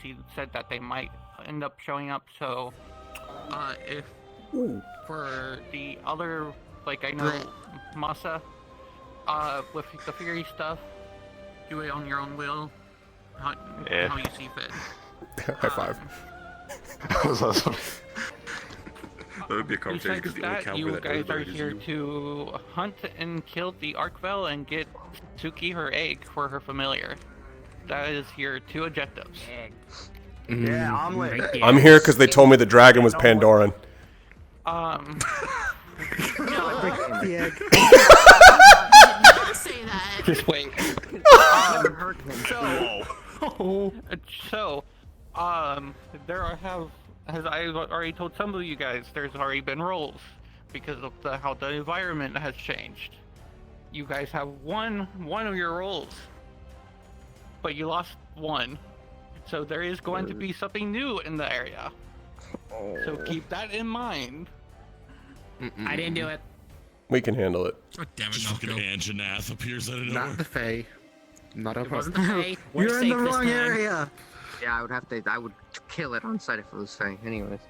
he said that they might end up showing up. So, if for the other, like I know, Masa, with the Fury stuff, do it on your own will, how you see fit. High five. That would be a conversation because Besides the only that, cowboy you that guys are knows here you. to hunt and kill the Arcvel and get Suki her egg for her familiar. That is your 2 objectives. Yeah, omelet. I'm here because they told me the dragon was Pandoran. The egg. Say that. Just wait. As I already told some of you guys, there's already been rolls because of how the environment has changed. You guys have one of your rolls, but you lost 1. So there is going to be something new in the area. So keep that in mind. I didn't do it. We can handle it. God damn it, Just fucking Anjanath appears out of nowhere. Not the Fae. Not a Wasn't the Fae. We're You're in safe the this wrong time. area. Yeah, I would kill it on sight if it was Fae. Anyways.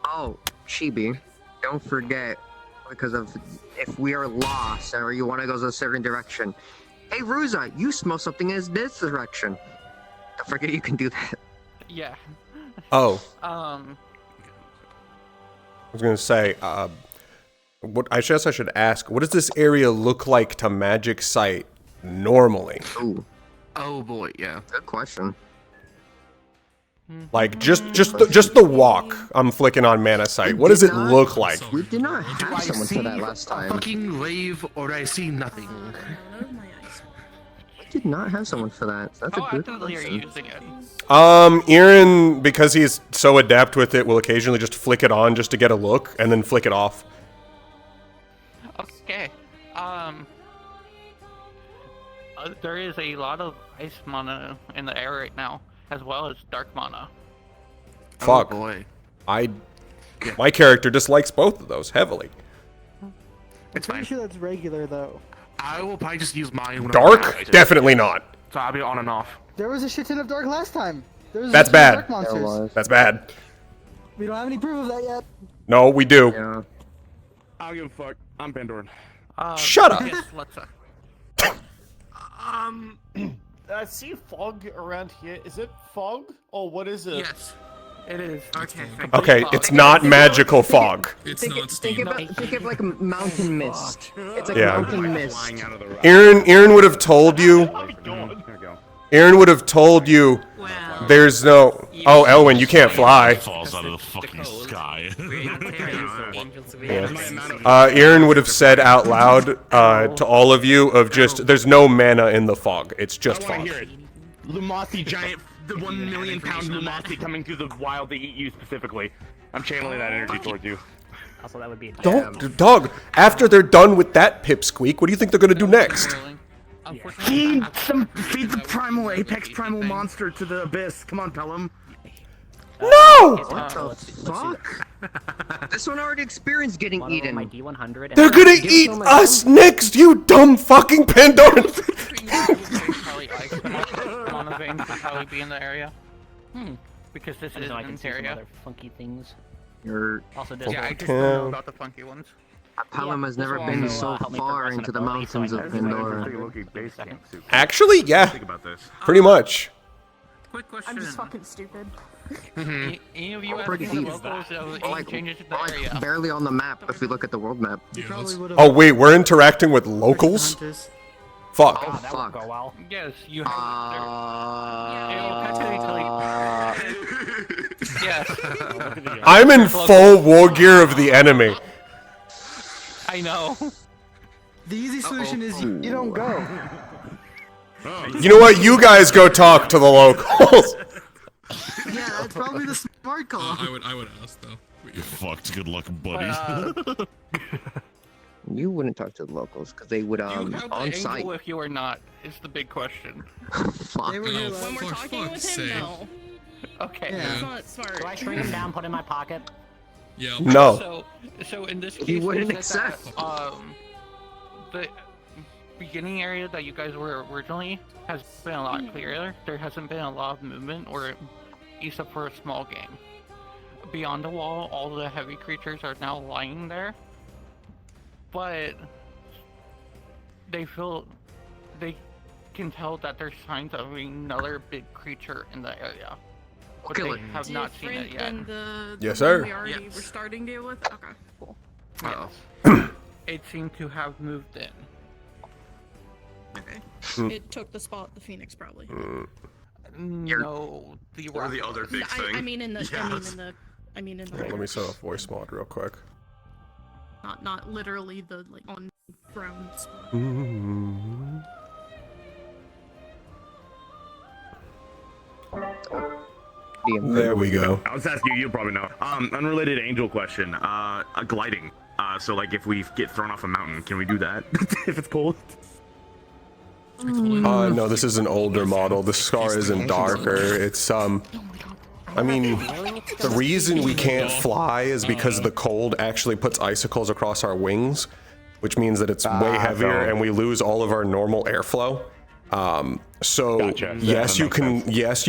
Oh, Chibi, don't forget, because of if we are lost or you want to go a certain direction. Hey, Ruza, you smell something in this direction. Don't forget you can do that. Yeah. Oh. I was gonna say, what I guess I should ask, what does this area look like to magic sight normally? Ooh, Oh boy, yeah. good question. Like just the walk. I'm flicking on mana sight. What does it look like? We did not Do have I someone see for that last a time. fucking wave or do I see nothing? We did not have someone for that. That's How a good actively are you question. using it? Aaron, because he's so adept with it, will occasionally just flick it on just to get a look, and then flick it off. Okay. There is a lot of ice mana in the air right now, as well as dark mana. Fuck. Oh boy. My character dislikes both of those heavily. I'm It's pretty fine. sure that's regular though. I will probably just use mine when Dark? Definitely not. So I'll be on and off. There was a shit ton of dark last time. There was a That's shit ton bad. of dark There monsters. was. That's bad. We don't have any proof of that yet. No, we do. Yeah. I don't give a fuck. I'm Pandoran. Shut up. Yes, let's. I see fog around here. Is it fog? Or what is it? Yes, it is. Okay. Okay, it's not magical fog. It's Think, not it, Steam. think of like a mountain mist. It's like Yeah. mountain mist. Flying out of the rock. Aaron would have told you. Here we go. Aaron would have told you. Wow. There's no. Oh, Elwin, you can't fly. Falls out of the fucking sky. Aaron would have said out loud to all of you of just, there's no mana in the fog. It's just I want fog. to hear it. Lumasi giant, the 1 million pound Lumasi coming through the wild to eat you specifically. I'm channeling that energy towards you. Also, that would be a Don't, dog. After they're done with that pipsqueak, what do you think they're gonna do next? Feed the primal apex primal monster to the abyss. Come on, tell him. No! What the fuck? This one already experienced getting My eaten. D100. They're gonna eat us next, you dumb fucking Pandorans! Probably ice mana veins would probably be in the area. Because this is I an can see some area. other funky things. Your Also, there's Yeah, I like, just don't know about the funky ones. Pelham has never will been also, so help me far progress in into the ability, so I mountains know of it's like Pandora. Loki base camp suit. Actually, yeah, Think about this. pretty much. Quick question. I'm just fucking stupid. Any of you have Pretty any deep. locals of We're any like, changes in we're the like area? barely on the map if we look at the world map. You Yeah, probably let's- would have. Oh wait, we're interacting with locals? Hunters. Fuck. Oh, that won't fuck. go well. Yes, you have. Yes. I'm in full war gear of the enemy. I know. The easy solution is you don't go. You know what? You guys go talk to the locals. Yeah, that's probably the smart call. I would ask though. You're fucked. Good luck, buddy. You wouldn't talk to the locals because they would Do you have the on site. angle with you or not? Is the big question. Fuck. They were here Oh, last. When we're for talking fuck's with him, sake. no. Okay. Yeah. That's not smart. Do I shrink him down, put him in my pocket? Yeah. No. So in this case, He wouldn't they said accept. that, the beginning area that you guys were originally has been a lot clearer. There hasn't been a lot of movement, or except for a small game. Beyond the wall, all the heavy creatures are now lying there, but they can tell that there's signs of another big creature in the area, but Kill they it. have not seen it yet. Than the Yes, one sir. we already Yes. were starting to deal with? Okay, cool. Oh. It seemed to have moved in. Okay. It took the spot the Phoenix probably. No, the Or the other big thing. I mean in the I mean in the Let me set off voice mod real quick. not literally the like on ground spot. There we go. I was asking you, you'll probably know. Unrelated angel question. Gliding. So like if we get thrown off a mountain, can we do that if it's cold? No, this is an older model. The scar isn't darker. It's I mean, the reason we can't fly is because the cold actually puts icicles across our wings, which means that it's way heavier and we lose all of our normal airflow. So Gotcha. yes, you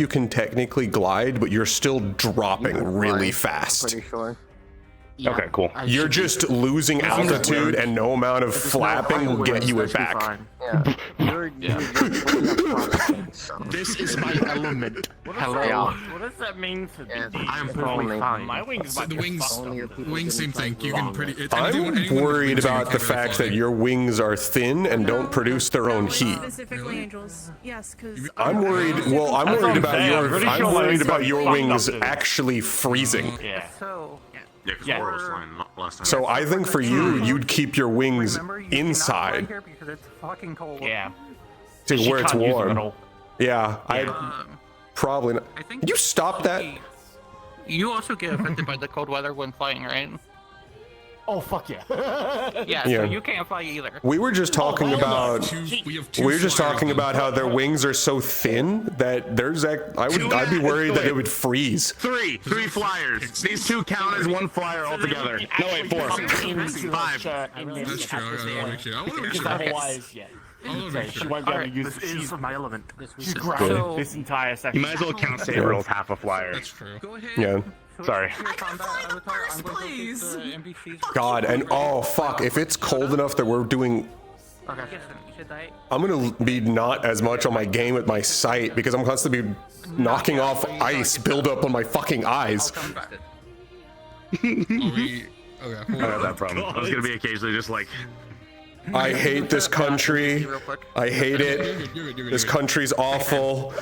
can technically glide, but you're still dropping really fast. Pretty sure. Okay, cool. You're just losing altitude, and no amount of flapping will get you it back. Yeah. This is my element. Hello. What does that mean to Yeah. be? I am perfectly fine. My wings So might the be wings, fucked up. wings, same thing. You can pretty. I'm worried about the fact that your wings are thin and don't produce their own heat. Specifically angels. Yes, because I'm worried. Well, I'm worried about I'm worried about your wings actually freezing. Yeah. So, Yeah, because Yeah. Laura was flying last time. So I think for you, you'd keep your wings remember, you cannot fly inside here because it's fucking cold. Yeah. to She where it's can't use them at warm. all. Yeah, I probably not. I think Can you stop that? You also get affected by the cold weather when flying, right? Oh fuck yeah. Yeah, Yeah. so you can't fly either. We were just talking about. We have two We were just flyers talking then. about how their wings are so thin that there's. I'd be worried that it would freeze. Three flyers. These two count as one flyer altogether. No, wait, four. Five. That's true. I want to make sure. I want to make sure. Otherwise, yeah. I want to make She sure. won't be able to Alright, use. This is my element. She's So- grounded this entire You section. might as well count Saber as half a flyer. That's true. Go ahead. Yeah. Sorry. I can fly the first, please. God, and oh fuck, if it's cold enough that we're doing. I'm gonna be not as much on my game with my sight because I'm constantly knocking off ice buildup on my fucking eyes. Okay. I have that problem. I was gonna be occasionally just like, I hate this country. I hate it. This country's awful.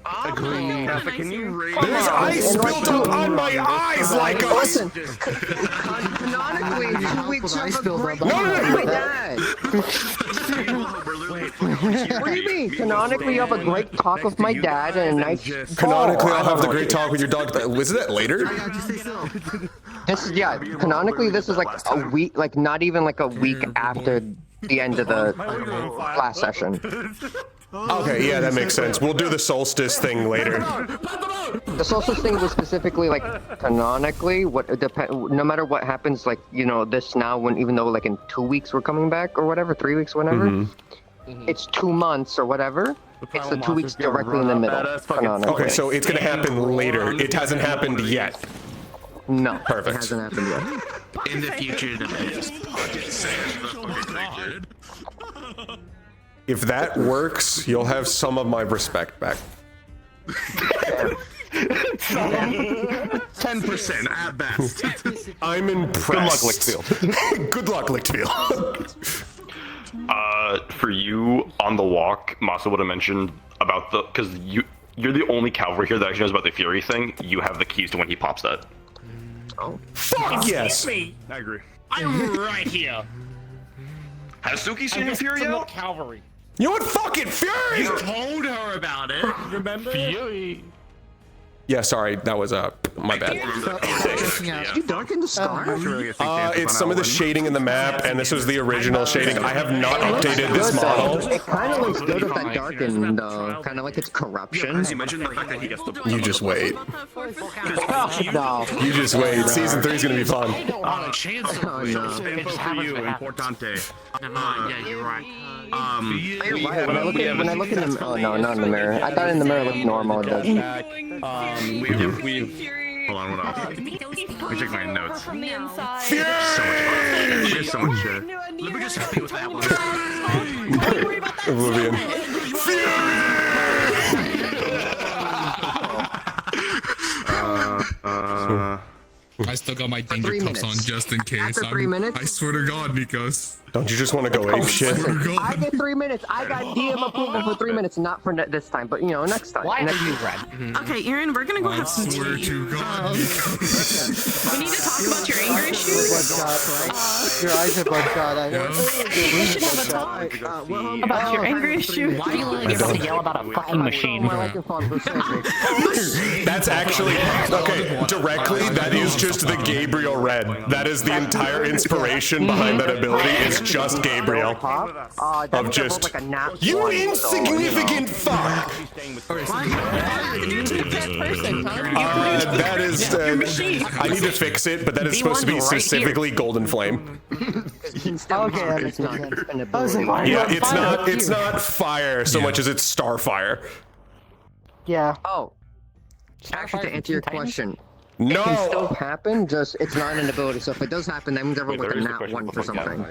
can you raise? There's ice built up on my eyes like a. Listen, canonically, 2 weeks Ice of a buildup. great No, no, no, my no. dad. What do you mean? Canonically, you have a great talk with my dad and a nice. Canonically, Oh, I'll have the I great talk with your dog. Was it that later? Yeah, just stay still. This is canonically, this is like a week, like not even like a week after the end of the last session. Okay, yeah, that makes sense. We'll do the solstice thing later. The solstice thing was specifically like canonically. No matter what happens, like this now, when even though like in 2 weeks we're coming back or whatever, 3 weeks, whenever, it's 2 months or whatever. It's the 2 weeks directly in the middle. Canonically. Okay, so it's gonna happen later. It hasn't happened yet. No, Perfect. it hasn't happened yet. In the future, If that works, you'll have some of my respect back. 10% at best. I'm impressed. Good luck, Lichtfield. For you on the walk, Masa would have mentioned about because you're the only cavalry here that actually knows about the Fury thing. You have the keys to when he pops that. Oh. Fuck yes. I agree. I'm right here. Has Suki seen the Fury I'm yet? not cavalry. You know what? Fucking Fury! Told her about it. Remember? Fury. Yeah, sorry, that was My bad. You darkened the scar? It's some of the shading in the map, and this was the original shading. I have not updated this model. It kind of looks good with that darkened, kind of like it's corruption. You just wait. No. You just wait. Season 3 is gonna be fun. Oh, no. For you, Importante. Yeah, you're right. You're right. When I look in the, oh no, not in the mirror. I thought in the mirror it looked normal. It does. Hold on, what else? Let me check my notes. From the inside. There's so much shit. Let me just happy with that one. Oblivion. I still got my danger cuffs on just in case. After 3 minutes? I swear to God, Nikos. Don't you just want to go ape shit? I get 3 minutes. I got DM approval for 3 minutes, not for this time, but you know, next time. Why are next you red? Okay, Aaron, we're gonna go have some tea. Swear to God. We need to talk about your anger issues. Your eyes are bloodshot. I know. We should have a talk about your anger issues. Why do you like to yell about a fucking machine? That's actually okay. Directly, that is just the Gabriel red. That is the entire inspiration behind that ability. It's just Gabriel. Of just you insignificant fuck. That is. I need to fix it, but that is supposed to be specifically Golden Flame. Okay, that's not. Yeah, it's not fire so much as it's Starfire. Yeah. Oh. Actually, to answer your question, No. it can still happen. Just it's not an ability. So if it does happen, that means everyone with a nat 1 for something.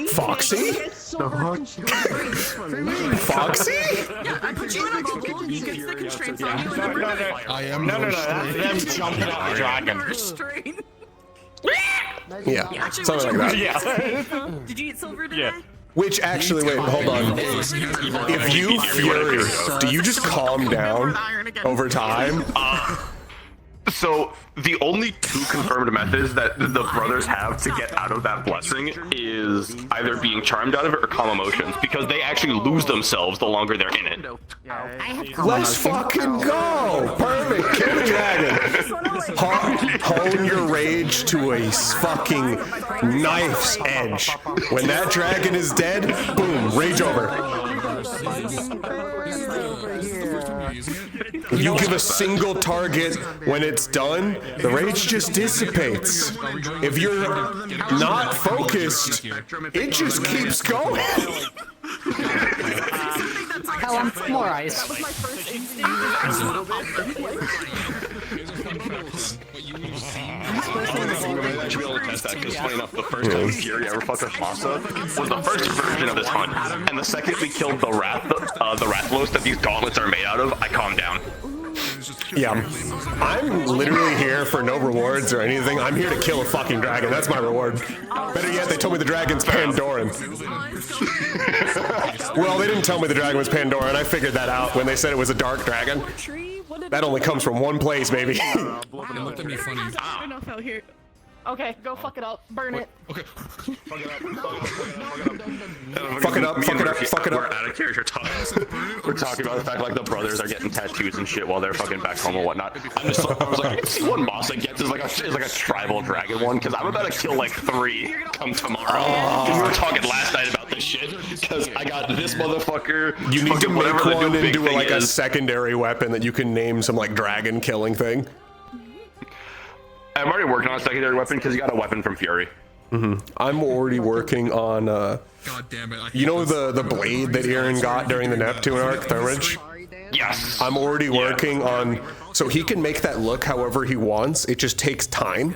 Foxy? Foxy? Yeah, I put you in a bubble. He gets the constraints on you, and then we're gonna. I am No, that's them jumping out the dragon. Restrain. Yeah, something like that. Yeah. Did you eat silver today? Yeah. Which actually, wait, hold on. If you fury, do you just calm down over time? So the only 2 confirmed methods that the brothers have to get out of that blessing is either being charmed out of it or calm emotions, because they actually lose themselves the longer they're in it. Let's fucking go! Perfect! Kill the dragon! Hone your rage to a fucking knife's edge. When that dragon is dead, boom, rage over. You give a single target when it's done, the rage just dissipates. If you're not focused, it just keeps going. Hell, I'm more ice. I should be able to test that, because funny enough, the first time Fury ever fucked with Masa was the first version of this hunt, and the second we killed the Rathlos that these gauntlets are made out of, I calmed down. Yeah, I'm literally here for no rewards or anything. I'm here to kill a fucking dragon. That's my reward. Better yet, they told me the dragon's Pandoran. Well, they didn't tell me the dragon was Pandoran. I figured that out when they said it was a dark dragon. That only comes from one place, baby. It looked at me funny. Enough out here. Okay, go fuck it up. Burn it. Okay. Fuck it up, fuck it up, fuck it We're up. out of character talk. We're talking about the fact like the brothers are getting tattoos and shit while they're fucking back home or whatnot. I was like, see what Masa gets is like a tribal dragon one, because I'm about to kill like 3 come tomorrow. Because we were talking last night about this shit. Because I got this motherfucker. You need to make whatever the one new big into thing like a is. secondary weapon that you can name some like dragon killing thing. I'm already working on a secondary weapon because you got a weapon from Fury. I'm already working on God damn it. you know the blade that Aaron got during the Neptune arc, Thermage? Yes. I'm already working on, so he can make that look however he wants. It just takes time.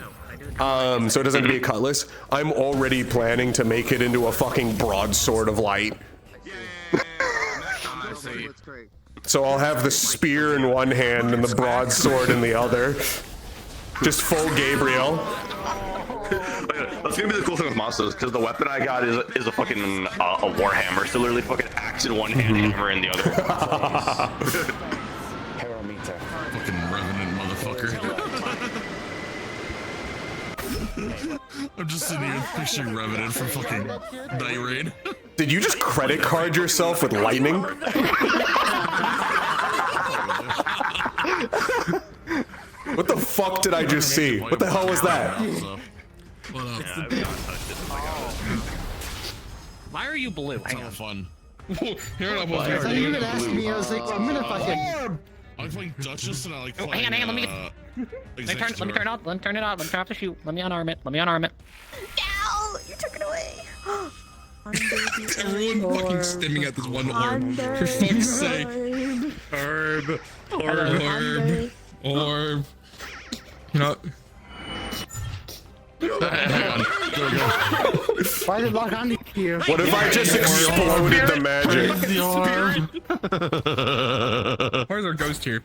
So it doesn't have to be a cutlass. I'm already planning to make it into a fucking broadsword of light. So I'll have the spear in one hand and the broadsword in the other. Just full Gabriel. That's gonna be the cool thing with Masa's, because the weapon I got is a fucking a warhammer. So literally fucking axe in one hand, hammer in the other. Fucking revenant motherfucker. I'm just sitting here picturing Revenant from fucking Night Raid. Did you just credit card yourself with lightning? What the fuck did I just see? What the hell was that? What up? Why are you blue? It's not fun. Here I I thought you were gonna ask me. I was like, I'm gonna fucking. I'm playing Duchess and I like playing, hang on, let me turn it on. Let me turn off the shoot. Let me unarm it. Ow! You took it away. Everyone fucking stimming at this one orb. For fuck's sake. Orb. You know. Why did it lock on to you? What if I just exploded the magic? Where's our ghost here?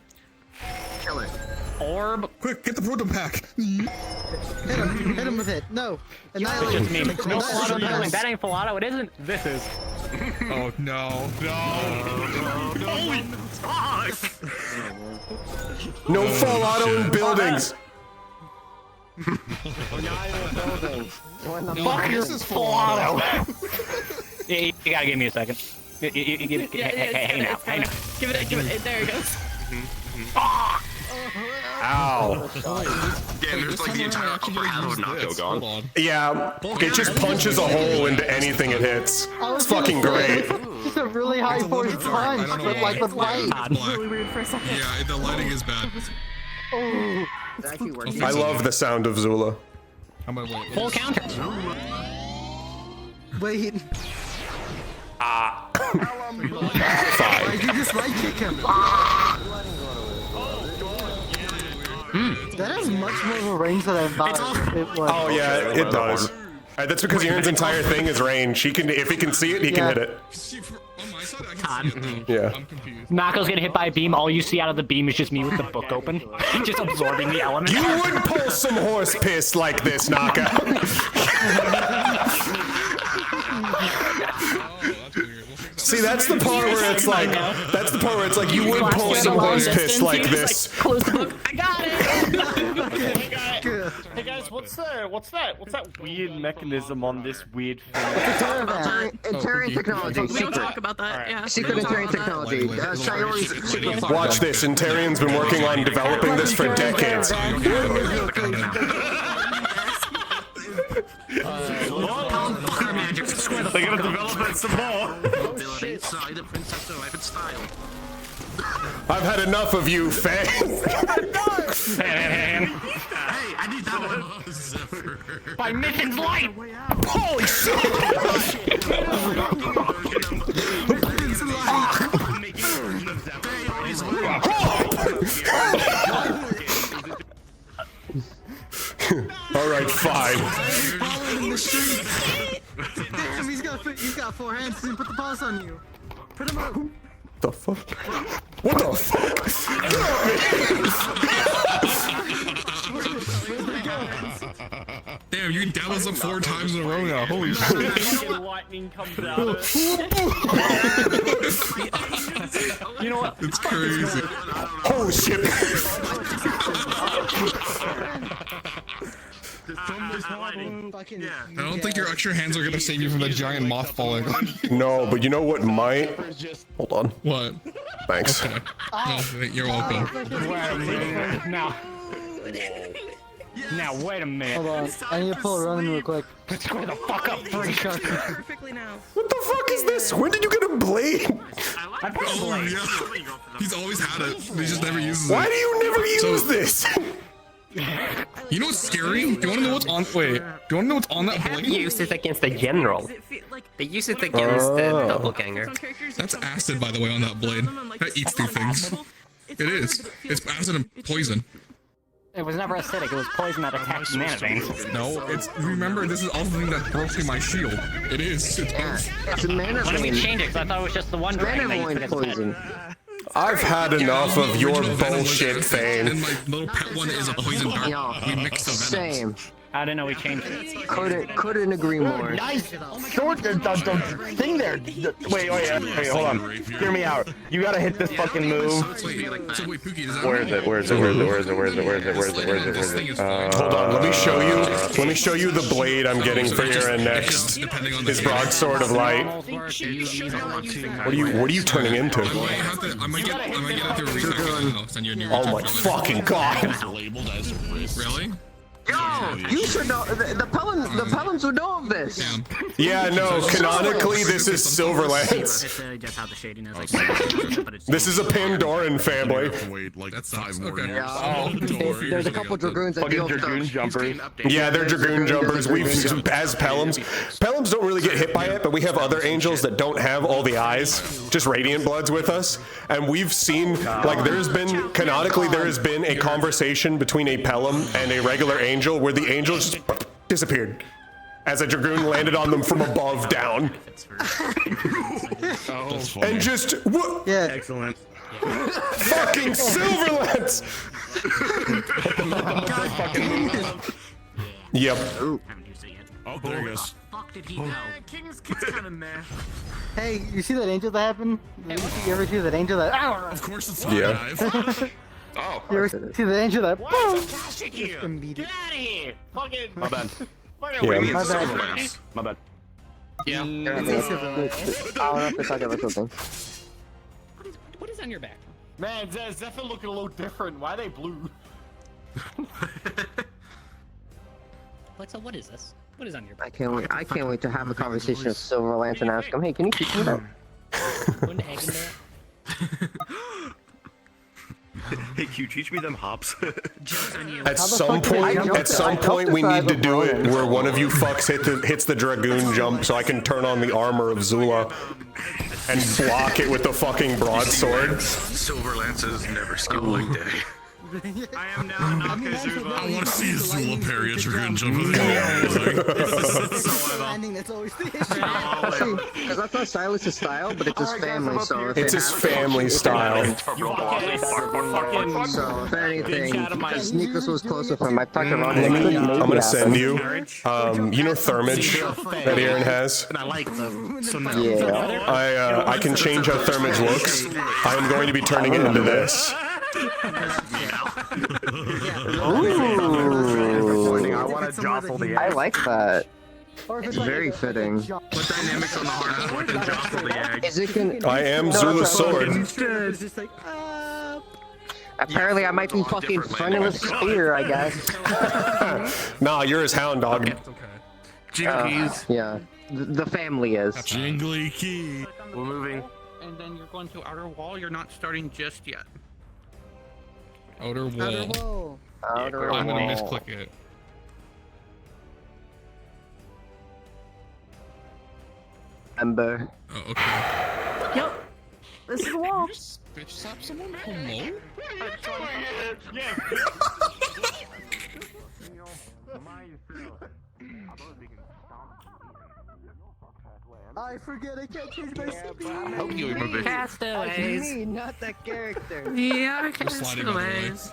Kill it. Orb. Quick, get the proton pack. Hit him with it. No. It's just me. No full auto building. That ain't full auto. It isn't. This is. Oh no. Holy fuck! No full auto in buildings. Fuck, this is full auto. you gotta give me a second. Hey now. Give it. There it goes. Ow. Damn, there's like the entire upper half of Nacho gone. Yeah, it just punches a hole into anything it hits. It's fucking great. It's a really high force punch, but like with light. Really weird for a second. Yeah, the lighting is bad. Oh. I love the sound of Zula. I'm gonna wait. Full counter. Wait. Fine. Why'd you just right kick him? That has much more of a range than I thought it was. Oh yeah, it does. That's because Aaron's entire thing is range. He can, if he can see it, he can hit it. On my side, I can see it. Yeah. I'm confused. Mako's getting hit by a beam. All you see out of the beam is just me with the book open, just absorbing the element. You would pull some horse piss like this, Naka. Oh, that's weird. See, that's the part where it's like, you would pull some horse piss like this. Close the book. I got it. Hey guys, what's that weird mechanism on this weird thing? Interior technology. We don't talk about that. Yeah. Secret Interior technology. Shio's secret. Watch this. Interian's been working on developing this for decades. They're gonna develop it some more. I've had enough of you, Faye. Hey, I need that one. By Mission's light. Holy shit! All right, fine. Damn, he's got 4 hands. He put the paws on you. Put him up. The fuck? What the fuck? Damn, you down us up 4 times in a row now. Holy shit. Lightning comes out. You know what? It's crazy. Oh shit! I don't think your extra hands are gonna save you from the giant moth falling. No, but you know what might? Hold on. What? Thanks. Okay. Oh, you're welcome. Now wait a minute. Hold on. I need to pull a run real quick. Let's go the fuck up, Freddy. Perfectly now. What the fuck is this? When did you get a blade? Oh, yeah. He's always had it. He just never uses it. Why do you never use this? You know what's scary? Do you wanna know what's on? Wait. Do you wanna know what's on that blade? Use it against the general. They use it against the doppelganger. That's acid, by the way, on that blade. That eats through things. It is. It's acid and poison. It was never acidic. It was poison that attacked mana veins. No, it's. Remember, this is also the thing that broke through my shield. It is. It's It's a mana Why don't we vein. change it? Because I thought it was just the one dragon that you Mana could vein poison. I've had enough of your Original venom was bullshit, acid, and Fane. my little pet one is a poison dart. We mix the venoms. Same. I didn't know we changed it. Couldn't agree more. Nice sword the thing there. Wait, hold on. Hear me out. You gotta hit this fucking move. Wait, Pookie, does that Where is it? Where is it? Where is it? Where is it? Where is it? Where is it? Where is it? Where is it? Where is it? Hold on, let me show you. Let me show you the blade I'm getting for Aaron next. His broadsword of light. What are you turning into? I might get it through a recycle. I'll send you a new Oh my fucking god! Really? Yo, you should know. The Pelhams would know of this. Yeah, no, canonically this is Silverlands. Just how the shading is. This is a Pandoran family. Wait, like that's 5 more Yeah. years. There's a couple dragoons that deal with Dragoon those. jumpers. Yeah, they're Dragoon jumpers. We've, as Pelhams don't really get hit by it, but we have other angels that don't have all the eyes, just Radiant Bloods with us. And we've seen, like, canonically there has been a conversation between a Pelham and a regular angel where the angel just disappeared as a Dragoon landed on them from above down. And just, Yeah. Excellent. fucking Silverlands! Yep. Oh, there he goes. King's kind of meh. Hey, you see that angel that happened? You ever see that angel that? Of course it's Yeah. Oh. You ever see that angel that? Fantastic here. Get out of here. Fucking. My bad. Yeah. My bad. My bad. Yeah. I don't know if they're talking about something. What is on your back? Man, Zephyr looking a little different. Why are they blue? Alexa, what is this? What is on your back? I can't wait to have a conversation with Silverlands and ask him, hey, can you teach me that? Put an egg in there. Hey, can you teach me them hops? At some point, we need to do it where one of you fucks hits the Dragoon jump so I can turn on the armor of Zula and block it with the fucking broadsword. Silverlance's never skip leg day. I am now Nakazuba. I want to see a Zula parry a Dragoon jump with the Landing, that's always the issue. Because that's not Silas's style, but it's his family, so if It's it his has- family style. So if anything, because Nikos was close with him, I talked to Ron. I'm gonna send you, you know Thermage that Aaron has? And I like them. So no. Yeah. I can change how Thermage looks. I am going to be turning it into this. I want to jostle the I like that. Or if It's very fitting. What dynamics on the hard point and jostle the egg? Is it gonna... I am Zula's sword. It's just like, Apparently I might be fucking friendly with Spear, I guess. Nah, you're his hound dog. Jinglies. Yeah. The family is. Jingly key. We're moving. And then you're going to outer wall. You're not starting just yet. Outer wall. Outer I'm gonna wall. misclick it. Ember. Oh, okay. Yep. This is the wall. Bitch slap someone? Hello? I forget I can't change my CP. I hope you remember. Castaways. Me, not that character. Yeah, I'm sliding out of the way. castaways.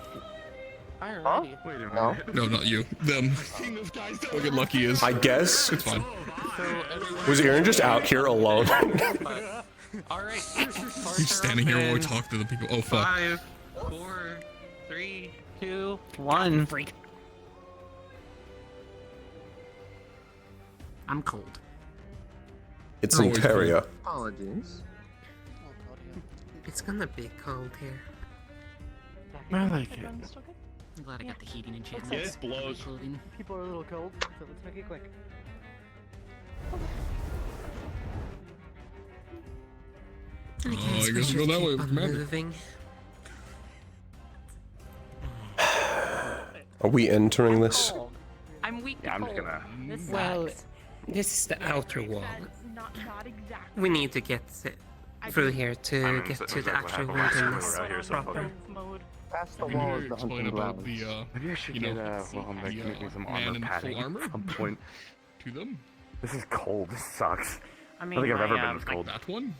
Alrighty. Wait a minute. No? No, not you. Them. Look at Lucky is. I guess. It's fine. Was Aaron just out here alone? Alright. He's standing here while we talk to the people. Oh, fuck. 5, 4, 3, 2, 1. Freak. I'm cold. It's Interia. Apologies. It's gonna be cold here. I like it. I'm glad I got the heating enchantment. Yes, blows. People are a little cold, so let's make it quick. Oh, I guess we'll go that way with Commander. Moving. Are we entering this? I'm weak to Yeah, I'm just cold. gonna. This Well, sucks. this is the outer wall. Not exactly. We need to get through here to get to the actual wilderness proper. Mode. Past the Can wall you is the explain hunting about grounds. the, Maybe I should you get know, make me some man armor in padding full armor? at some point. To them? This is cold. This sucks. I I mean, don't think I've ever my, been this cold. That one?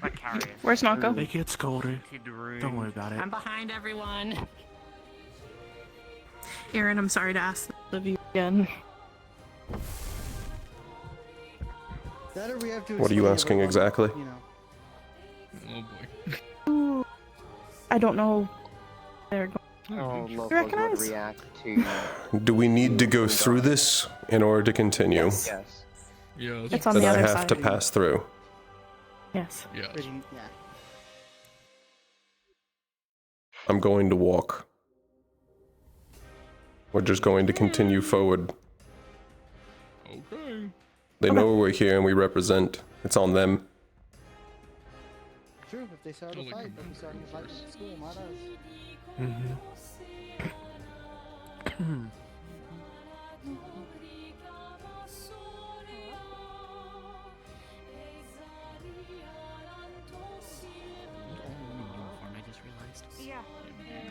my carrier. Where's Nako? It gets colder. Don't worry about it. I'm behind everyone. Aaron, I'm sorry to ask this of you again. That or we have to What are you asking exactly? You know. Oh boy. Ooh, I don't know. They're going. How locals would recognize? react to. Do we need to go through this in order to continue? Yes. Yes. It's on Then the I other have side. to pass through. Yes. Yes. Yeah. I'm going to walk. We're just going to continue forward. Okay. They know we're here and we represent. It's on them. True. If they start a fight, then we start a fight at school, not us. I just realized. Yeah.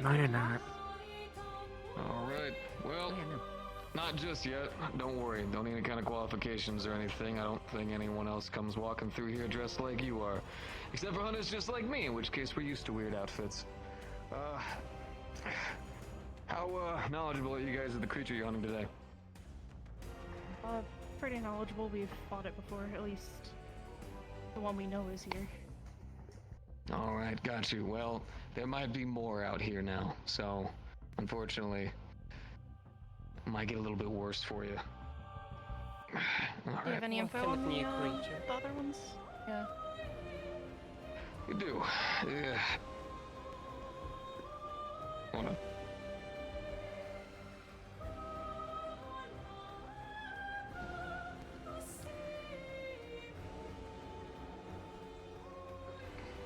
No, you're not. Alright, well, not just yet. Don't worry, don't need any kind of qualifications or anything. I don't think anyone else comes walking through here dressed like you are. Except for hunters just like me, in which case we're used to weird outfits. How knowledgeable are you guys of the creature you're hunting today? Pretty knowledgeable. We've fought it before. At least the one we know is here. Alright, got you. Well, there might be more out here now, so unfortunately, it might get a little bit worse for you. Do you have any info on the other ones? Yeah. You do. Yeah. Hold on.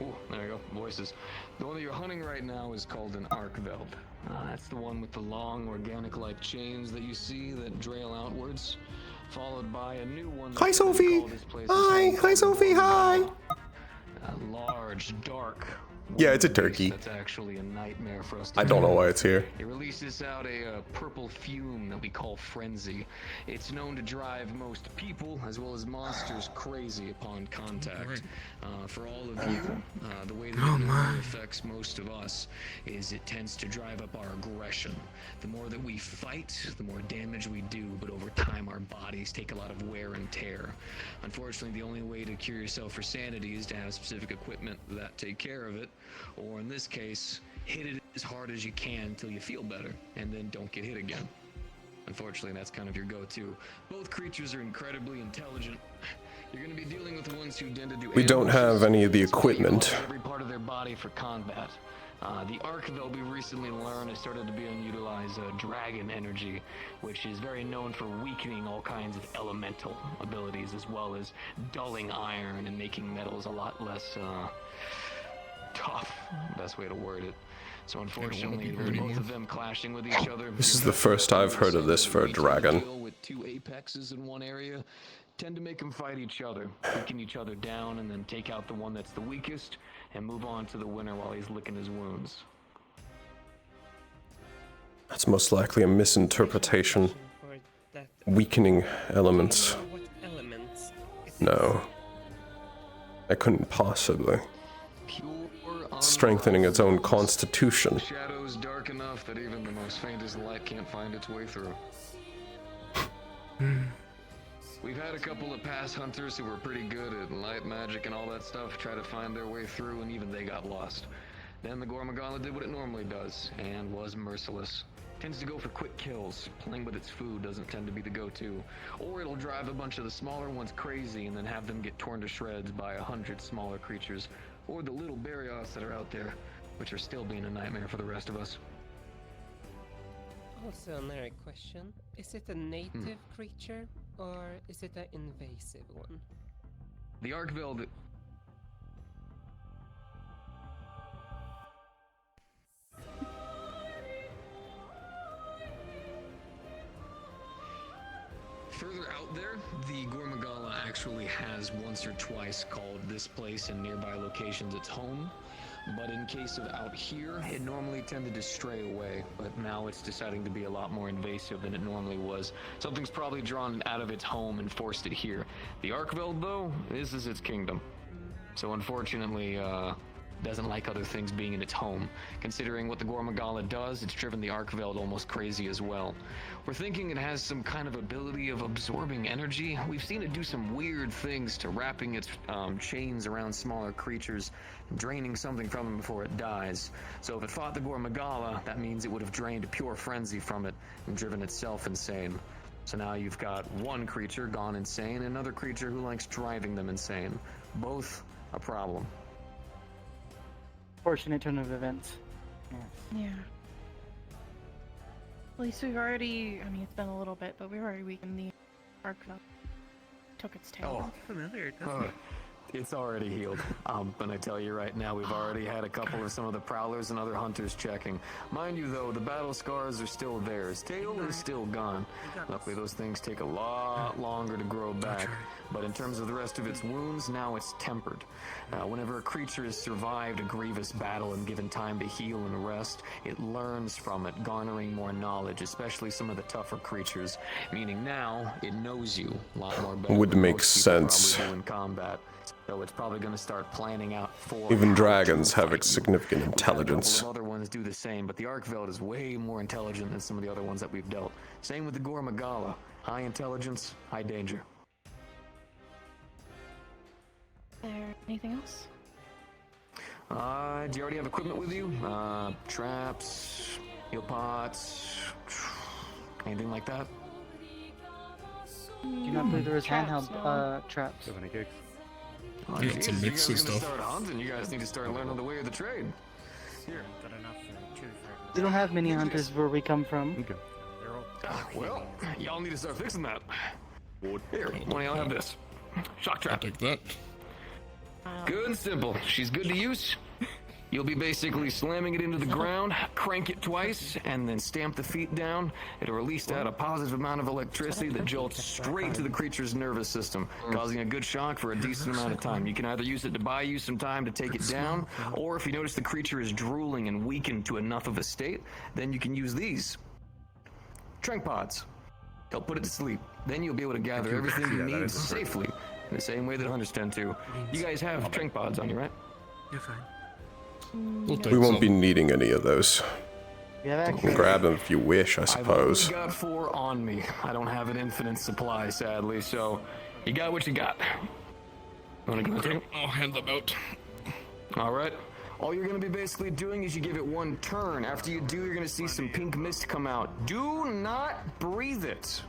Ooh, there you go. Voices. The one that you're hunting right now is called an Arkveld. That's the one with the long, organic-like chains that you see that drail outwards, followed by a new one. Hi, Sophie. Hi, Sophie. Hi. A large, dark. Yeah, it's a turkey. That's actually a nightmare for us to I don't know why it's here. It releases out a purple fume that we call frenzy. It's known to drive most people as well as monsters crazy upon contact. For all of you, the way that it normally affects most of us is it tends to drive up our aggression. The more that we fight, the more damage we do, but over time our bodies take a lot of wear and tear. Unfortunately, the only way to cure yourself for sanity is to have specific equipment that take care of it. Or in this case, hit it as hard as you can until you feel better, and then don't get hit again. Unfortunately, that's kind of your go-to. Both creatures are incredibly intelligent. You're going to be dealing with ones who tend to do. We don't have any of the equipment. Every part of their body for combat. The Arkveld we recently learned has started to be utilized dragon energy, which is very known for weakening all kinds of elemental abilities, as well as dulling iron and making metals a lot less tough, best way to word it. So unfortunately, both of them clashing with each other. This is the first I've heard of this for a dragon. With two apexes in one area, tend to make them fight each other, weaken each other down, and then take out the one that's the weakest, and move on to the winner while he's licking his wounds. That's most likely a misinterpretation. Weakening elements. What elements? No. I couldn't possibly. Strengthening its own constitution. Shadows dark enough that even the most faintest light can't find its way through. We've had a couple of past hunters who were pretty good at light magic and all that stuff try to find their way through, and even they got lost. Then the Gormagala did what it normally does, and was merciless. Tends to go for quick kills. Playing with its food doesn't tend to be the go-to. Or it'll drive a bunch of the smaller ones crazy and then have them get torn to shreds by 100 smaller creatures. Or the little Barrios that are out there, which are still being a nightmare for the rest of us. Also, another question. Is it a native creature, or is it an invasive one? The Arkveld... Further out there, the Gormagala actually has once or twice called this place and nearby locations its home. But in case of out here, it normally tended to stray away, but now it's deciding to be a lot more invasive than it normally was. Something's probably drawn it out of its home and forced it here. The Arkveld, though, this is its kingdom. So unfortunately, doesn't like other things being in its home. Considering what the Gormagala does, it's driven the Arkveld almost crazy as well. We're thinking it has some kind of ability of absorbing energy. We've seen it do some weird things to wrapping its chains around smaller creatures, draining something from them before it dies. So if it fought the Gormagala, that means it would have drained pure frenzy from it and driven itself insane. So now you've got one creature gone insane and another creature who likes driving them insane. Both a problem. Fortunate turn of events. Yeah. At least we've already, I mean, it's been a little bit, but we've already weakened the Arkveld. Took its tail. Familiar, doesn't it? It's already healed. But I tell you right now, we've already had a couple of some of the prowlers and other hunters checking. Mind you, though, the battle scars are still there. His tail is still gone. Luckily, those things take a lot longer to grow back. But in terms of the rest of its wounds, now it's tempered. Whenever a creature has survived a grievous battle and given time to heal and rest, it learns from it, garnering more knowledge, especially some of the tougher creatures. Meaning now, it knows you a lot more better. Would than make most people sense. probably do in combat. So it's probably going to start planning out for. Even how dragons to have fight you. significant We've had intelligence. A couple of other ones do the same, but the Arkveld is way more intelligent than some of the other ones that we've dealt. Same with the Gormagala. High intelligence, high danger. There anything else? Do you already have equipment with you? Traps, heal pots, anything like that? Do you not believe there was handheld traps? Oh, Yeah, it's a geez, mix you of guys gonna stuff. start hunting. You guys need to start learning the way of the trade. Here. Got enough for two for We don't have many hunters where we come from. They're all. Well, y'all need to start fixing that. Here, one of y'all have this. Shock trap. Take that. Good and simple. She's good to use. You'll be basically slamming it into the ground, crank it twice, and then stamp the feet down. It'll release out a positive amount of electricity that jolts straight to the creature's nervous system, causing a good shock for a decent amount of time. You can either use it to buy you some time to take it down, or if you notice the creature is drooling and weakened to enough of a state, then you can use these. Trank pods. They'll put it to sleep. Then you'll be able to gather everything you need safely, in the same way that hunters tend to. You guys have trank pods on you, right? You're fine. We won't be needing any of those. We have You access. can grab them if you wish, I suppose. I've only got 4 on me. I don't have an infinite supply, sadly, so you got what you got. Wanna go take 'em? I'll hand them out. All right. All you're going to be basically doing is you give it one turn. After you do, you're going to see some pink mist come out. Do not breathe it.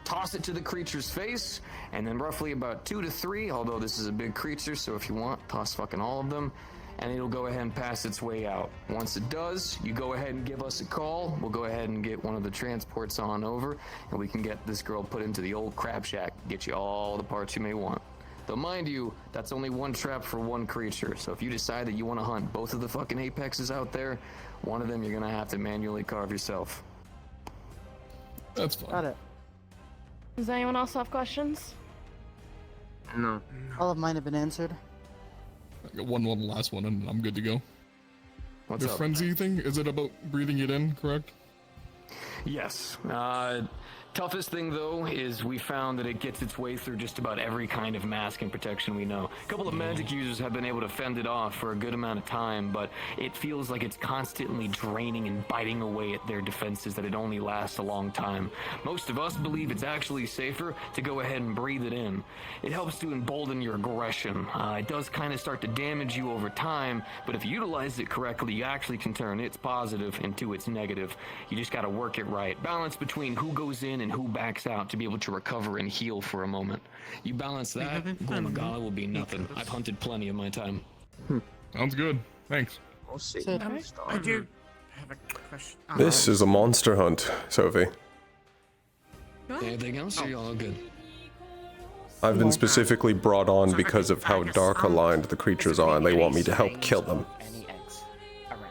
Toss it to the creature's face, and then roughly about 2 to 3, although this is a big creature, so if you want, toss fucking all of them, and it'll go ahead and pass its way out. Once it does, you go ahead and give us a call. We'll go ahead and get one of the transports on over, and we can get this girl put into the old crab shack, get you all the parts you may want. Though mind you, that's only one trap for one creature, so if you decide that you want to hunt both of the fucking apexes out there, one of them you're gonna have to manually carve yourself. That's fine. Got it. Does anyone else have questions? No. All of mine have been answered. I got one last one, and I'm good to go. What's The up? frenzy thing, is it about breathing it in, correct? Yes. Toughest thing, though, is we found that it gets its way through just about every kind of mask and protection we know. A couple of magic users have been able to fend it off for a good amount of time, but it feels like it's constantly draining and biting away at their defenses, that it only lasts a long time. Most of us believe it's actually safer to go ahead and breathe it in. It helps to embolden your aggression. It does kind of start to damage you over time, but if you utilize it correctly, you actually can turn its positive into its negative. You just got to work it right. Balance between who goes in and who backs out to be able to recover and heal for a moment. You balance that, Gormagala will be nothing. I've hunted plenty in my time. Sounds good. Thanks. We'll see. I do have a question. This is a monster hunt, Sophie. Anything else, or you all good? I've been specifically brought on because of how dark aligned the creatures are, and they want me to help kill them. Any eggs around?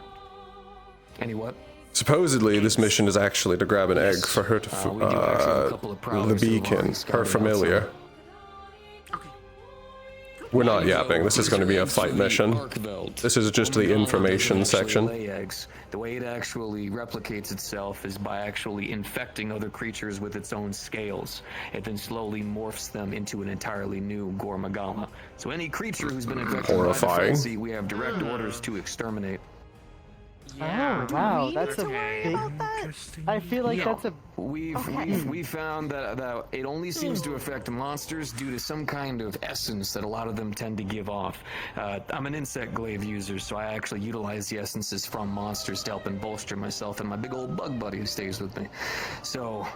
Any what? Supposedly, this mission is actually to grab an egg for her to, we do actually have a couple of the prowlers who have beacon, already her scouted familiar. Okay. Cool. We're not yapping. This is going to be a fight mission. This is just the information section. Lay eggs. The way it actually replicates itself is by actually infecting other creatures with its own scales. It then slowly morphs them into an entirely new Gormagala. So any creature who's been infected by the frenzy, we have direct orders to exterminate. Oh wow, that's a big. I feel like that's a. We found that it only seems to affect monsters due to some kind of essence that a lot of them tend to give off. I'm an insect glaive user, so I actually utilize the essences from monsters to help and bolster myself and my big old bug buddy who stays with me. So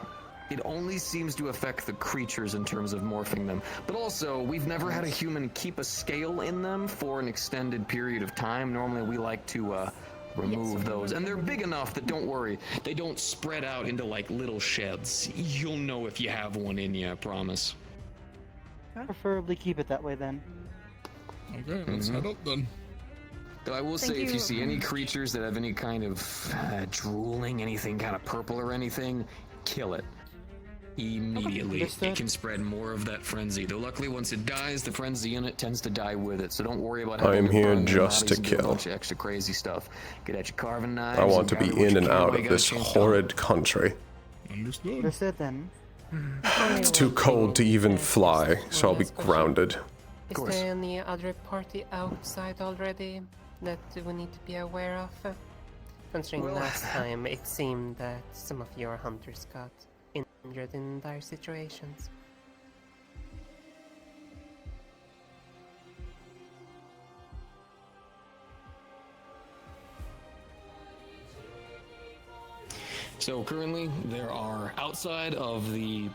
it only seems to affect the creatures in terms of morphing them. But also, we've never had a human keep a scale in them for an extended period of time. Normally we like to remove those, and they're big enough that, don't worry, they don't spread out into like little sheds. You'll know if you have one in you, I promise. Preferably keep it that way then. Okay, let's head up then. But I will say, if you see any creatures that have any kind of drooling, anything kind of purple or anything, kill it. Immediately. It can spread more of that frenzy. Though luckily once it dies, the frenzy in it tends to die with it. So don't worry about having I'm here just to a kill. bunch of extra crazy stuff. Get at your carving knives. I want to be in and out of this horrid country. Understood then. It's too cold to even fly, so I'll be grounded. Is there any other party outside already that we need to be aware of? Considering last time it seemed that some of your hunters got injured in dire situations. So currently there are, outside of the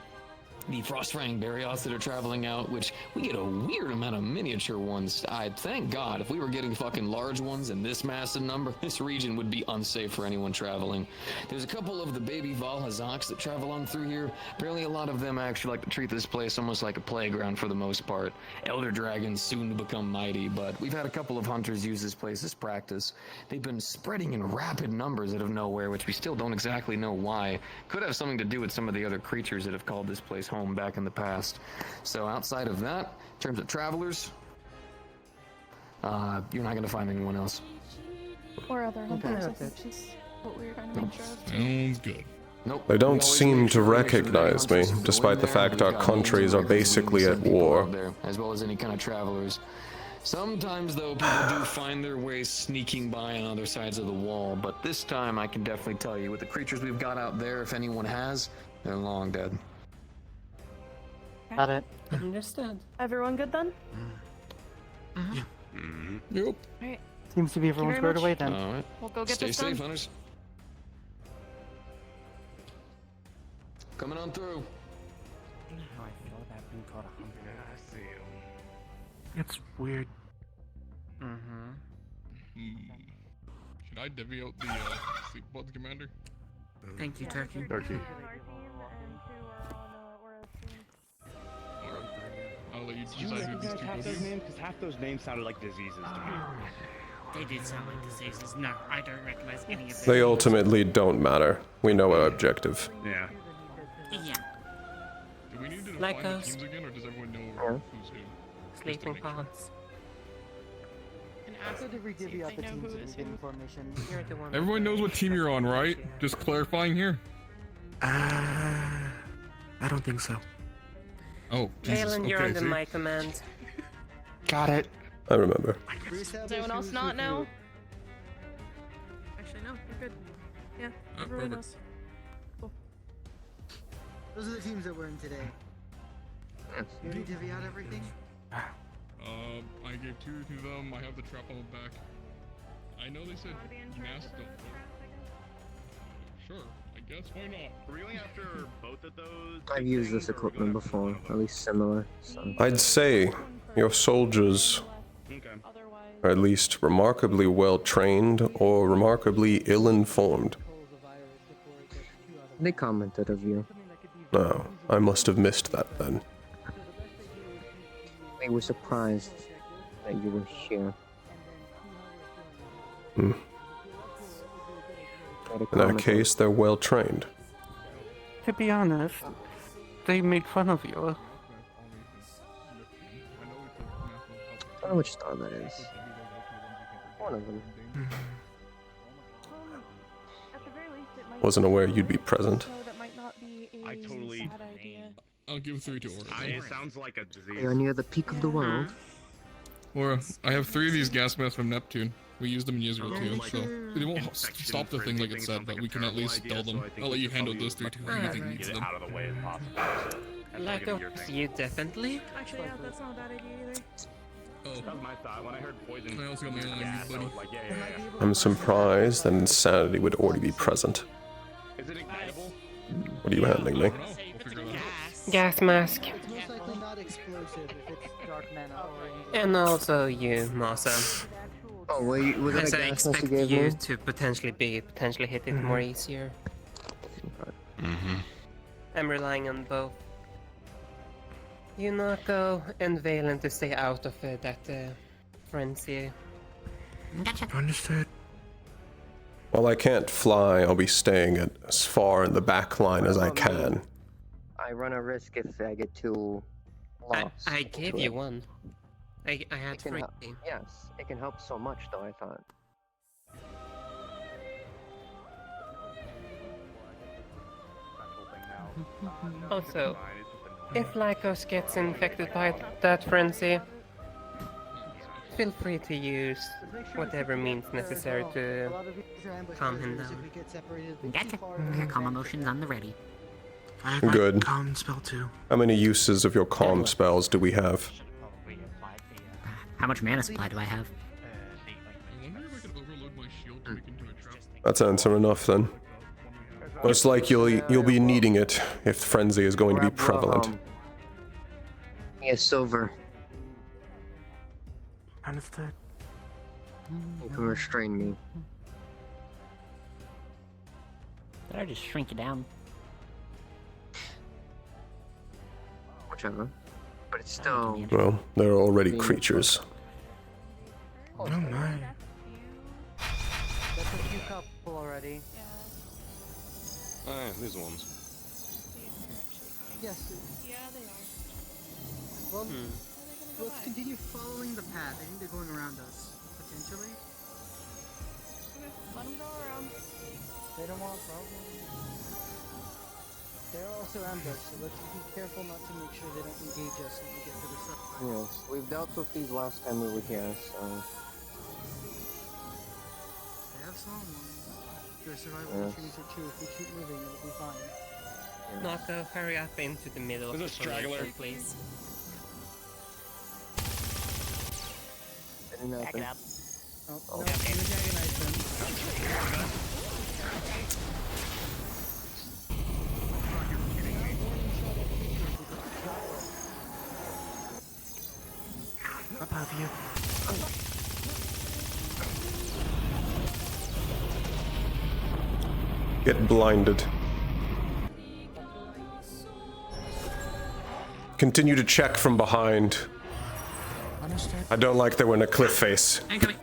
Frostfang Barriots that are traveling out, which we get a weird amount of miniature ones. I thank God, if we were getting fucking large ones in this massive number, this region would be unsafe for anyone traveling. There's a couple of the baby Valhazoks that travel on through here. Apparently a lot of them actually like to treat this place almost like a playground for the most part. Elder dragons soon to become mighty, but we've had a couple of hunters use this place as practice. They've been spreading in rapid numbers out of nowhere, which we still don't exactly know why. Could have something to do with some of the other creatures that have called this place home back in the past. So outside of that, in terms of travelers, you're not going to find anyone else. Or other hunters, I think is what we were trying to make sure of. Sounds good. Nope. They don't seem to recognize me, despite the fact our countries are basically at war. As well as any kind of travelers. Sometimes, though, people do find their way sneaking by on other sides of the wall, but this time I can definitely tell you, with the creatures we've got out there, if anyone has, they're long dead. Got it. Understood. Everyone good then? Yep. Alright. Seems to be everyone very squared much. away then. All right. We'll go get Stay this safe, done. hunters. Coming on through. How I feel about being called a hunter. I see you. It's weird. Should I divvy out the sleep pods, Commander? Thank you, Turkey. I'll let you Did you decide who these recognize two half go those to. names? Because half those names sounded like diseases to me. They did sound like diseases. No, I don't recognize any of them. They ultimately don't matter. We know our objective. Yeah. Yeah. Do we need to Like define the us. teams again, or does everyone know who's who? Sleeping pods. And ask After we divvy out the they know teams who and is get who. information. You're the one. Everyone knows what team you're on, right? Just clarifying here. I don't think so. Oh, Jesus. Alan, you're Okay, under see? my command. Got it. I remember. Does anyone else not know? Actually, no. We're good. Yeah, everyone perfect. knows. Cool. Those are the teams that we're in today. You need to divvy out everything? I gave two to them. I have the trap on the back. I know they said Nast don't. Sure, I guess why not? Are we going after both of those? I've used this equipment before, at least similar. So. I'd say your soldiers are at least remarkably well trained or remarkably ill informed. They commented of you. No, I must have missed that then. They were surprised that you were here. Hmm. In that case, they're well trained. To be honest, they made fun of you. don't know which star that is. One of them. Wasn't aware you'd be present. I totally. I'll give 3 to Aura. It sounds like a disease. They are near the peak of the world. Aura, I have 3 of these gas masks from Neptune. We used them years ago too, so they won't stop the thing like it said, but we can at least dull them. I'll let you handle those 3 too. Anything needs them. Out of the way as possible. Lack of you definitely. Actually, yeah, that's not a bad idea either. Oh. That was my thought when I heard poison. I also got my own gas, I buddy. was like, yeah. I'm surprised that insanity would already be present. Is it ignitable? What are you handing me? Gas mask. It's most likely not explosive if it's dark mana or anything. And also you, Masa. Oh, wait, was that As a I gas mask expect you gave you me? to potentially hit it more easier. I'm relying on both Yunako and Valen to stay out of that frenzy. Understood. While I can't fly, I'll be staying at as far in the back line as I can. I run a risk if I get too lost. I gave you one. I had It can 3. yes, it can help so much though, I thought. Also, if Lycos gets infected by that frenzy, feel free to use whatever means necessary to calm him down. Gotcha. Calm emotions on the ready. I have good. Calm spell too. How many uses of your calm spells do we have? How much mana supply do I have? That's answer enough then. Most like you'll be needing it if frenzy is going to be prevalent. Yes, silver. Understood. You can restrain me. Better just shrink it down. Whichever. But it's still... Well, there are already creatures. Oh my. That's a few couple already. These ones. Yes. Yeah, they are. Well, let's continue following the path. I think they're going around us, potentially. Let them go around. They don't want problems. They're also ambushed, so let's be careful not to make sure they don't engage us when we get to the side. Yes, we've dealt with these last time we were here, so... They have small ones. Their survival Yes. mechanics are true. If we keep moving, it'll be fine. Nako, hurry up into the middle of the formation, please. Didn't happen. Oh, no, you antagonize them. Above you. Get blinded. Continue to check from behind. Understood. I don't like that we're in a cliff face. Incoming.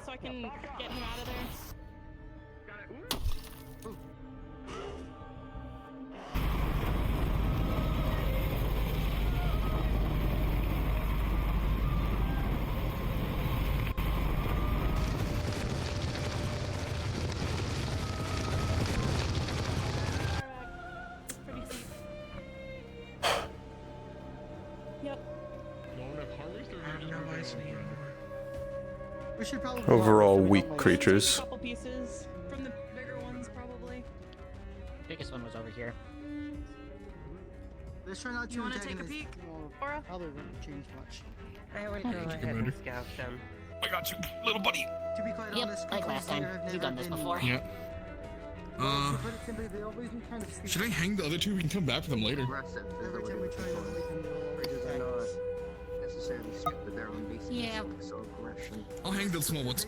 So I can get him out of there. Pretty steep. Yep. We should probably Overall weak creatures. Couple pieces from the bigger ones, probably. Biggest one was over here. Let's try not to You wanna take a antagonize- peek, well, Aura? probably wouldn't change much. I will go ahead and scout them. I got you, little buddy. To be quite Yep, honest, like people last here time. have You've never done this been- before. Yeah. Well, to put it simply, they always been kind of stupid. Should I hang the other 2? We can come back for them later. Aggressive is the Every way time we to try to put it. make them, they'll always Creatures are attack not us. unnecessarily stupid. Their own basic so aggression. I'll hang the small ones.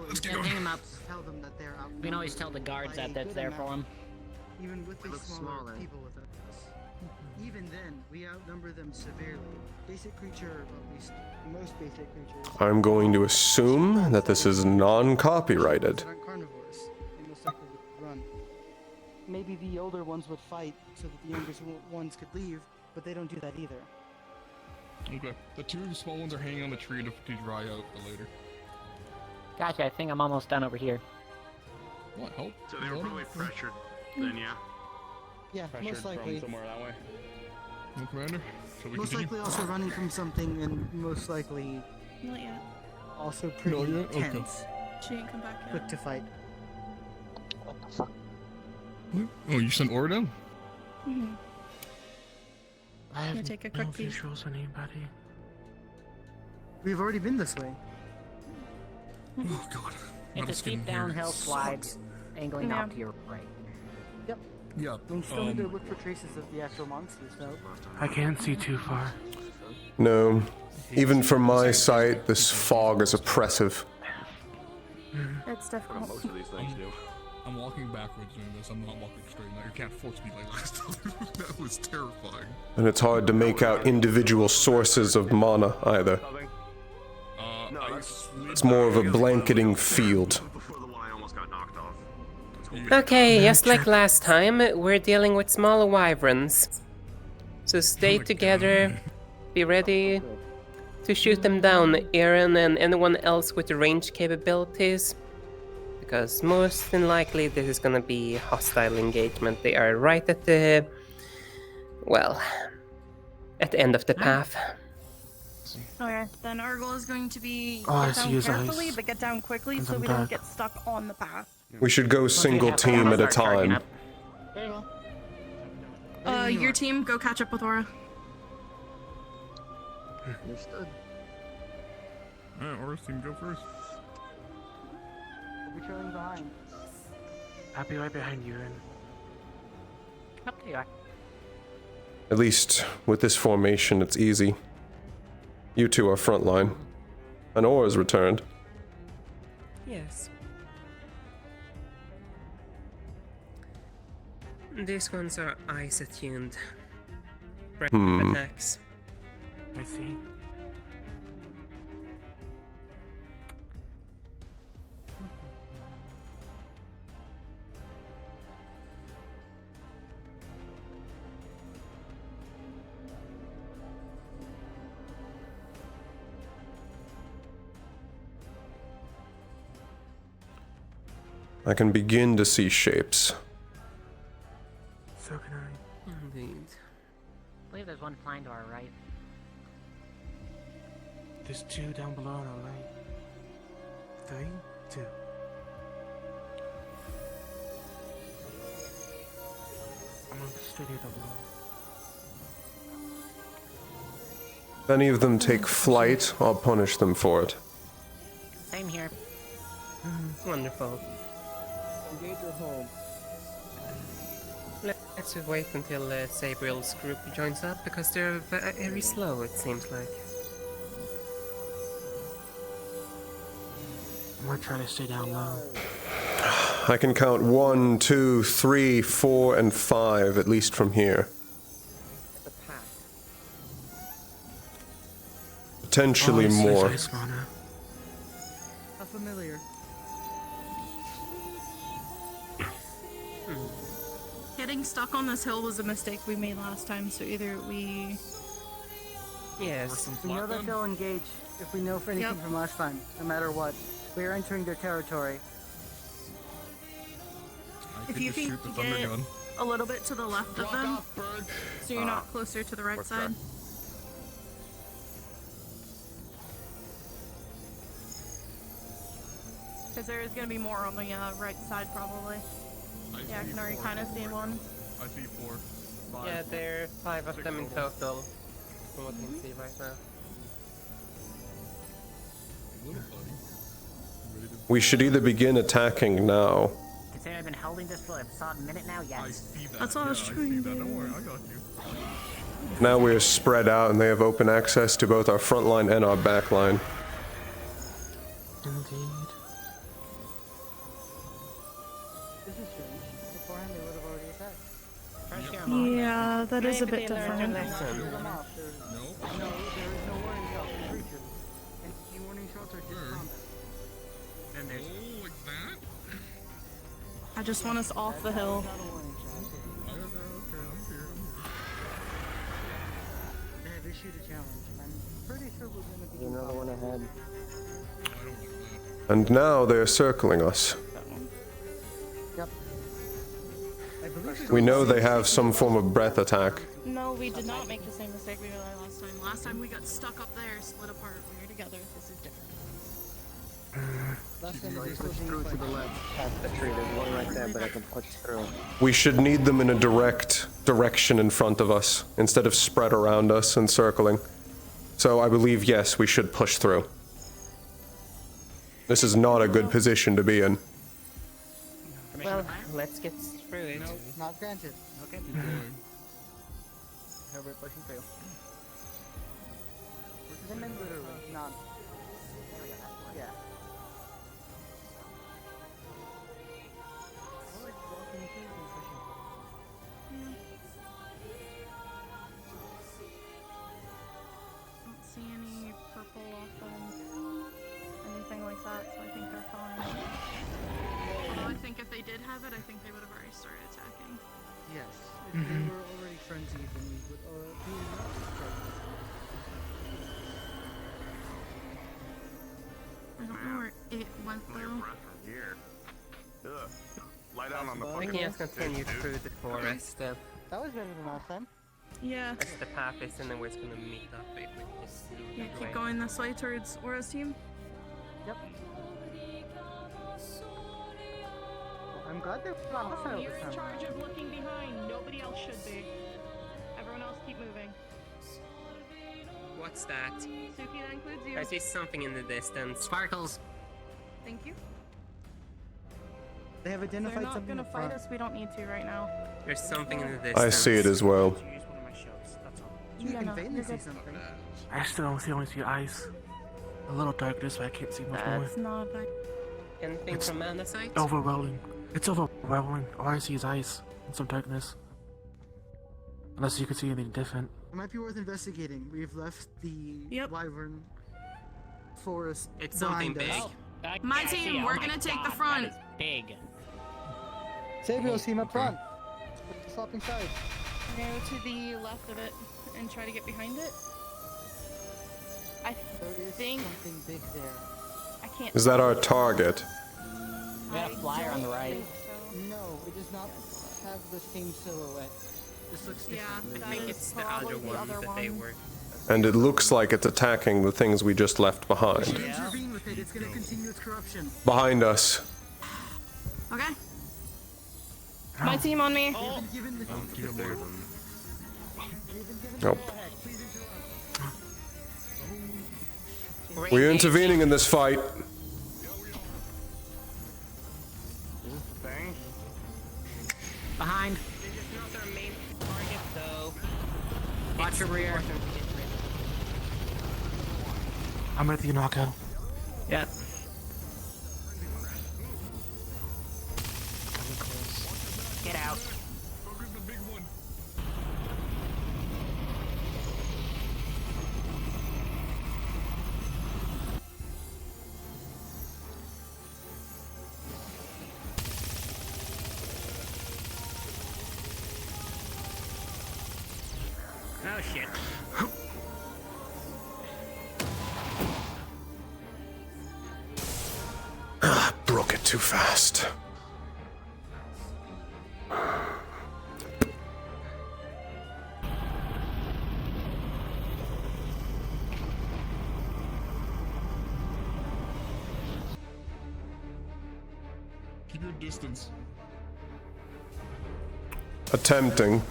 Let's get Yeah, going. hang him up. Tell them that they're We can always tell the guards that that's there for them. Even with We the look smaller smaller. people with us. Even then, we outnumber them severely. Basic creature, at least most basic creatures. I'm going to assume that this is non-copyrighted. that aren't carnivores. They most likely would run. Maybe the older ones would fight so that the younger ones could leave, but they don't do that either. Okay. The two small ones are hanging on the tree to dry out for later. Gotcha, I think I'm almost done over here. What, help? So they were probably pressured, then yeah. Yeah, Pressured most likely. from somewhere that way. No, Commander? Shall we Most continue? likely also running from something, and most likely Not yet. also pretty Not yet? Okay. tense. She didn't come back yet. Quick to fight. Oh, you sent Aura down? Mm-hmm. I Gonna have take a no quick peek. visuals on anybody. We've already been this way. Oh, God. It's a steep downhill slide, angling Yeah. off to your right. Yep. Yeah. We still need to look for traces of the actual monsters, though. I can't see too far. No. Even from my sight, this fog is oppressive. It's difficult. Most of these things do. I'm walking backwards doing this. I'm not walking straight now. You can't force me like last time. That was terrifying. And it's hard to make out individual sources of mana either. No, It's more of a blanketing field. before the one I almost got knocked off. Okay, just like last time, we're dealing with small wyverns. So stay together, be ready to shoot them down, Aaron and anyone else with range capabilities. Because most than likely this is gonna be hostile engagement. They are right at the... well, at the end of the path. Okay, then our goal is going to be Oh, I get see down his carefully, eyes. but get down quickly And so some we don't dark. get stuck on the path. We should go single team at a time. Very well. Your team, go catch up with Aura. Understood. Alright, Aura's team, go first. We'll be trailing behind. I'll be right behind you, and Up to you. At least with this formation, it's easy. You two are frontline. And Aura's returned. Yes. These ones are ice attuned. Attacks. I see. I can begin to see shapes. So can I. Indeed. I believe there's one flying to our right. There's two down below on our right. 3, 2. I'm gonna steady the blow. If any of them take flight, I'll punish them for it. Same here. Wonderful. Engage or hold. Let's wait until Sabriel's group joins up because they're very slow, it seems like. I'm gonna try to stay down low. I can count 1, 2, 3, 4, and 5, at least from here. Potentially Oh, more. ice mana. How familiar? Getting stuck on this hill was a mistake we made last time, so either we... Yes. We know that they'll engage if we know for anything from last time, no matter what. We are entering their territory. If you can get a little bit to the left of them, so you're not closer to the right side. Because there is going to be more on the right side, probably. Yeah, I can already kind of see one. I see 4. 5. Yeah, there are 5 of them in total, from what you can see right now. We should either begin attacking now, Considering I've been holding this for a solid minute now, yes. I see that. That's all I was trying to do. Don't worry, I got you. Now we are spread out and they have open access to both our front line and our back line. Indeed. This is strange. Beforehand they would have already attacked. Yeah, that is a bit different. No, there is no warning shot for creature. And the warning shots are just combat. And there's like that? I just want us off the hill. Okay, I'm here. They issued a challenge. I'm pretty sure we're gonna be Another one ahead. And now they are circling us. Yep. I believe We know they have some form of breath attack. No, we did not make the same mistake we did last time. Last time we got stuck up there, split apart. We were together. This is different. last time So they you were push still through to the left. Past the tree, there's one right there, but I can push through. We should need them in a direct direction in front of us, instead of spread around us and circling. So I believe, yes, we should push through. This is not a good position to be in. Well, let's get through it. No, not granted. Okay. How we're pushing through. Literally, not. Yeah. Don't see any purple off them, anything like that, so I think they're fine. Although I think if they did have it, I think they would have already started attacking. Yes. If they were already frenzied, then we would be I don't know where it went though. Here. Ugh. Lie down on the We fucking can just continue through the forest. That was better than last time. Yeah. As the path is, and then we're just gonna meet up if we just Yeah, keep going this way towards Aura's team. Yep. I'm glad they're not hostile You're this in time. charge of looking behind. Nobody else should be. Everyone else keep moving. What's that? Suki, that includes you. I see something in the distance. Sparkles. Thank you. They have If they're identified not something gonna up fight front. us, we don't need to right now. There's something in the distance. I see it as well. You Yeah, can no, vainly you're see good. something. I still only see ice. A little darkness, but I can't see much more. That's not bad. Anything from Manda side? Overwhelming. It's overwhelming. All I see is ice and some darkness. Unless you can see anything different. It might be worth investigating. We've left the wyvern forest It's something behind big. us. My team, we're gonna take the front. Big. Sabio's team up front. With the swapping sides. Go to the left of it and try to get behind it. I There is think something big there. I can't. Is that our target? We got a flyer on the right. No, it does not have the same silhouette. This looks Yeah, different. I think it's the other one that they were. And it looks like it's attacking the things we just left behind. Intervene with it. It's gonna continue its corruption. Behind us. Okay. My team on me. Nope. We're intervening in this fight. Behind. Watch your rear. I'm with you, Nako. Yep. Get out. Oh shit. Broke it too fast. Keep your distance. Attempting.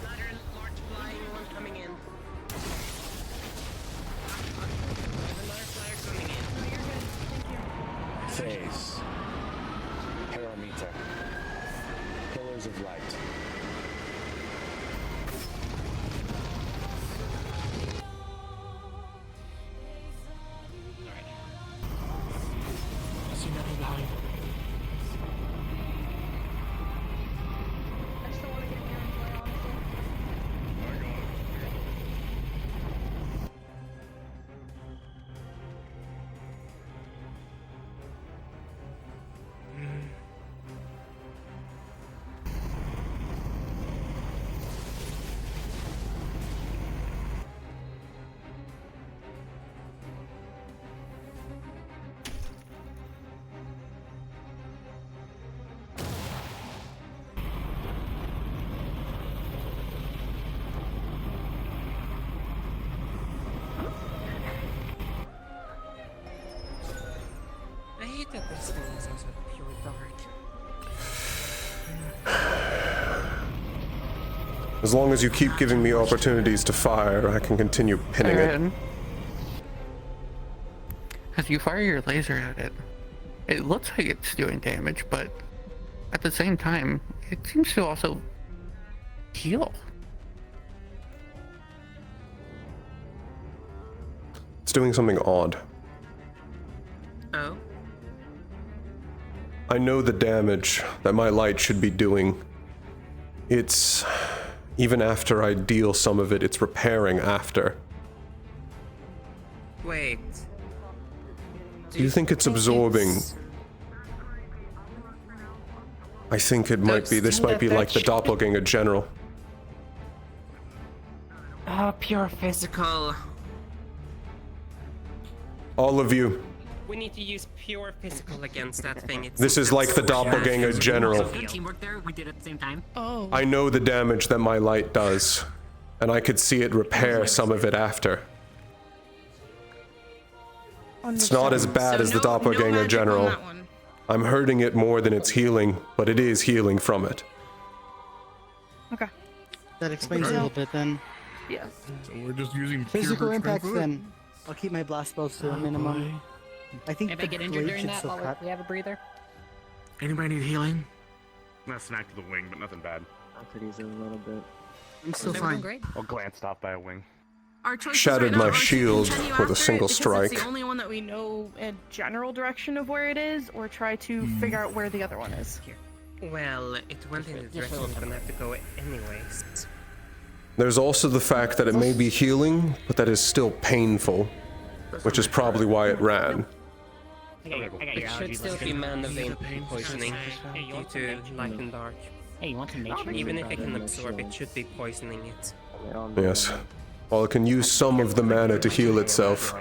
Phase. Parameter. powers of light. I see nothing behind. I just don't want to get in here and play, honestly. I hate that this thing is also pure dark. As long as you keep giving me opportunities to fire, I can continue pinning it. Aaron, as you fire your laser at it, it looks like it's doing damage, but at the same time, it seems to also heal. It's doing something odd. Oh? I know the damage that my light should be doing. It's... even after I deal some of it, it's repairing after. Wait. Do you think it's absorbing? I think it might be. This might be like the doppelganger general. Pure physical. All of you. We need to use pure physical against that thing. It's This is like the doppelganger general. Good teamwork there. We did it at the same time. Oh. I know the damage that my light does, and I could see it repair some of it after. It's not as bad as the doppelganger general. I'm hurting it more than it's healing, but it is healing from it. Okay. That explains a little bit then. Yeah. So we're just using Physical pure impacts strength. then. I'll keep my blast spells to a minimum. I think If the I get injured blade during should that still while cut. we have a breather. Anybody need healing? Not smack to the wing, but nothing bad. I could use it a little bit. I'm still Everyone fine. great? Or glanced off by a wing. Our choices Shattered right now my are to shield continue with a after single it because strike. It's the only one that we know a general direction of where it is, or try to figure out where the other one is. Well, it went in the direction it's gonna have to go anyways. There's also the fact that it may be healing, but that is still painful, which is probably why it ran. It should still be mana vein poisoning due to light and dark. Hey, you want some nature? Even if it can absorb, it should be poisoning it. Yes. While it can use some of the mana to heal itself,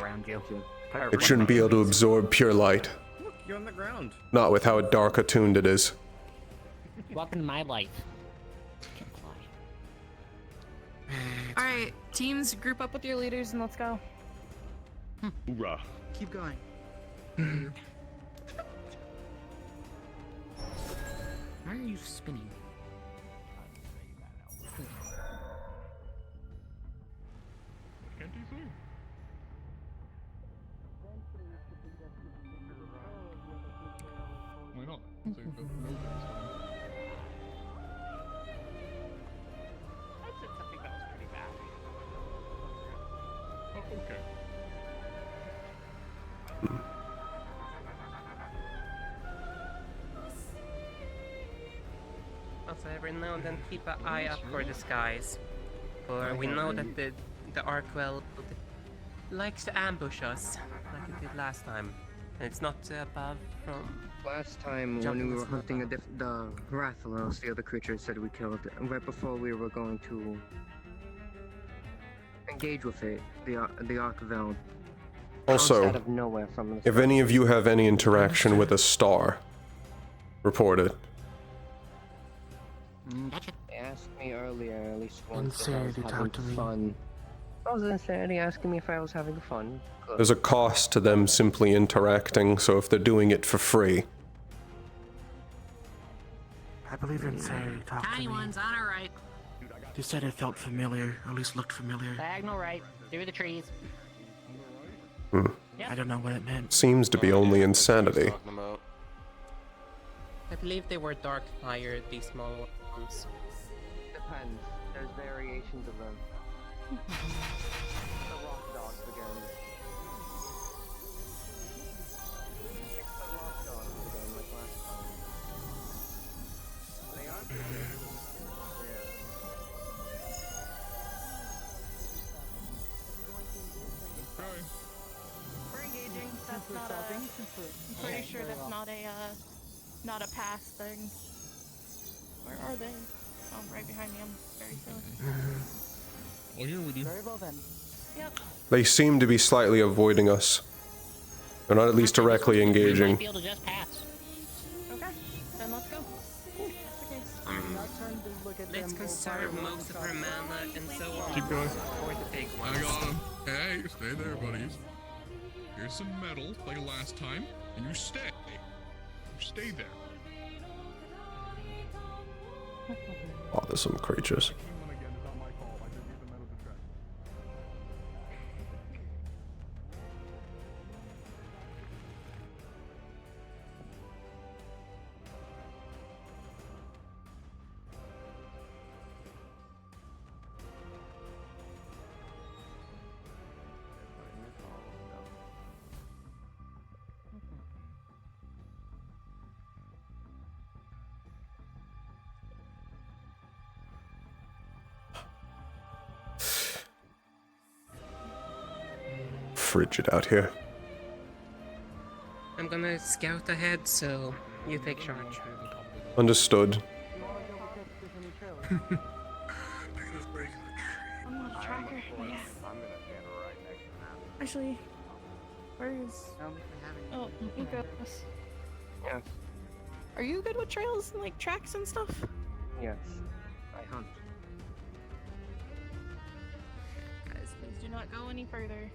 it shouldn't be able to absorb pure light. Look, you're on the ground. Not with how dark attuned it is. Welcome to my life. Can't fly. Alright, teams, group up with your leaders and let's go. Hoorah. Keep going. Why are you spinning? Can't you see? Why not? Say that no one's fine. I said something that was pretty bad. Oh, okay. Also, every now and then keep an eye out for the skies. For we know that the Arkwell likes to ambush us, like it did last time. And it's not above from... Last time when we were hunting the Rathalos, the other creature said we killed it, right before we were going to engage with it, the Archvel. Also, Out of nowhere from the if any of you have any interaction with a star, report it. They asked me earlier, at least once, if I was Insanity, having talk to me. fun. I was insanity asking me if I was having fun. Good. There's a cost to them simply interacting, so if they're doing it for free, I believe in insanity. Talk to Tiny me. ones on our right. You said it felt familiar, or at least looked familiar. Diagonal right. Through the trees. I don't know what it meant. seems to be only insanity. I believe they were dark fire, these small ones. Depends. There's variations of them. The rock dogs again. The rock dogs again, like last time. They are pretty good. Yeah. Okay. We're engaging. That's not a. I'm pretty sure that's not a pass thing. Where are they? Oh, right behind me. I'm very silly. Well, here with you. Very well then. Yep. They seem to be slightly avoiding us. They're not at least directly We might engaging. be able to just pass. Okay. Then let's go. That's the case. Let's conserve most of our mana and so on. Keep going. For the big ones. I got him. Hey, stay there, buddies. Here's some metal, like last time, and you stay. You stay there. Oh, there's some creatures. Frigid out here. I'm gonna scout ahead, so you take charge. Understood. I'm not a tracker. Yeah. Actually, where is? Oh, Lucas. Yes. Are you good with trails and like tracks and stuff? Yes. I hunt. Guys, please do not go any further.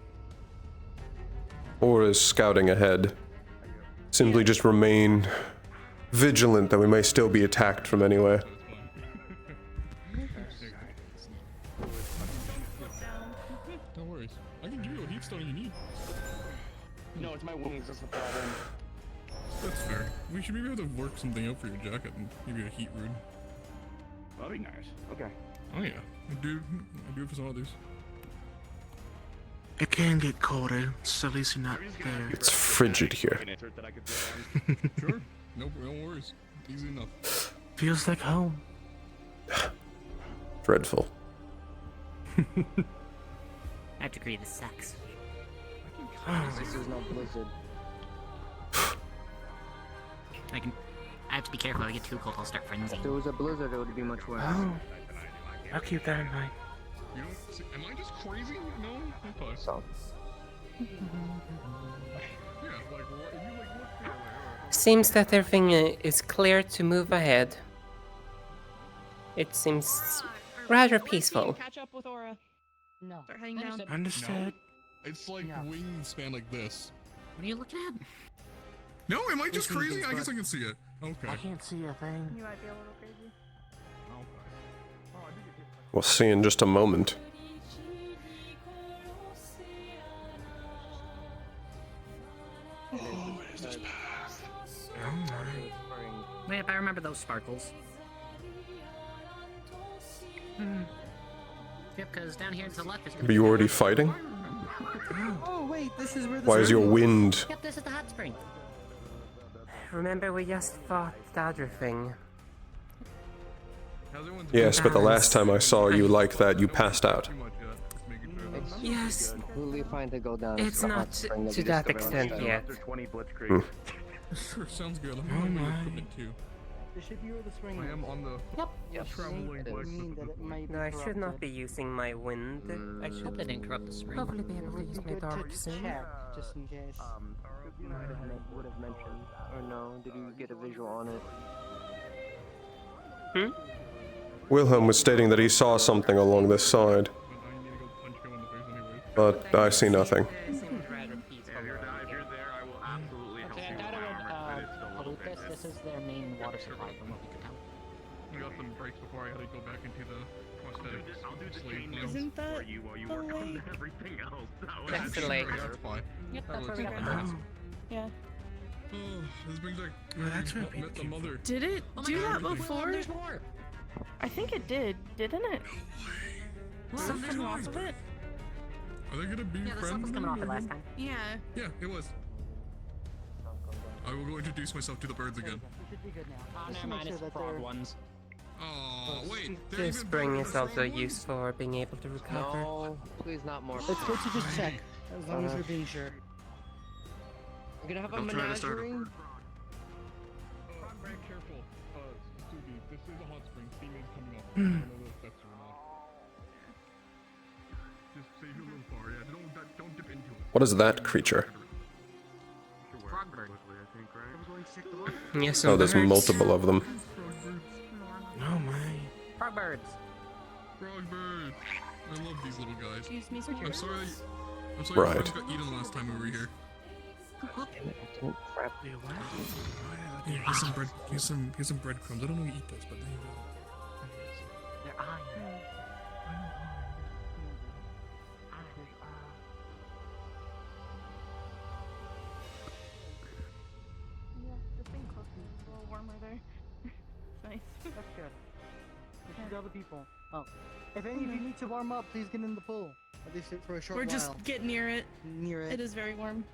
Or is scouting ahead. Simply just remain vigilant that we may still be attacked from anywhere. No worries. I can give you a heat stone you need. No, it's my wings. That's the problem. That's fair. We should maybe have to work something out for your jacket and maybe a heat rune. That'd be nice. Okay. Oh yeah. I do it for some others. It can get colder, so at least you're not there. It's frigid here. Sure. No worries. Easy enough. Feels like home. Dreadful. I have to agree, this sucks. This is no blizzard. I have to be careful. If I get too cold, I'll start frenzying. If there was a blizzard, it would be much worse. Oh, I'll keep that in mind. You know, am I just crazy? No? Okay. So. Yeah, like, if you like look here, like, Seems that everything is clear to move ahead. It seems rather peaceful. Catch up with Aura. No. Start heading down. Understood. it's like wingspan like this. What are you looking at? No, am I just crazy? I guess I can see it. Okay. I can't see a thing. You might be a little crazy. We'll see in just a moment. Oh, it is this path. Wait, if I remember those sparkles. Yep, because down here to the left is gonna Are you already fighting? Oh wait, this is where the Why is your sun wind? Yep, this is the hot spring. Remember, we just fought the other thing. Yes, but the last time I saw you like that, you passed out. Yes. Completely fine to go down. It's the not hot spring to we that discovered extent last time. yet. 20 blitzkrieg. Sure, sounds good. I'm on my equipment too. The ship you were the spring. I am on the traveling black equipment. No, I should not be using my wind. I should Hope they didn't corrupt the spring. probably be able to use my dark soon. Just in case. Would have mentioned, or no? Did you get a visual on it? Wilhelm was stating that he saw something along this side, but I see nothing. If you're there, I will absolutely help you with my armor, but it's still a little bit. This is their main water supply from what we could tell. I got some breaks before I had to go back into the prosthetic. I'll do the slave chain files. Isn't that for you while you work on everything else. That way That's the lake. That's fine. Yep, That that's where looks we got fine. Yeah. This brings back that's right. met the mother. Did it do that before? There's more. I think it did, didn't it? Something off of it? Are they gonna be Yeah, the friends? smoke was coming off it last time. Yeah. Yeah, it was. I will go introduce myself to the birds again. We should be good now. Oh, Just never to make mind, sure it's that frog they're- ones. Oh, wait. This spring is also used for being able to recover. No, please not more. It's good to just check, as long as we're being sure. We're gonna have a Don't try to start a menagerie. Frog bird, careful. Stevie, this is a hot spring. Steam is coming up. I don't know if that's or not. Just save your little far. Yeah, don't dip into it. What is that creature? Frog bird. Yes, Oh, there's multiple of them. Oh my. Frog birds. Frog bird. I love these little guys. Excuse me, I'm sorry. I'm sorry. Right. Frogs got eaten last time we were here. Here's some bread. Here's some breadcrumbs. I don't know how to eat this, but there you go. They're iron. Yeah, just being close to me. It's a little warmer there. It's nice. That's good. We should tell the people. Oh. If any of you need to warm up, please get in the pool. At least for a short Or while. just get near it. Near it. It is very warm.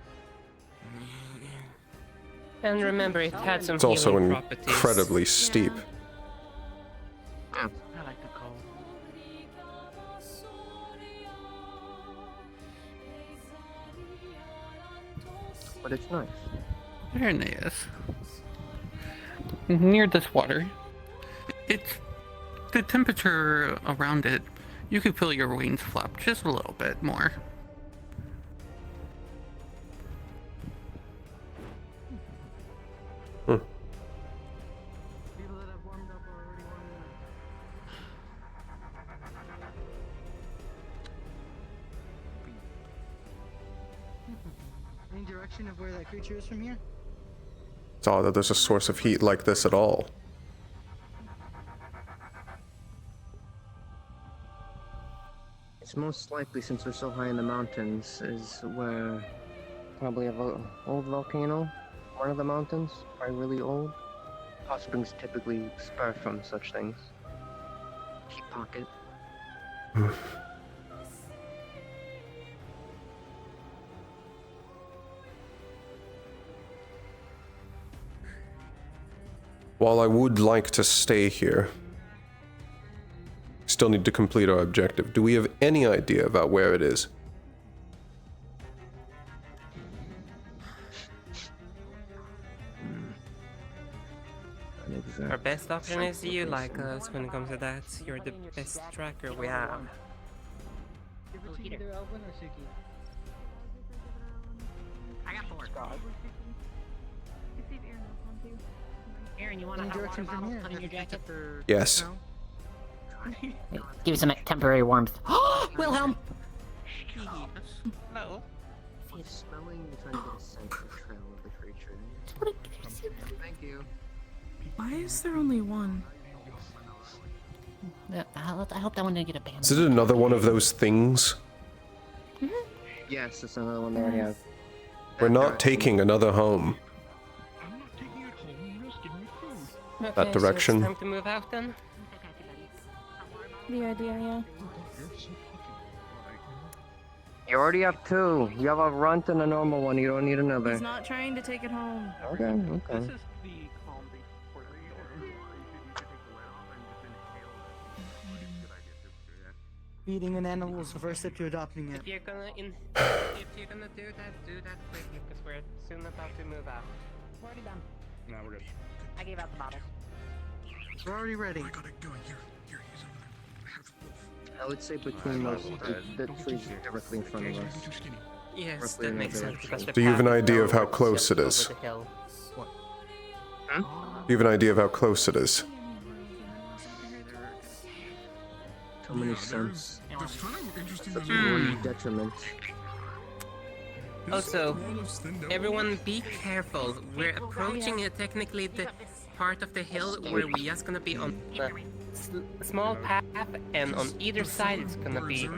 And remember, it had some It's also healing properties. incredibly steep. I like the cold. But it's nice. Very nice. Near this water, it's the temperature around it. You could feel your wings flap just a little bit more. People that have warmed up are already warming up. Any direction of where that creature is from here? It's odd that there's a source of heat like this at all. It's most likely, since we're so high in the mountains, is where probably an old volcano, one of the mountains, probably really old. Hot springs typically spur from such things. Heat pocket. While I would like to stay here, still need to complete our objective. Do we have any idea about where it is? Our best option is you, Lycos, when it comes to that. You're the best tracker we have. Give it to either Elvin or Suki. I got 4. Aaron, you want Any to have direction water from bottle here? put in your jacket? Yes. Give you some temporary warmth. Wilhelm! No. He's smelling, trying to get a sense of the trail of the creature. Thank you. Why is there only one? I hope that one didn't get abandoned. Is it another one of those things? Yes, it's another one they already have. We're not taking another home. Okay, That direction. So it's time to move out then? The idea, yeah. You already have 2. You have a runt and a normal one. You don't need another. He's not trying to take it home. Okay, okay. Feeding an animal is the first step to adopting it. If you're gonna do that quickly, because we're soon about to move out. We're already done. No, we're good. I gave out the bottle. We're already ready. I would say between those, the trees directly in front of us. Yes, Roughly that in makes that sense. Because the Do you have an path idea of how goes close it over is? the hill. Do you have an idea of how close it is? So many cents. There's kind of interesting Such that a detriment. Also, everyone be careful. We're approaching technically the part of the hill where we are gonna be on a small path, and on either side it's gonna be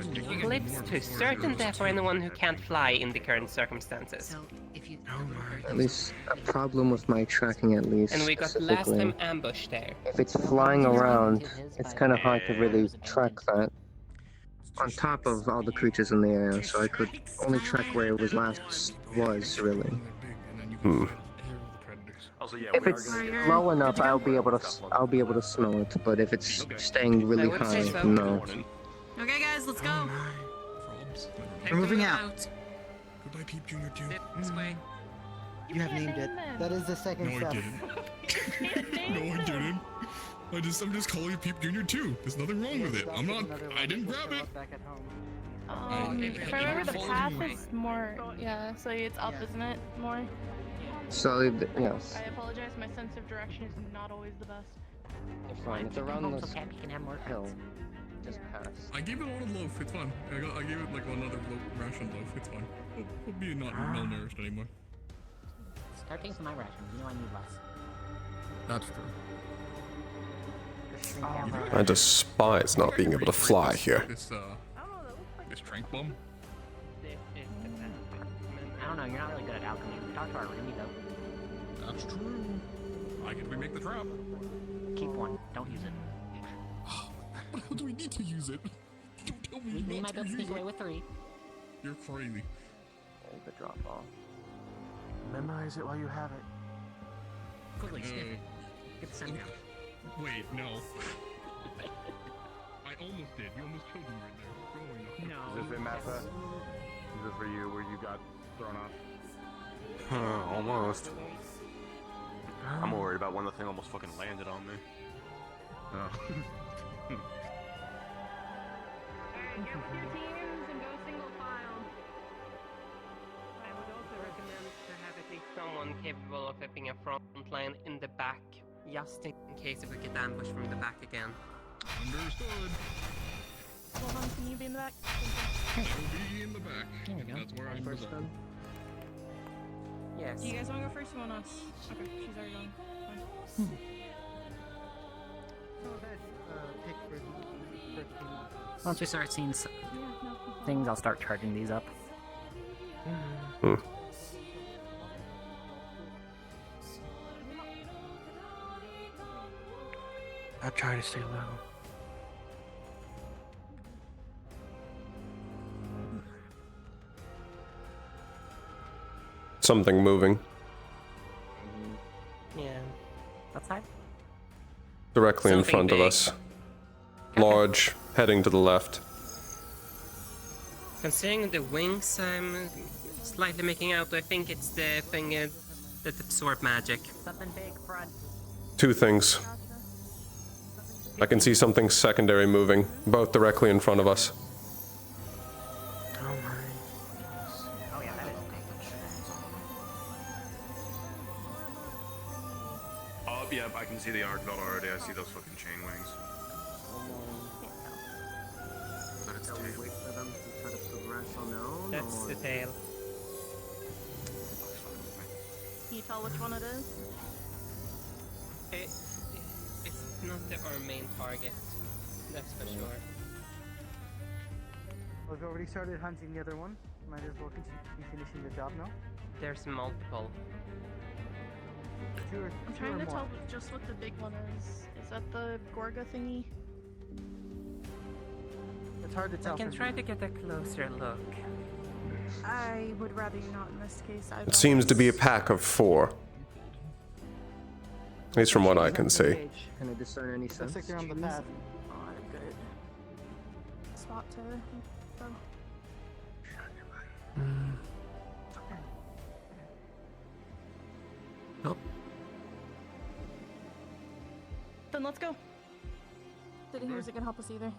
cliffs to certain death for anyone who can't fly in the current circumstances. At least a problem with my tracking, at least. And we got last time ambush there. If it's flying around, it's kind of hard to really track that. On top of all the creatures in the air, so I could only track where it was really. Also, yeah, If it's low enough, I'll be able to smell it. But if it's staying really high, no. Okay, guys, let's go. We're moving out. Goodbye, Peep Junior 2. This way. You have named it. That is the second No, I step. didn't. No, I didn't. I'm just calling you Peep Junior 2. There's nothing wrong with it. I didn't grab it. If I remember, the path is more, yeah, so it's up, isn't it? More? So, yes. I apologize, my sense of direction is not always the best. It's fine. It's around this hill. Just pass. I gave it a lot of loaf. It's fine. I gave it like another ration loaf. It's fine. It'll be not malnourished anymore. Start taking some of my rations. You know I need less. That's true. I despise not being able to fly here. This trank bomb. I don't know, you're not really good at alchemy. Talk to our Remy though. That's true. I get to remake the trap. Keep one, don't use it. What the hell do we need to use it? Don't tell me We might be able not to to use sneak away it. with 3. You're crazy. There's the drop off. Memorize it while you have it. Quickly, sniff it. Get the scent down. Wait, no. I almost did. You almost killed me right there. No. Is this it, Massa? Is this for you where you got thrown off? Almost. I'm more worried about when the thing almost fucking landed on me. Oh. Alright, get with your teams and go single file. I would also recommend to have at least someone capable of flipping a front line in the back, just in case if we get ambushed from the back again. Understood. Hold on, can you be in the back? I'll be in the back. There we go. That's where I'm First belong. Yes. Do you guys want to go first or want us? Okay, she's already gone. Fine. Pick for the team. Once we start seeing things, I'll start charging these up. I try to stay low. Something moving Yeah. Outside? directly in Something front of big. us. Large, heading to the left. Considering the wings I'm slightly making out, I think it's the thing that absorb magic. Something big, front. Two things. I can see something secondary moving, both directly in front of us. Oh yeah, that is Oh, yeah, I can see the arc belt already. I see those fucking chain wings. But it's So we wait for them to try to progress on their own? That's or... the tail. Can you tell which one it is? It's not our main target, that's for sure. We've already started hunting the other one. Might as well be finishing the job now. There's multiple. I'm trying to tell just what the big one is. Is that the Gorga thingy? It's hard to tell. I can from try here. to get a closer look. I would rather you not in this case. It seems to be a pack of 4. At least from what I can see. Can I discern any sense? Looks like they're on the path. Good spot to go. Oh. Then let's go. Didn't hear it can help us either.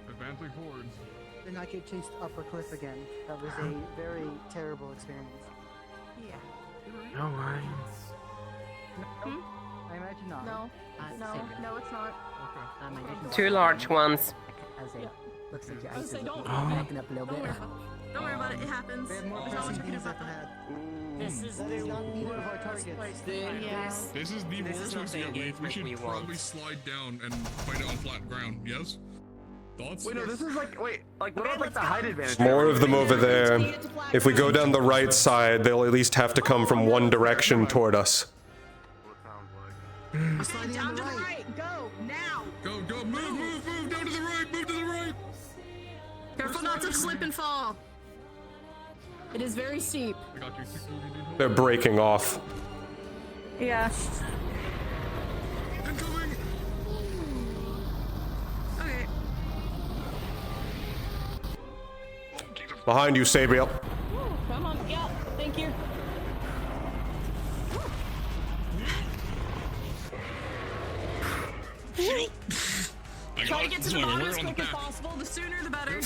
Advancing forwards. Did not get chased up a cliff again. That was a very terrible experience. Yeah. No worries. I imagine not. No. No, it's not. Two large ones. Looks like your I was ice say, is don't. acting up a little Don't bit. worry about it. Don't worry about it. It happens. They have more There's not much pressing we can do things about at the that. head. This is That is not neither of our targets. Yeah. This is the This is worst not we the can get. We should engagement we probably want. slide down and fight it on flat ground. Yes? Thoughts? Wait, no, this is like, wait, like, what about like the height advantage? More of them over there. If we go down the right side, they'll at least have to come from one direction toward us. We're sliding on the right. Right, go now. Go, move, down to the right, move to the right. Careful not to slip and fall. It is very steep. I got you. They're breaking off. Yeah. Incoming. Okay. Behind you, Sabriel. Come on, yeah, thank you. Try to get to the bottom as quick as possible. The sooner, the better.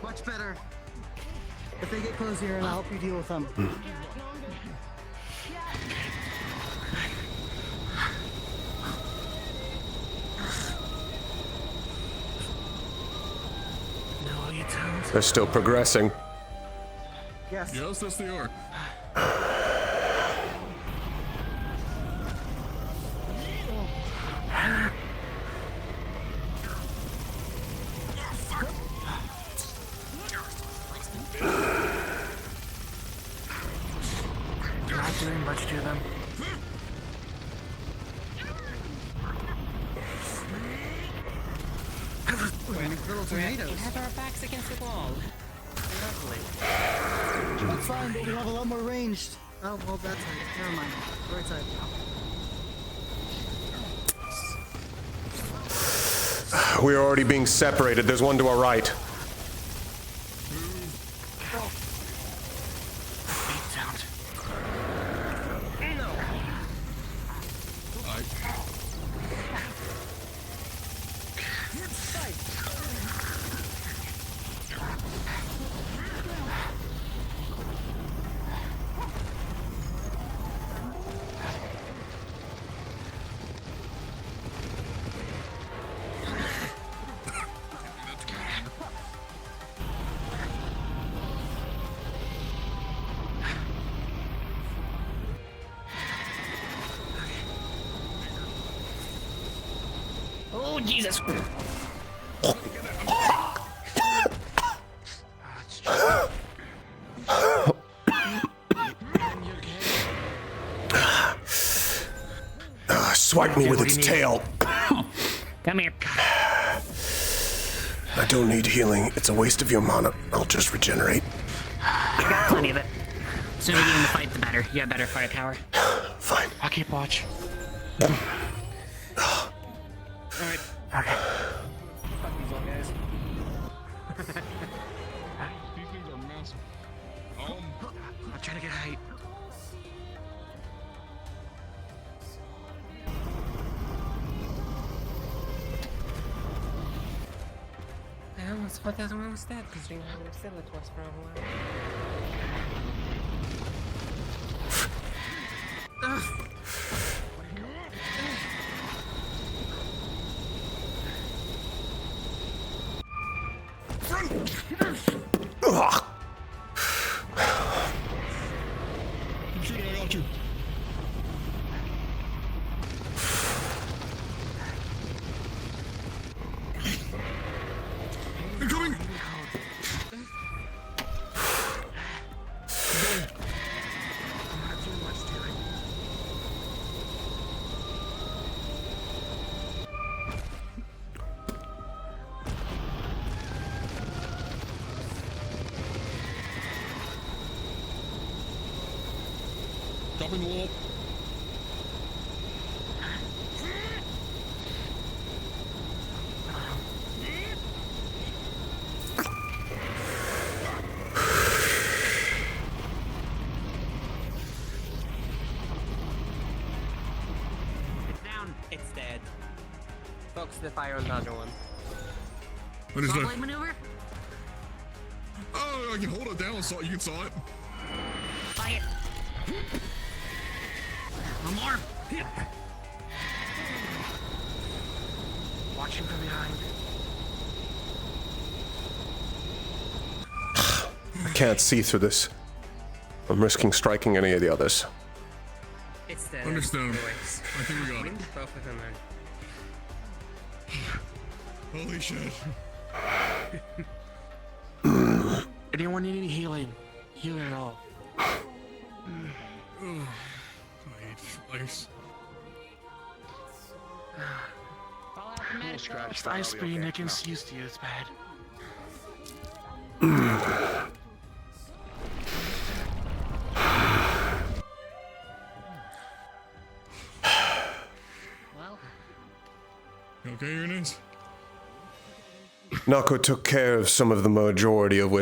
Much better. If they get close here, and I'll help you deal with them. No, you don't. They're still progressing. Yes. Yes, they are. You're not doing much to them. Little tornadoes. We have our backs against the wall. Lovely. That's fine, but we have a lot more ranged. Oh, well, that side. Never mind. Right side. We're already being separated. There's one to our right. Oh, Jesus. Swipe me with its tail. Come here. I don't need healing. It's a waste of your mana. I'll just regenerate. I got plenty of it. The sooner we get in the fight, the better. You have better firepower. Fine. I'll keep watch. Alright. Okay. Fuck these old guys. These things are massive. I'm trying to get height. I almost thought that one was dead, considering how still it was for a while. Shoot, I got you. Incoming! Dropping the wall. It's down. It's dead. Focus the fire on the other one. What is that? Spotlight maneuver. Oh, I can hold it down so you can saw it. Fire. One more. Watching from behind. I can't see through this. I'm risking striking any of the others. It's the Understand. boys. I think we got it. Both of them are. Holy shit. Anyone need any healing? Healing at all? Oh, I hate flies. Just ice beam, I can see used to you, it's bad. You okay, Ernest? Nako took care of some of the majority of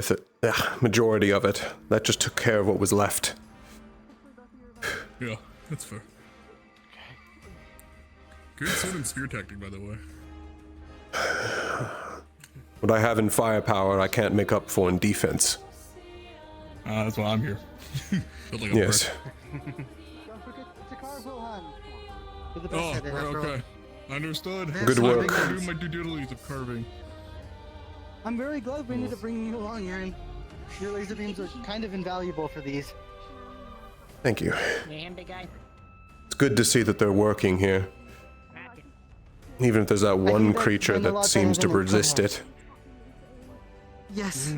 it. That just took care of what was left. Yeah, that's fair. Good sword and spear tactic, by the way. What I have in firepower, I can't make up for in defense. That's why I'm here. Building up Yes. Don't forget the CARP, Wuhan. You're the best Oh, at it, right, after all. okay. Understood. Good work. I'm doing my due diligence of carving. I'm very glad we ended up bringing you along, Aaron. Your laser beams are kind of invaluable for these. Thank you. You hand, big guy? It's good to see that they're working here. Even if there's that one creature that seems to resist it. Yes,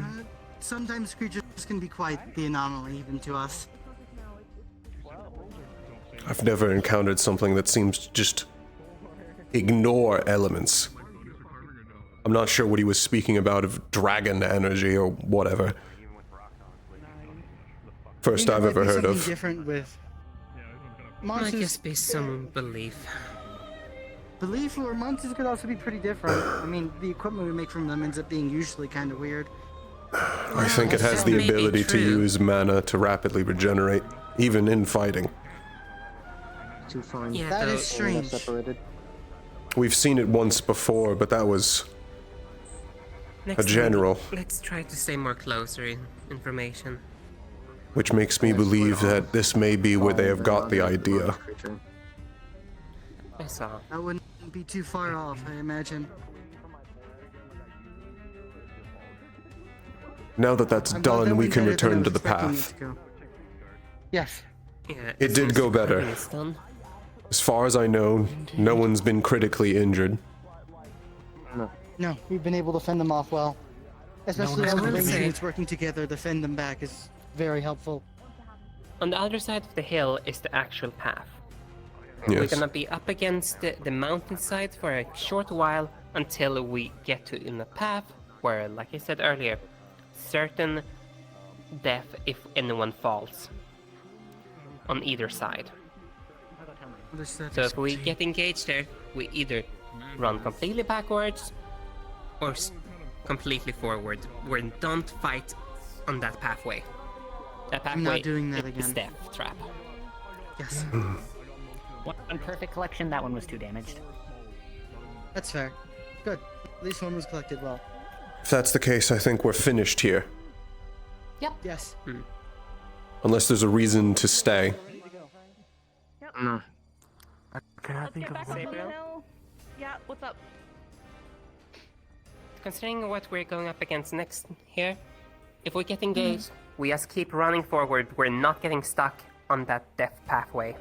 sometimes creatures can be quite the anomaly, even to us. I've never encountered something that seems to just ignore elements. I'm not sure what he was speaking about of dragon energy or whatever. First I've ever heard of. Different with Might monsters. just be some belief. Belief or monsters could also be pretty different. I mean, the equipment we make from them ends up being usually kind of weird. I think it has the Maybe ability to true. use mana to rapidly regenerate, even in fighting. Too fun. Yeah, That though, is strange. Separated. We've seen it once before, but that was next a general, time, let's try to stay more closer in information. which makes me believe that this may be where they have got the idea. I saw. That wouldn't be too far off, I imagine. Now that that's I'm glad done, that we went can better than I return to was the expecting it path. to go. Yes. Yeah, It did go better. It's done. As far as I know, no one's been critically injured. No, we've been able to fend them off well. Especially I all the will range say- units working together to fend them back is very helpful. On the other side of the hill is the actual path. We're Yes. gonna be up against the mountainside for a short while until we get to in a path where, like I said earlier, certain death if anyone falls on either side. So if we get engaged there, we either run completely backwards or completely forward. We don't fight on that pathway. That I'm pathway not doing that is again. death trap. Yes. One perfect collection, that one was too damaged. That's fair. Good. At least one was collected well. If that's the case, I think we're finished here. Yes. Unless there's a reason to stay. No. I cannot think Get of back up one. on the hill. Yeah, what's up? Considering what we're going up against next here, if we get engaged, we just keep running forward. We're not getting stuck on that death pathway.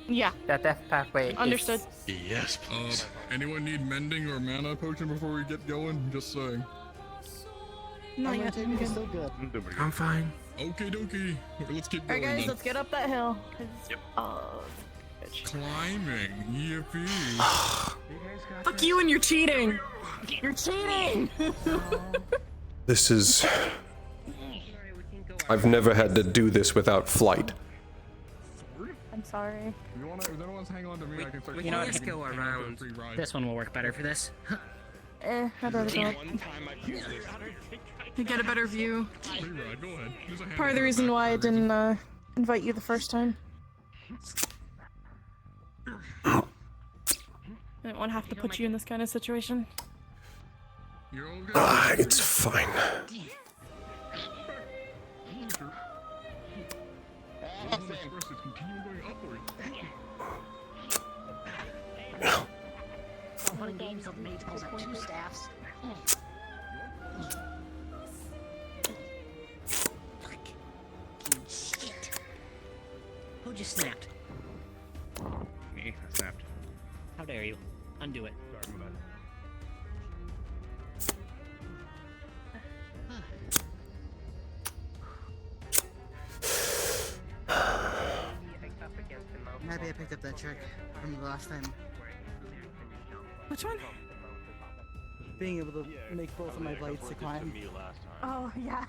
Yeah. That death pathway Understood. is... Yes, please. Anyone need mending or mana potion before we get going? Just saying. No, I'm yeah, gonna take it still good. I'm fine. Okie dokie. Let's keep Alright, going guys, then. let's get up that hill. Yep. Climbing. Yippee. Fuck you and you're cheating! You're cheating! This is... I've never had to do this without flight. I'm sorry. If anyone wants to hang on to me, I can start we You know can what? just go around. free ride. This one will work better for this. I'd rather not. To get a better view. Free ride, go ahead. There's a hand Part of the in reason back. why I didn't invite you the first time. I didn't want to have to put you in this kind of situation. You're all good. It's fine. express is continuing going upward. So many games of mage pulls out 2 staffs. Shit. Who just snapped? Me, I snapped. How dare you? Undo it. Sorry, my bad. Maybe I picked up that trick from the last time. Which one? Being able to make both of my blades to climb. Oh, yeah.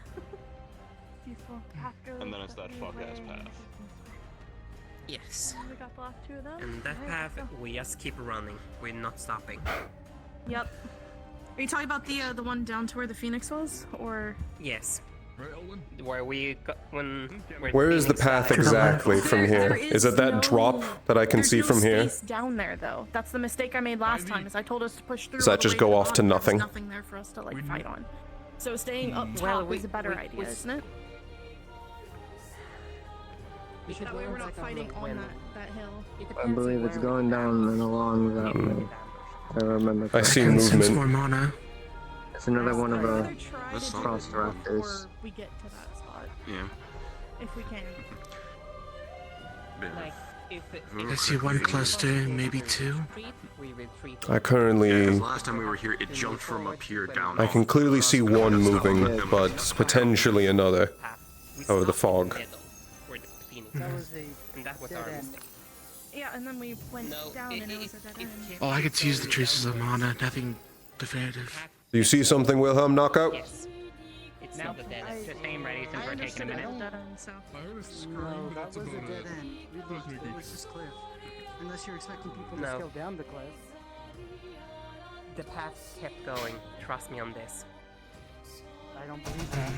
Peaceful. Path goes. And then it's that fuck ass path. Yes. We got the last 2 of them. And that path, we just keep running. We're not stopping. Yep. Are you talking about the one down to where the Phoenix was, or? Yes. Where we got when. Where is the path exactly from here? Is it that drop that I can see from here? Space down there, though. That's the mistake I made last time. Is I told us to push through. Does that all the just way go the off to bottom. There was nothing? Nothing there for us to like fight on. So staying up top Well, is a better idea, isn't it? That way we're not fighting on that hill. I believe it's going down and along that way. If I remember. I see correctly. movement. More mana. It's another one of Either the try to do cross it raptors. before we get to that spot, Yeah. if we can. Like, if I see 1 cluster, maybe 2. we retreat. I currently. Last time we were here, it jumped from up here down. I can clearly see one moving, but potentially another over the fog. Where the Phoenix That is. was a And that was dead our end. mistake. Yeah, and then we went down and it was a dead end. All I could see is the traces of mana, nothing definitive. Do you see something, Wilhelm? Knockout? Yes. It's No, not the dead end. just aim ready since we're taking a minute. Dead end, so. I heard a scream, No, but that that's was a about dead it. end. We looked, it was just cliff. Unless you're expecting people to No. scale down the cliff. The path kept going. Trust me on this. I don't believe that.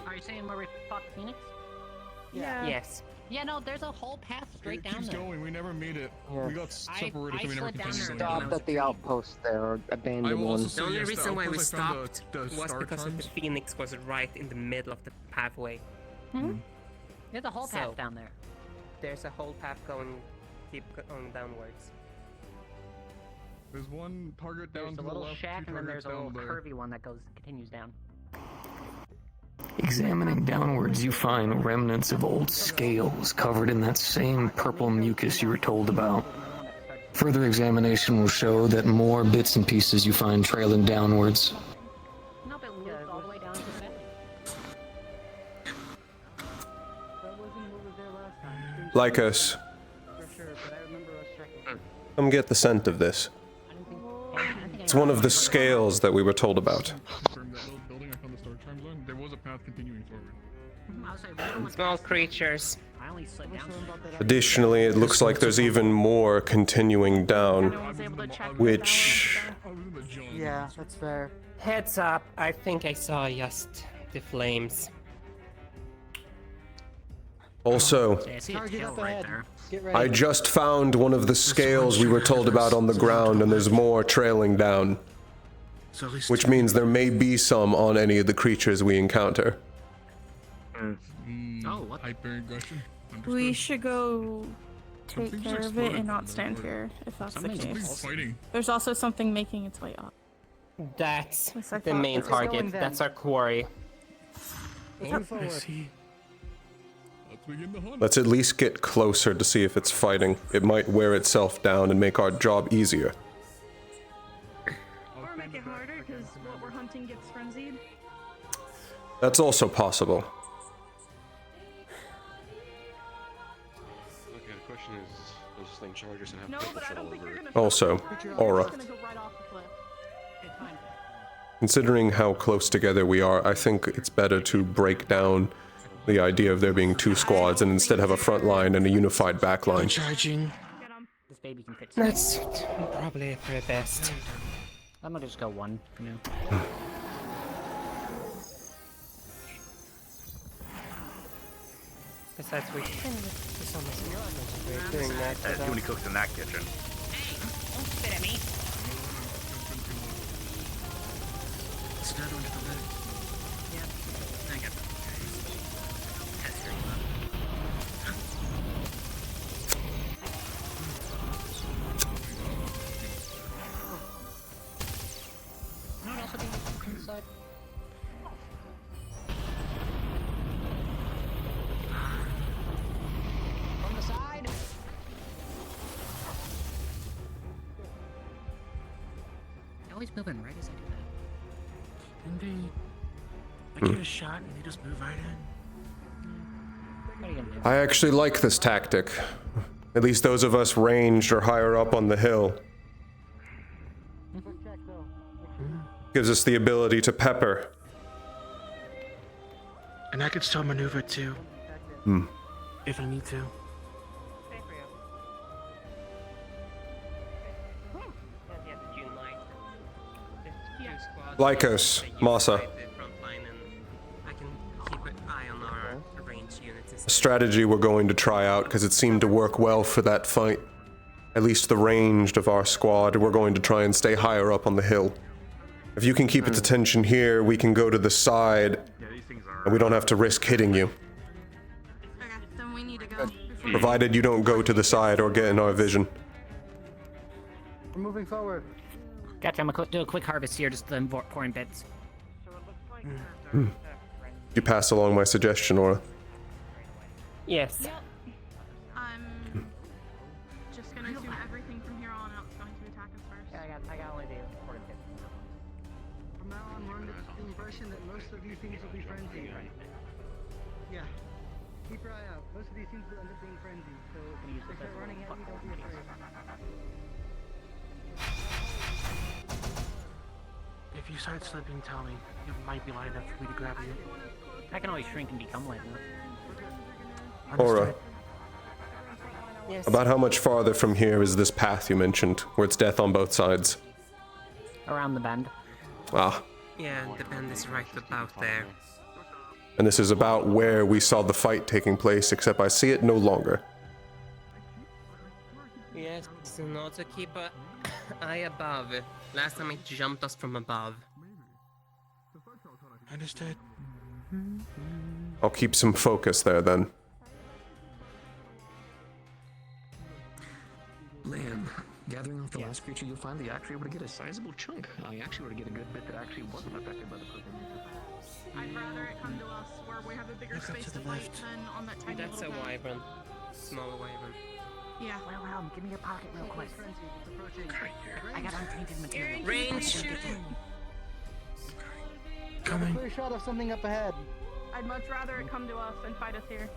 Are you saying where we fought Phoenix? Yeah. Yes. Yeah, no, there's a whole path straight It down keeps there. going. We never made it. Yeah. We got separated, so we never slid down continued. there. going. Stopped at the outpost there, or I abandoned will also one. say The only yes, the reason why we outpost I found stopped the was star because of the charms. Phoenix was right in the middle of the pathway. There's a whole path So- down there. There's a whole path keep going downwards. There's one target down There's to a the little left, shack, 2 and then there's targets a little down there. curvy one that continues down. Examining downwards, you find remnants of old scales covered in that same purple mucus you were told about. Further examination will show that more bits and pieces you find trailing downwards. Nope, it looped all the way down to the valley. That wasn't what was there last time. Like us. For sure, but I remember us checking. Come get the scent of this. It's one of the scales that we were told about. From that little building I found the star charms on, there was a path continuing forward. I was like, which one was Small creatures. I only slid down. Additionally, it looks like there's even more continuing down, No one's able to check the which I was in the jungle. Yeah, that's fair. Heads up, I think I saw just the flames. also, I see a Target tail up right ahead. there. Get ready. I just found one of the scales we were told about on the ground, and there's more trailing down, So at least which means there may be some on any of the creatures we encounter. Oh, what? Hyper-aggression. We should go take Something's care of it exploding and not from stand that here, if that's the Something's case. Something's fighting. There's also something making its way up. That's Yes, I the thought main it was going target. then. That's our quarry. Let's move I forward. see. Let's begin the hunt. Let's at least get closer to see if it's fighting. It might wear itself down and make our job easier. Or make it harder, because what we're hunting gets frenzied. That's also possible. Okay, the question is, does this thing charge us and have No, purple but I shit all don't think over you're it? gonna Also, aura. It's gonna go right off the cliff. It's fine. Considering how close together we are, I think it's better to break down the idea of there being 2 squads and instead have a front line and a unified back line. Charging. Get 'em. This baby can fit. That's probably for the best. I'm gonna just go one for now. Besides, we can just almost we're doing that. There's too many cooks in that kitchen. Don't spit at me. It's another one to the left. I got that. side. From the side. They're always moving right as I do that. Indeed. I get a shot and they just move right in. I actually like this tactic. At least those of us ranged or higher up on the hill. Gives us the ability to pepper. And I could still maneuver too. If I need to. Lycos, Masa. A strategy we're going to try out because it seemed to work well for that fight. At least the ranged of our squad, we're going to try and stay higher up on the hill. If you can keep its attention here, we can go to the side, and we don't have to risk hitting you. Okay, then we need to go. Provided you don't go to the side or get in our vision. We're moving forward. Gotcha, I'm gonna do a quick harvest here, just the pouring bits. You pass along my suggestion, Aura. Yes. Yep. I'm just gonna assume everything from here on out is going to attack us first. Yeah, I got only the pouring bits. From now on, we're under the impression that most of these things will be frenzied. Yeah. Keep your eye out. Most of these things will end up being frenzied, so if they start running at you, don't be afraid. If you start slipping, tell me. It might be light enough for me to grab you. I can always shrink and become light enough. Aura. Yes. About how much farther from here is this path you mentioned, where it's death on both sides? Around the bend. Ah. Yeah, the bend is right about there. And this is about where we saw the fight taking place, except I see it no longer. Yes, and also keep an eye above. Last time it jumped us from above. Understood. I'll keep some focus there then. Man, gathering off the last creature you'll find, they actually able to get a sizable chunk. I actually were to get a good bit that actually wasn't affected by the program. I'd rather it come to us where we have a bigger Look up space to to the fight left. than on that tiny That's a little path. wyvern. Smaller wyvern. Yeah. Well, give me your pocket real quick. It's approaching. I got untainted material. Range shoot. Have a clear shot of something up ahead. I'd much rather it come to us and fight us here.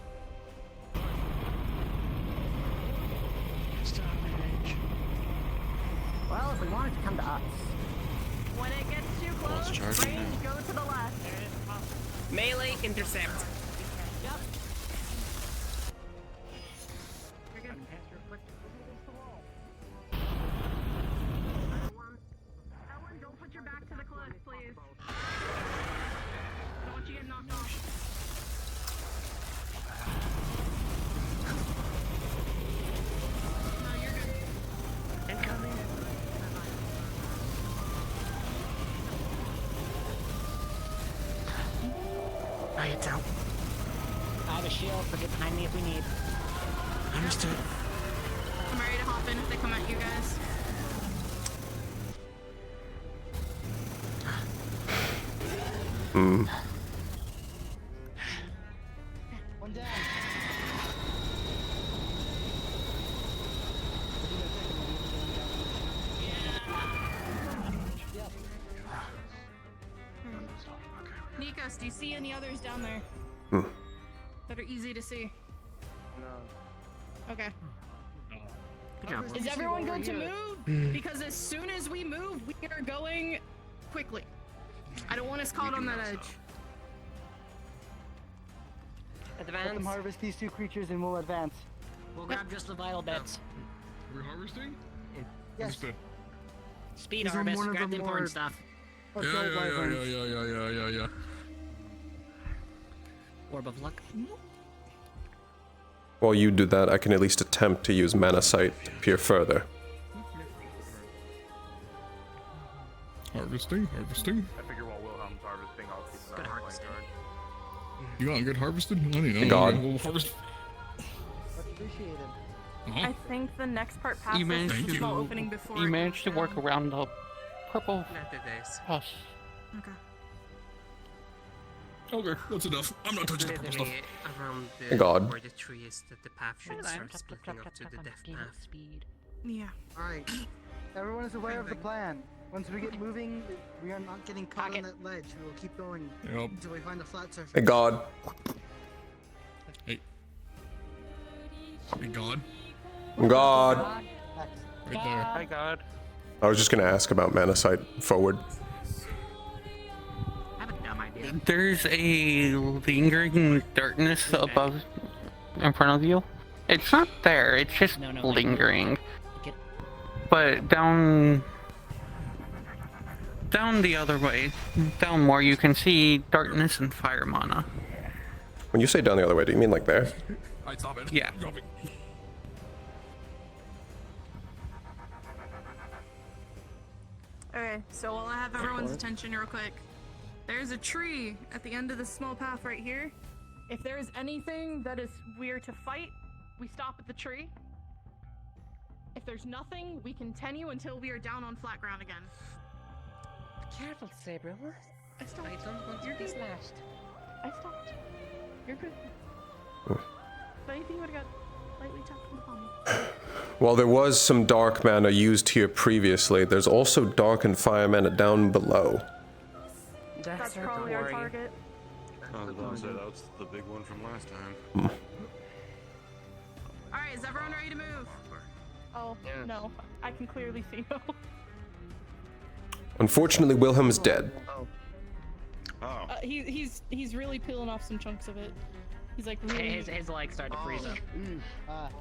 Well, if we want it to come to us. When it gets too close, range, go to the left. Melee intercept. Yep. Ellen, don't put your back to the cliff, please. I don't want you getting knocked off. No, you're good. Incoming. Now you don't. I have a shield, so get behind me if we need. Understood. I'm ready to hop in if they come at you guys. One down. Nikos, do you see any others down there that are easy to see? No. Okay. Good job. Is everyone going to move? Because as soon as we move, we are going quickly. I don't want us caught on that edge. Let them Advance. harvest these two creatures and we'll advance. We'll grab just the vital bits. We're harvesting? Yes. Understood. Speed These are harvest, one of grab the the more- important stuff. Or Yeah, gold yeah, wyverns. yeah. Orb of luck. While you do that, I can at least attempt to use Mana Sight to peer further. Harvesting. I figure while Wilhelm's harvesting, I'll keep an eye on the guard. You got good harvested? I don't know. God. We'll harvest. Much appreciated. I think the next part past You this managed is the to small opening before. you managed to work around the purple Not the dice. pus. Okay. Okay, that's enough. I'm not touching the purple stuff. Literally around Thank God. where the tree is that the path should start splitting up to the death path. Yeah. Alright. Everyone is aware of the plan. Once we get moving, we are not getting caught on that ledge. We will keep going until we find a flat surface. Hey God. Hey. Hey God. God. Right there. Hi, God. I was just gonna ask about mana sight forward. I have a dumb idea. There's a lingering darkness above, in front of you. It's not there. It's just lingering. But down the other way, down more, you can see darkness and fire mana. When you say down the other way, do you mean like there? Alright, stop it. Yeah. Drop it. Okay, so while I have everyone's attention real quick, there's a tree at the end of this small path right here. If there is anything that is weird to fight, we stop at the tree. If there's nothing, we continue until we are down on flat ground again. Careful, Sabriel. I stopped. I don't want to be slashed. I stopped. You're good. If anything would have got lightly tapped on the palm. While there was some dark mana used here previously, there's also dark and fire mana down below. That's probably our target. I was about to say, that was the big one from last time. Alright, is everyone ready to move? Oh, no. I can clearly see no. Unfortunately, Wilhelm is dead. Oh. He's really peeling off some chunks of it. He's like really... His legs started to freeze up.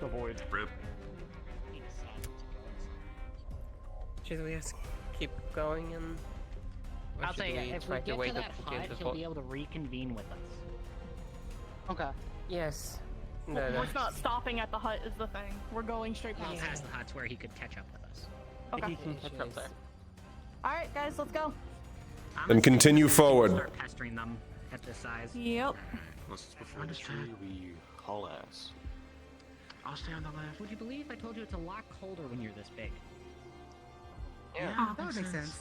Avoid. Rip. Should we just keep going and... or I'll should say, we if try we to get wait to up that to hut, the he'll spot? be able to reconvene with us. Okay. Yes. No, We're no. not stopping at the hut is the thing. We're going straight past Past it. the hut's where he could catch up with us. Okay. He can catch up there. Alright, guys, let's go. And continue forward. Start pestering them at this size. Yep. Unless it's before this tree, we haul ass. I'll stay on the left. Would you believe I told you it's a lot colder when you're this big? Yeah, that would make sense.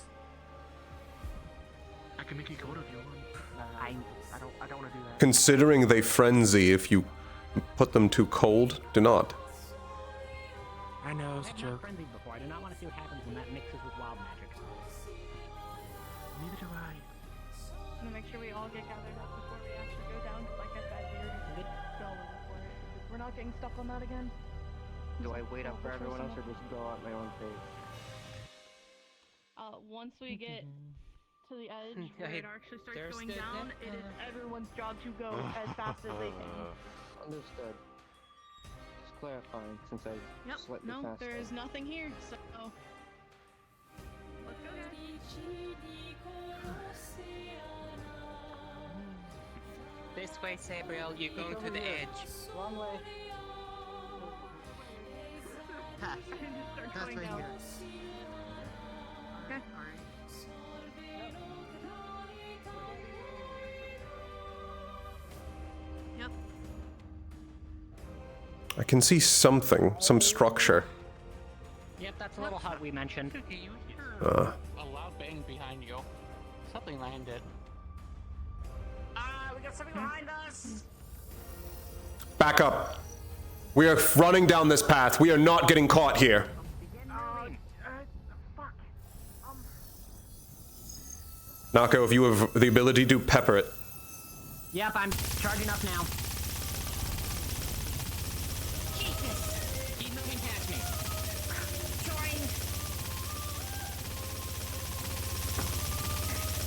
I can make you colder if you want. I don't want to do that. Considering they frenzy if you put them too cold, do not. I know, it's a I've not joke. frenzied before. I do not want to see what happens when that mixes with wild magic. Neither do I. I'm gonna make sure we all get gathered up before we actually go down, because like I said, we already good going for it. We're not getting stuck on that again. Do I wait up for everyone else or just go at my own pace? Once we get to the edge where it actually starts going Thirsted. down, it is everyone's job to go as fast as they can. Understood. Just clarifying since I Yep, slightly no, faster. there is nothing here, so... Let's go, guys. This way, Sabriel. You're going to the edge. Wrong way. Pass. Start Pass going right down. here. Okay. Yep. I can see something, some structure. Yep, that's the little hut we mentioned. Did you hear Uh. a loud bang behind you? Something landed. We got something behind us! Back up. We are running down this path. We are not getting caught here. Nako, if you have the ability to pepper it. Yep, I'm charging up now. Jesus! Keep moving past me.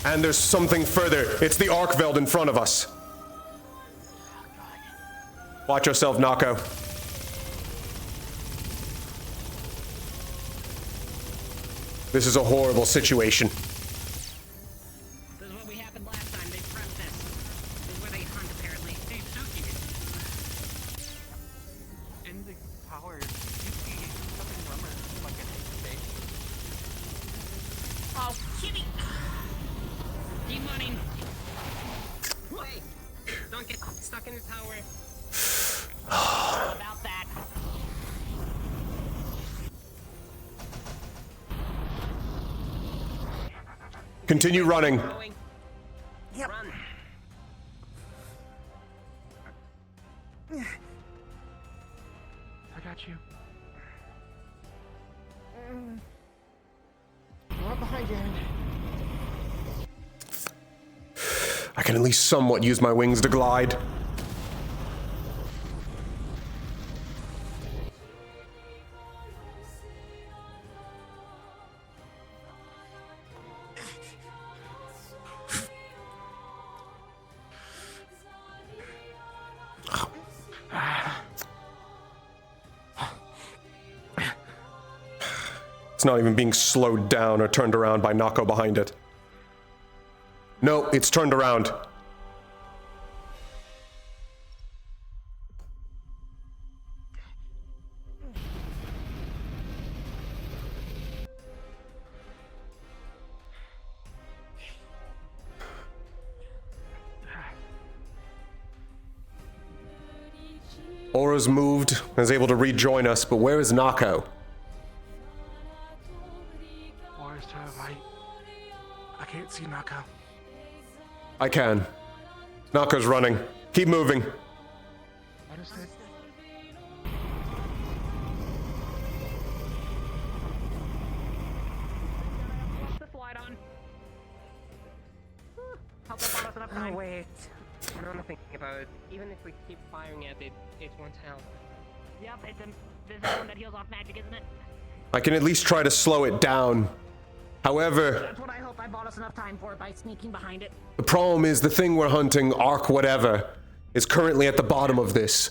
And there's something further. It's the Arkveld in front of us. Watch yourself, Nako. This is a horrible situation. This is what we happened last time. They pressed this. This is where they hunt, apparently. Hey, Suki. In the tower, you see something rumor like an egg. Oh, kitty! Keep running. Wait! Don't get stuck in the tower. About that. Continue running. Yep. Run. I got you. Right behind you. I can at least somewhat use my wings to glide. It's not even being slowed down or turned around by Nako behind it. No, it's turned around. Aura's moved and is able to rejoin us, but where is Nako? Where's to the right? I can't see Nako. I can. Nako's running. Keep moving. Understood. What's the slide on? Help us on us enough time. Oh, wait. Now I'm thinking about it. Even if we keep firing at it, it won't help. Yep, it's a one that heals off magic, isn't it? I can at least try to slow it down. However, That's what I hope I bought us enough time for by sneaking behind it. the problem is the thing we're hunting, Arc whatever, is currently at the bottom of this.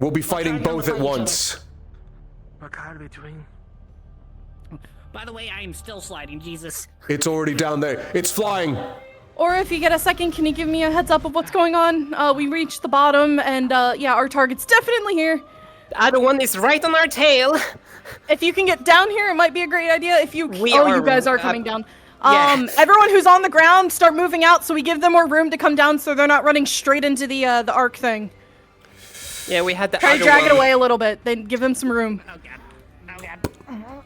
We'll be fighting both at once. We're kind of between. By the way, I am still sliding, Jesus. It's already down there. It's flying. Or if you get a second, can you give me a heads up of what's going on? We reached the bottom, and yeah, our target's definitely here. The other one is right on our tail. If you can get down here, it might be a great idea. If you, We you are, guys are coming down. yeah. Everyone who's on the ground, start moving out, so we give them more room to come down, so they're not running straight into the arc thing. Yeah, we had the Try to other drag one. it away a little bit. Then give them some room. Oh god. Oh god.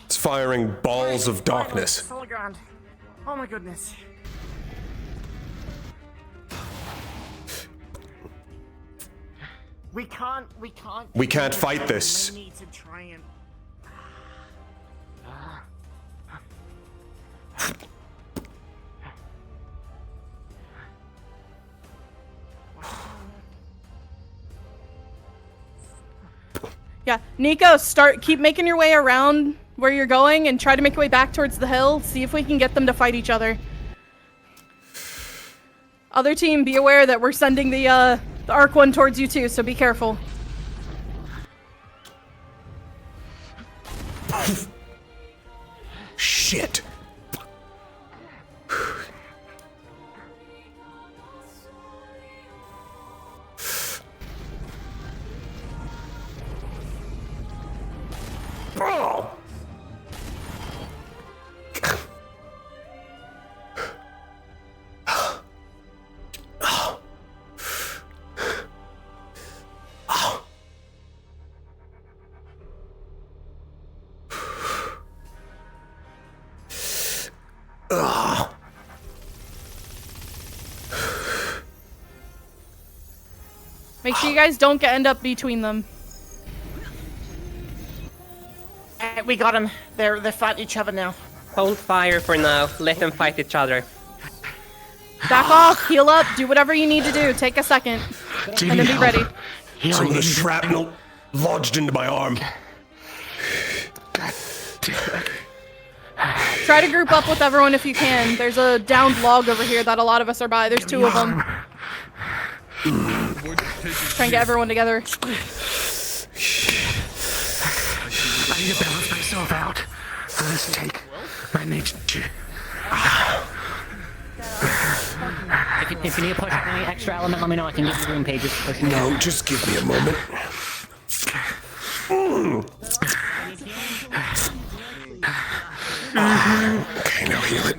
It's firing balls of darkness. Solid ground. Oh my goodness. We can't. We can't fight this. We need to try and. Yeah, Nico, keep making your way around where you're going and try to make your way back towards the hill. See if we can get them to fight each other. Other team, be aware that we're sending the arc one towards you too, so be careful. Shit. Oh. Make sure you guys don't end up between them. We got them. They're fighting each other now. Hold fire for now. Let them fight each other. Back off, heal up, do whatever you need to do. Take a second, and then be ready. Some of the shrapnel lodged into my arm. Try to group up with everyone if you can. There's a downed log over here that a lot of us are by. There's 2 of them. Try and get everyone together. I need to balance myself out for this take. My nature. If you need to push any extra element, let me know. I can give you room pages. No, just give me a moment. Okay, now heal it.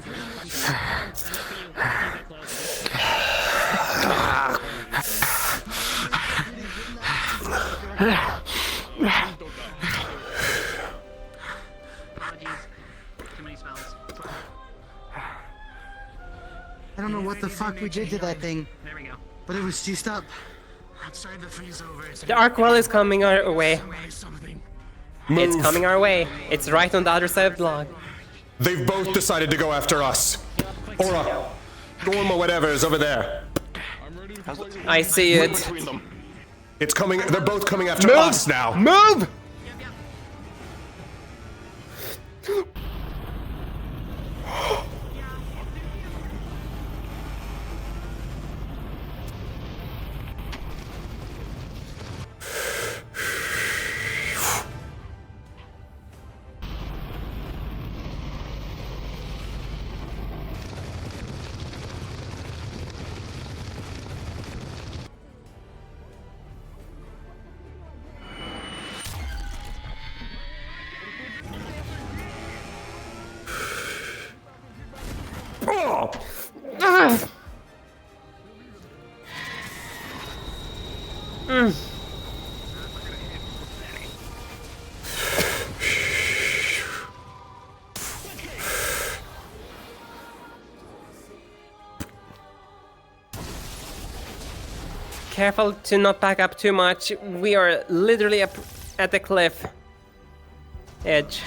I don't know what the fuck we did to that thing. There we go. But it was juiced up. Outside the freeze over. The arc well is coming our way. Move. It's coming our way. It's right on the other side of the log. They've both decided to go after us. Aura, Gorm or whatever is over there. I see it. It's coming. They're both coming after us now. Move! Oh. Careful to not back up too much. We are literally up at the cliff edge.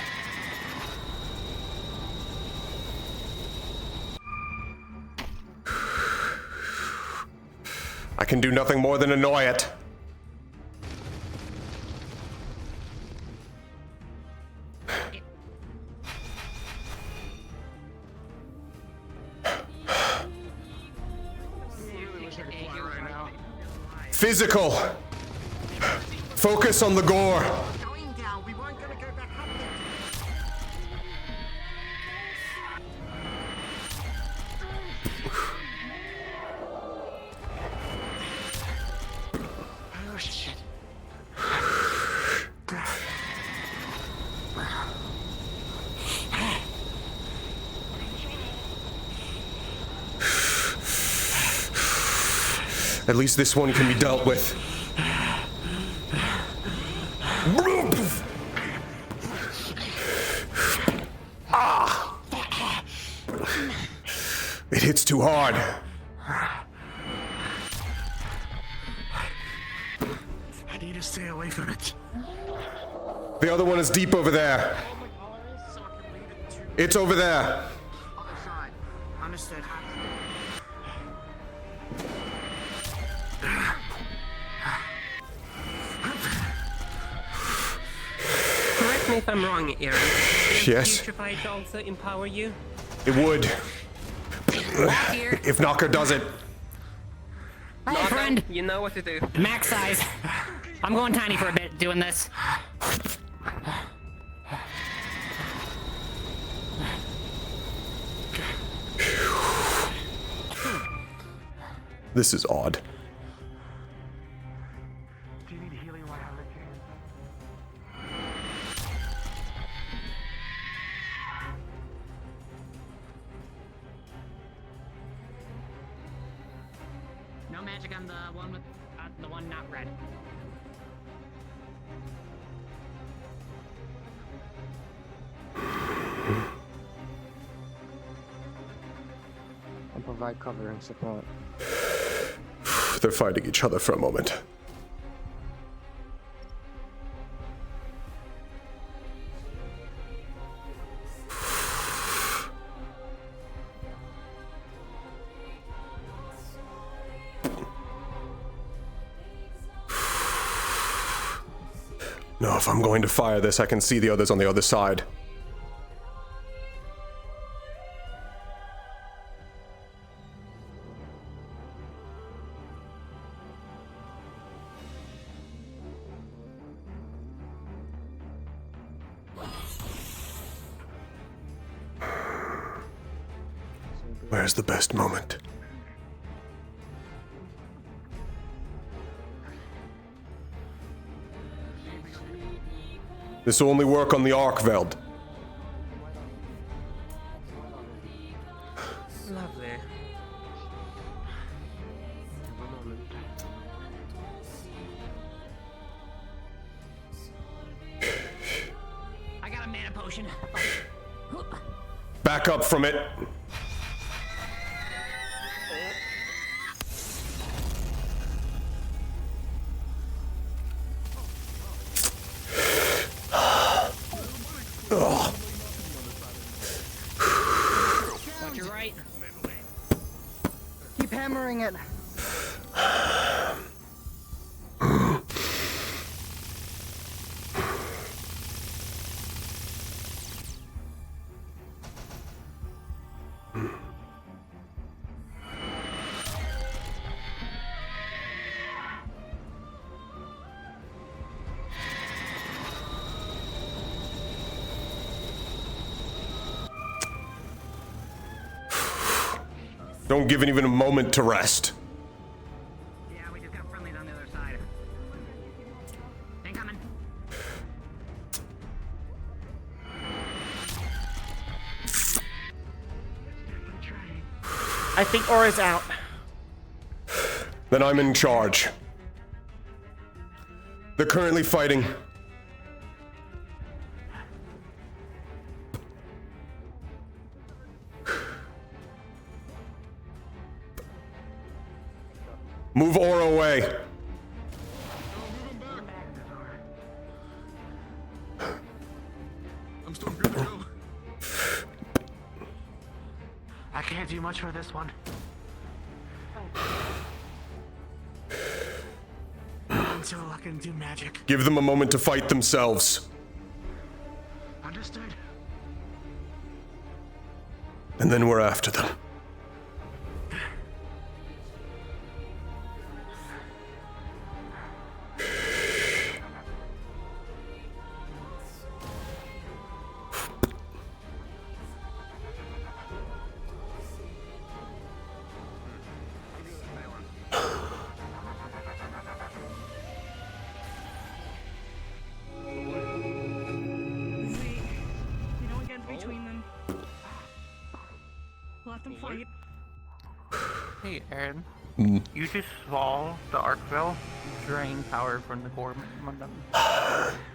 I can do nothing more than annoy it. Physical. Focus on the gore. Oh shit. At least this one can be dealt with. Ah! It hits too hard. I need to stay away from it. The other one is deep over there. It's over there. Understood. Correct me if I'm wrong, Aaron. Yes. Putrefy to also empower you? It would. If Knocker does it. Hey, friend. You know what to do. Max size. I'm going tiny for a bit doing this. This is odd. Do you need healing while I have a chance? No magic on the one with the one not red. And provide cover and support. They're fighting each other for a moment. No, if I'm going to fire this, I can see the others on the other side. Where's the best moment? This will only work on the Arkveld. Lovely. I got a mana potion. Back up from it. Ugh. But you're right. Keep hammering it. Don't give it even a moment to rest. Yeah, we just got friendlies on the other side. Incoming. I think Aura's out. Then I'm in charge. They're currently fighting. Move Aura away. I'm still good to go. I can't do much for this one. Until I can do magic. Give them a moment to fight themselves. Understood. And then we're after them. We don't get between them. Let them fight. Hey, Aaron. Mm. You just saw the Arcville drain power from the Gorman.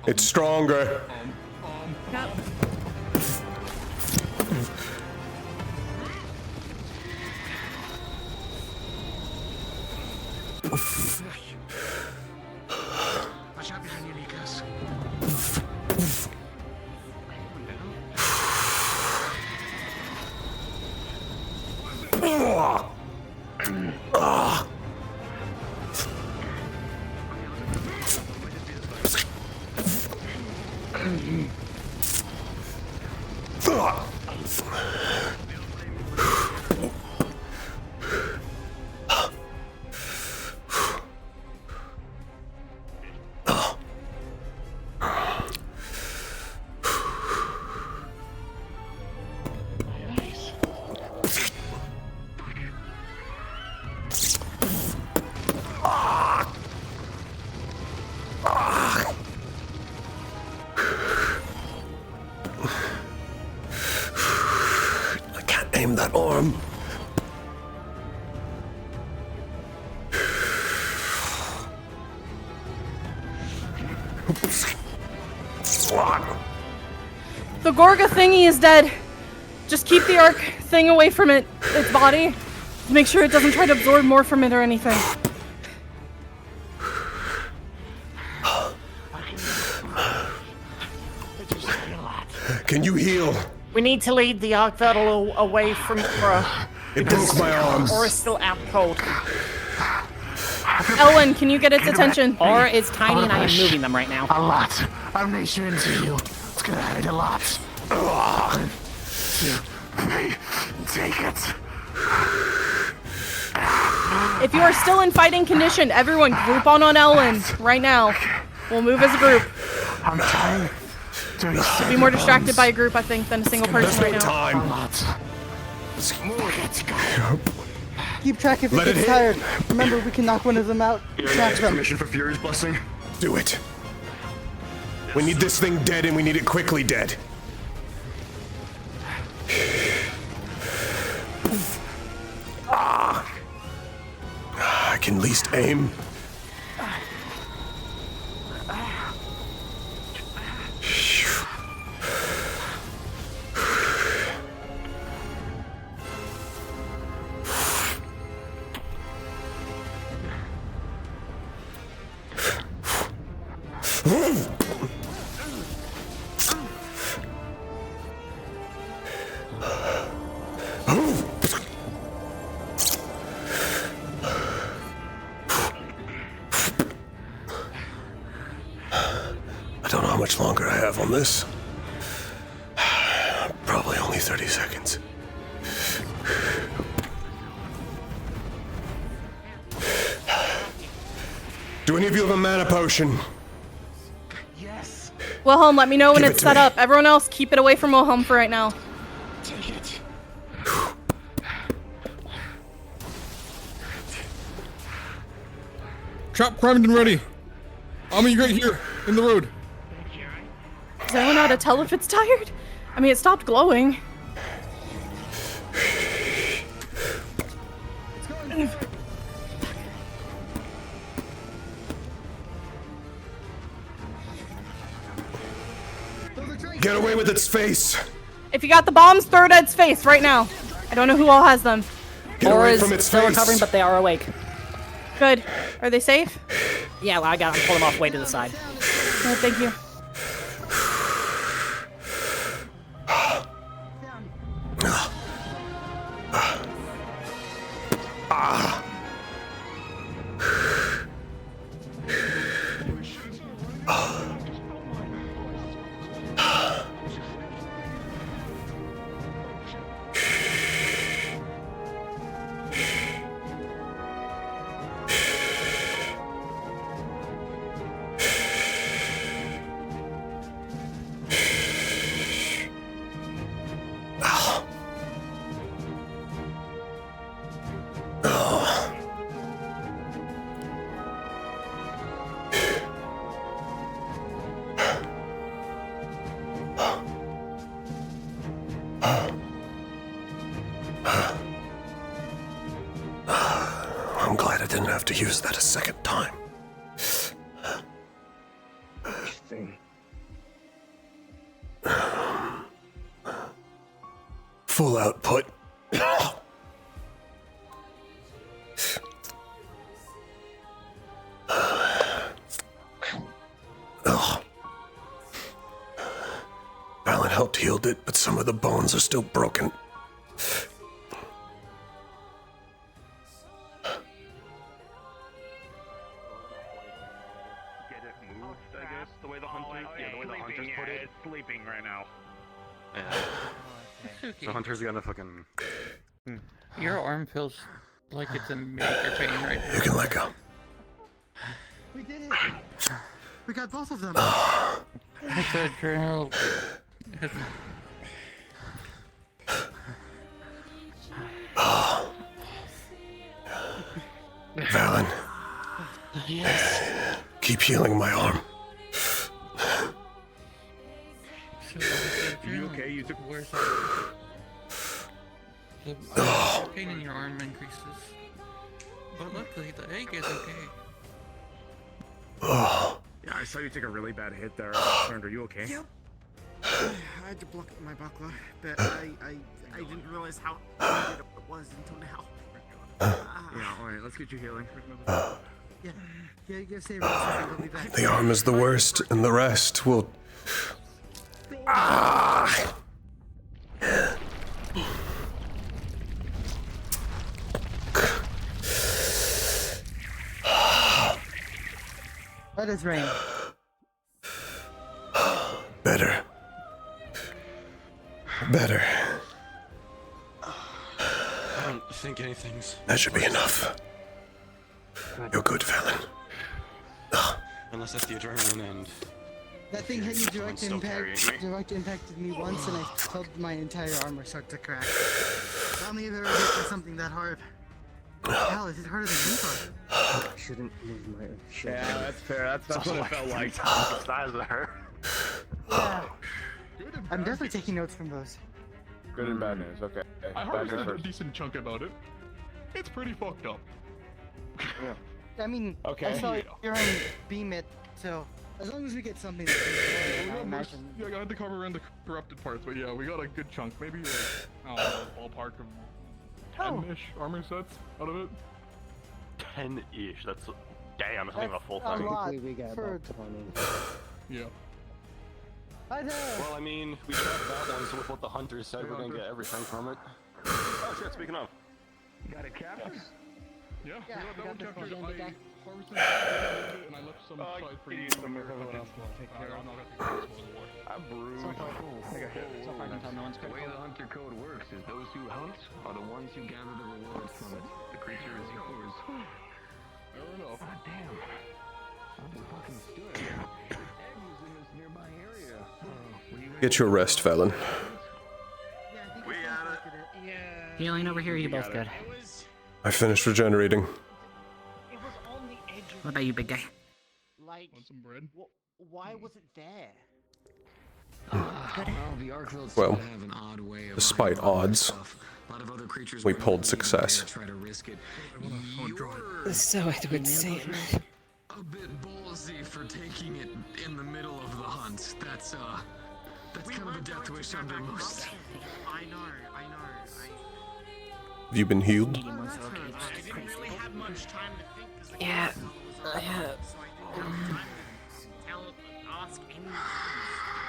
It's stronger. Yep. Watch out behind you, Nikas. I can't aim that arm. The Gorga thingy is dead. Just keep the arc thing away from its body. Make sure it doesn't try to absorb more from it or anything. Can you heal? We need to lead the arc vessel away from Aura. It broke my arm. Aura's still out cold. Ellen, can you get its attention? Aura is tiny and I am moving them right now. A lot. I'm nature into you. It's gonna hurt a lot. Take it. If you are still in fighting condition, everyone group on Ellen right now. We'll move as a group. I'm trying to Be more distracted by a group, I think, than a single person right now. Keep track if it Let it gets hit. tired. Remember, we can knock one of them out. Track them. Permission for Fury's blessing? Do it. We need this thing dead and we need it quickly dead. I can at least aim. film this. Probably only 30 seconds. Do any of you have a mana potion? Yes. Wilhelm, let me know when Give it it's to set me. up. Everyone else, keep it away from Wilhelm for right now. Take it. Trap primed and ready. Ami, right here in the road. Does anyone know how to tell if it's tired? I mean, it stopped glowing. Get away with its face! If you got the bombs, throw it at its face right now. I don't know who all has them. Get away from its still face! recovering, but they are awake. Good. Are they safe? Yeah, well, I got them. Pull them off way to the side. Oh, thank you. I'm glad I didn't have to use that a second time. Full output. Valen helped heal it, but some of the bones are still broken. Get it moved, I guess. The way the hunters, the way the hunters put it. It's sleeping right now. Yeah. So Hunter's gonna fucking. Your arm feels like it's in major pain right now. You can let go. We did it! We got both of them! It's adrenaline. Valen. Yes. Keep healing my arm. You okay? You took. Where's that? The pain in your arm increases. But luckily, the egg is okay. Yeah, I saw you take a really bad hit there. Are you okay? Yep. I had to block my buckler, but I didn't realize how bad it was until now. Yeah, alright, let's get you healing. Yeah, you gotta stay rest. I'll be back. The arm is the worst, and the rest will. Ah! Let us rain. Better. Better. I don't think anything's. That should be enough. You're good, Valen. Unless that's the adrenaline and. That thing hit me direct still impact. carrying me. Direct impacted me once, and I felt my entire armor start to crack. I don't think I've ever hit by something that hard. Hell, is it harder than Winter? I shouldn't move my shoulder. Yeah, that's fair. That's what it felt like. The size of her. Yeah. I'm definitely taking notes from those. Good and bad news. Okay. I heard a decent chunk about it. It's pretty fucked up. I mean, Okay. I saw Yeah. your own beam it, so as long as we get something that's We I got most, imagine. yeah, I had to cover around the corrupted parts, but yeah, we got a good chunk. Maybe like, I don't know, ballpark of 10-ish armor sets out of it. 10-ish. That's damn. That's not even a full a thing. lot We got for... about 20. Yeah. Hi there! Well, I mean, we trapped that one, so with what the hunters said, we're gonna get everything from it. Oh shit! Speaking of. Got it captured? Yeah, Yeah, that we one got this captured. one, and the guy harvested and I left some aside for you. I'm not gonna take care of the war. I'm bruised. So far, I can tell no one's The way critical. the hunter code works is those who hunt are the ones who gather the rewards from it. The creature is yours. Fair enough. God damn. Something fucking stood. Egg was in this nearby area. Get your rest, Felon. We got it. Healing over here, you both good. I finished regenerating. What about you, big guy? Want some bread? Why was it there? Well, the Arkveld Well, have an odd way of despite hiding all that odds, stuff. A lot of other creatures we wouldn't pulled even success. try to risk it. So it would seem. A bit ballsy for taking it in the middle of the hunt. That's kind of a death wish under most. I know. Have you been healed? I didn't really have much time to think because the Yeah. So I had time to ask any.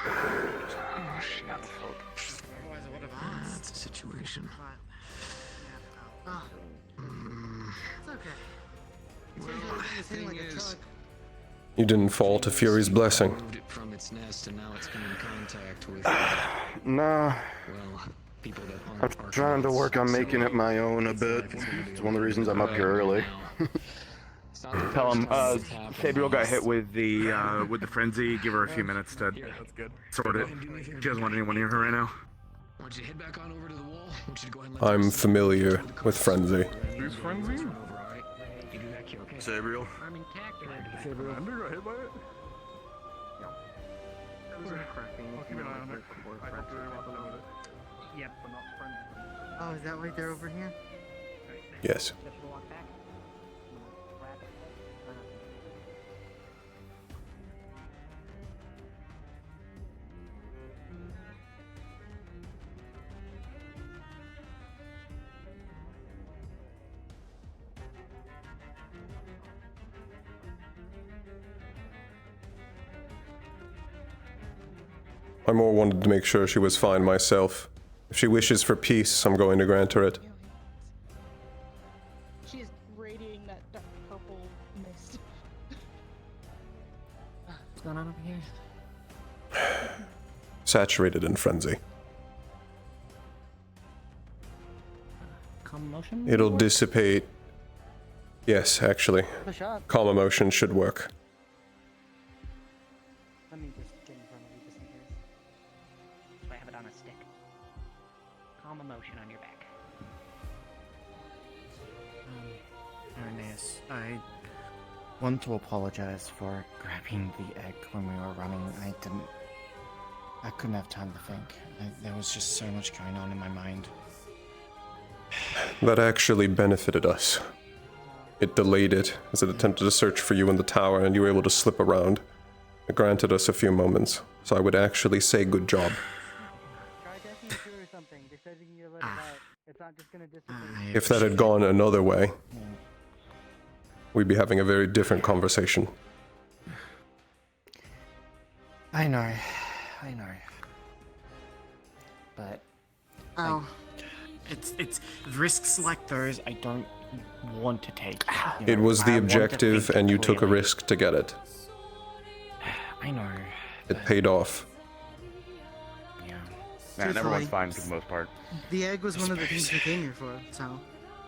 Oh shit. Otherwise, I would have asked. That's a situation. It's okay. Well, It's hitting like a truck. You didn't fall to Fury's blessing. Moved it from its nest and now it's come in contact with Nah. well, people that I'm aren't trying to work on making it my own a bit. It's one of the reasons I'm up here early. Tell him, Sabriel got hit with the frenzy. Give her a few minutes to sort it. She doesn't want anyone near her right now. Why don't you head back on over to the wall? Why don't you go ahead and let I'm familiar with Frenzy. Who's frenzy? Sabriel. I'm intact. Sabriel. Ender got hit by it? I'll keep an eye on it. I don't really want to know it. Yep, but not friendly. Oh, is that right there over here? Yes. I more wanted to make sure she was fine myself. If she wishes for peace, I'm going to grant her it. She is radiating that dark purple mist. What's going on over here? Saturated in frenzy. Calm motion? It'll dissipate. Yes, actually. The shot. Calm emotion should work. Let me just get in front of you just in case. So I have it on a stick. Calm emotion on your back. Ernest, I want to apologize for grabbing the egg when we were running. I couldn't have time to think. There was just so much going on in my mind. That actually benefited us. It delayed it as it attempted to search for you in the tower, and you were able to slip around. It granted us a few moments, so I would actually say good job. Try testing through or something. They said you can let it out. It's not just gonna disappear. If that had gone another way, we'd be having a very different conversation. I know. But Ow. it's risks like those I don't want to take. You It know, was the I want to objective, think and you took a clearly. risk to get it. I know. It paid off. Man, everyone's fine for the most part. The egg was one of the things we came here for, so.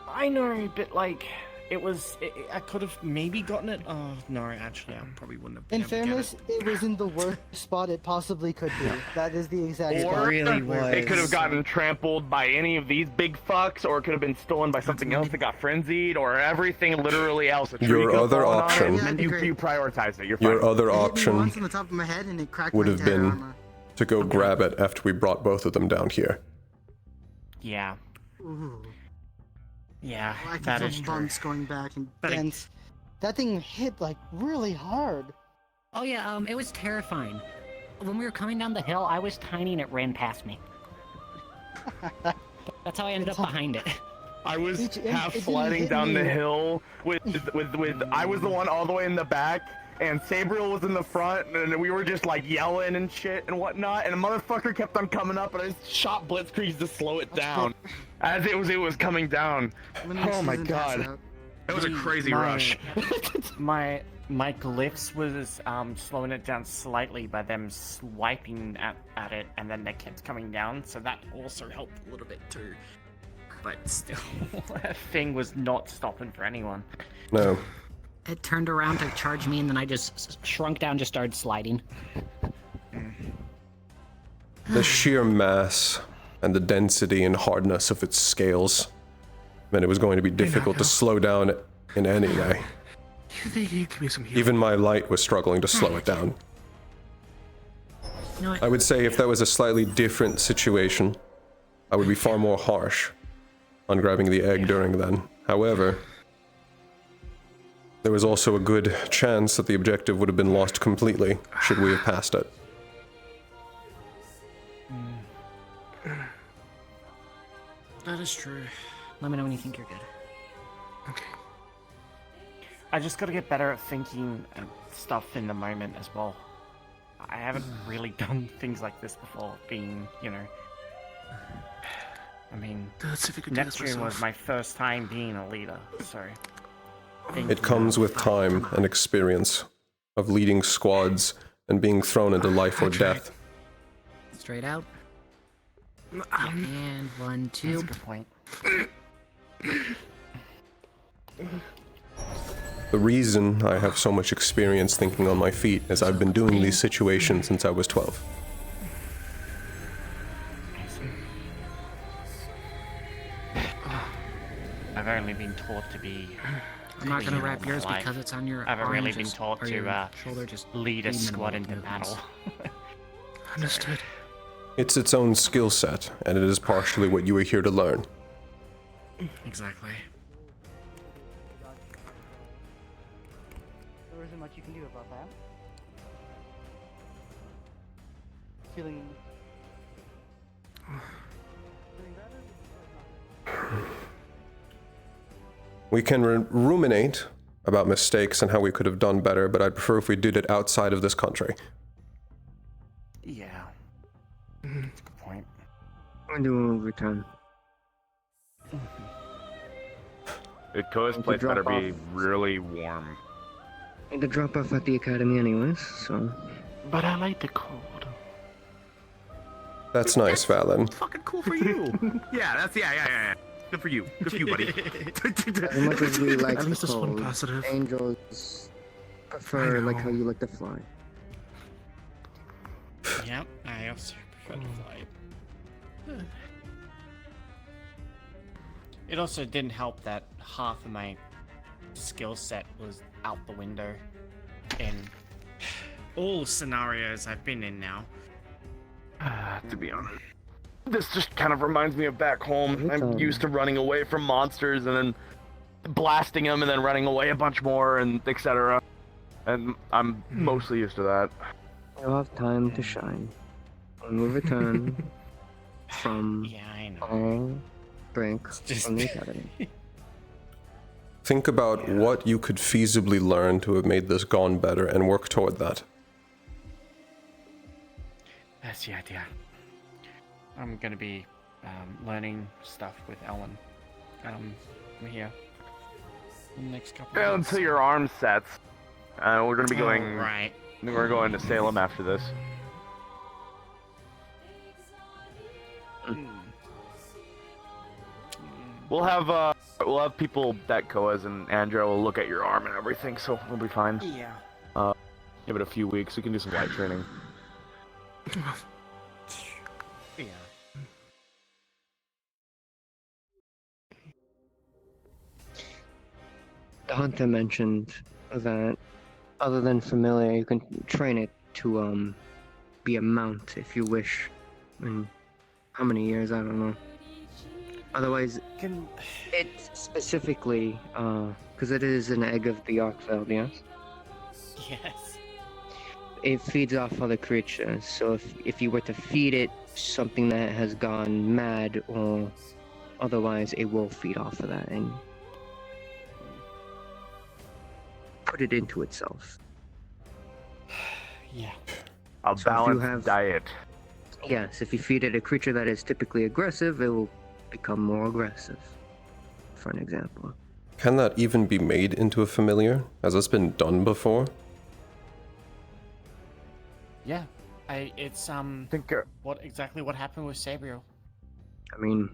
I know, but like, I could have maybe gotten it. Oh no, actually, I probably wouldn't have been In able to get fairness, it was in the worst spot it possibly could be. That is the exact spot. Or it could have gotten trampled by any of these big fucks, or it could have been stolen by something else that got frenzied, or everything literally else. A tree Your could have other fallen on it, option- and you prioritize it. You're fine. Your other It hit me option once on the top of my head and it cracked would my have entire been armor. to go grab it after we brought both of them down here. Yeah. Ooh. Yeah, I can that feel is true. bumps going back and But it- dents. That thing hit like really hard. Oh yeah, it was terrifying. When we were coming down the hill, I was tiny and it ran past me. That's how I ended up behind it. I was It half didn't sliding hit down the me. hill with I was the one all the way in the back, and Sabriel was in the front, and we were just like yelling and shit and whatnot, and a motherfucker kept on coming up, and I just shot blitzkrieg to slow it down as it was coming down. Linux Oh my doesn't pass god. out. That was a crazy rush. my glyphs was slowing it down slightly by them swiping at it, and then they kept coming down, so that also helped a little bit too. But still, that thing was not stopping for anyone. No. It turned around to charge me, and then I just shrunk down, just started sliding. The sheer mass and the density and hardness of its scales meant it was going to be difficult to slow down in any way. You think you give me some healing? Even my light was struggling to slow it down. You know what? I would say if that was a slightly different situation, I would be far more harsh on grabbing the egg during then. However, there was also a good chance that the objective would have been lost completely should we have passed it. That is true. Let me know when you think you're good. Okay. I just gotta get better at thinking and stuff in the moment as well. I haven't really done things like this before, being, you know... I mean, Let's see if we can do this Neptune was myself. my first time being a leader, so... It comes with time and experience of leading squads and being thrown into life or death. Straight out. And 1, 2. That's a good point. The reason I have so much experience thinking on my feet is I've been doing these situations since I was 12. I've only been taught to be... I'm not gonna clean wrap all my yours life. because it's on your I haven't arm, really been just- taught or to your shoulder, just lead a lead squad minimal into movements. battle. Understood. It's its own skill set, and it is partially what you are here to learn. Exactly. There isn't much you can do about that. Feeling We can ruminate about mistakes and how we could have done better, but I'd prefer if we did it outside of this country. Yeah. That's a good point. I'm doing overtime. Koa's place drop better be off. really warm. The drop off at the academy, anyways. So. But I like the cold. That's nice, Valen. Fucking cool for you. yeah. Good for you. Good for you, buddy. As much as we like At least the this one cold, positive. angels prefer like how you like to fly. Yep, I also prefer to fly. It also didn't help that half of my skill set was out the window in all scenarios I've been in now. To be honest. This just kind of reminds me of back home. I'm used to running away from monsters and then blasting them and then running away a bunch more and etc. And I'm mostly used to that. You'll have time to shine. When we return from all breaks from the academy. Think about what you could feasibly learn to have made this gone better and work toward that. That's the idea. I'm gonna be learning stuff with Ellen here in the next couple Yeah, of months. until your arm sets. We're gonna be going. Oh, right. We're going to Salem after this. We'll have people that Koas and Andrea will look at your arm and everything, so we'll be fine. Yeah. Give it a few weeks. We can do some light training. Yeah. The hunter mentioned that other than familiar, you can train it to be a mount if you wish. In how many years? I don't know. Otherwise, it specifically, because it is an egg of the Arkveld, yes? Yes. It feeds off other creatures, so if you were to feed it something that has gone mad or otherwise, it will feed off of that and put it into itself. Yeah. A So if you balanced have- diet. Yes, if you feed it a creature that is typically aggressive, it will become more aggressive, for an example. Can that even be made into a familiar? Has this been done before? Yeah, it's what happened with Sabrio? I mean,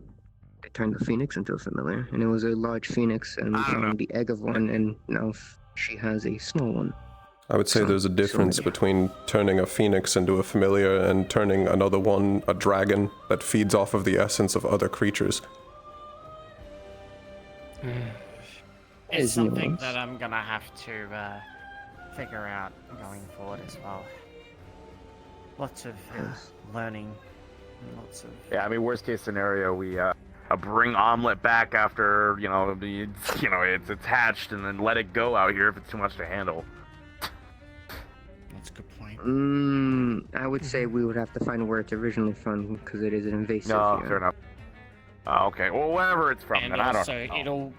they turned the phoenix into a familiar, and it was a large phoenix, and we found the egg of one, and now she has a small one. I would say there's a difference between turning a phoenix into a familiar and turning another one, a dragon, that feeds off of the essence of other creatures. It's something that I'm gonna have to figure out going forward as well. Lots of learning, lots of... Yeah, I mean, worst case scenario, we bring Omelet back after it's hatched, and then let it go out here if it's too much to handle. That's a good point. I would say we would have to find where it's originally from because it is an invasive. No, fair enough. Okay, well, wherever it's from, And then I don't also, know. it'll...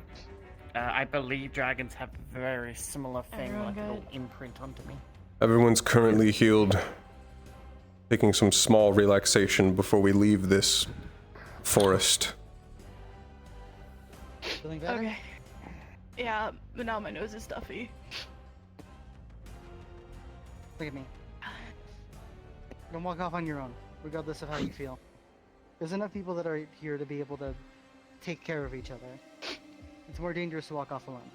I believe dragons have a very similar thing, like it'll imprint onto me. Everyone's currently healed. Taking some small relaxation before we leave this forest. Feeling better? Okay. Yeah, but now my nose is stuffy. Look at me. Don't walk off on your own, regardless of how you feel. There's enough people that are here to be able to take care of each other. It's more dangerous to walk off alone.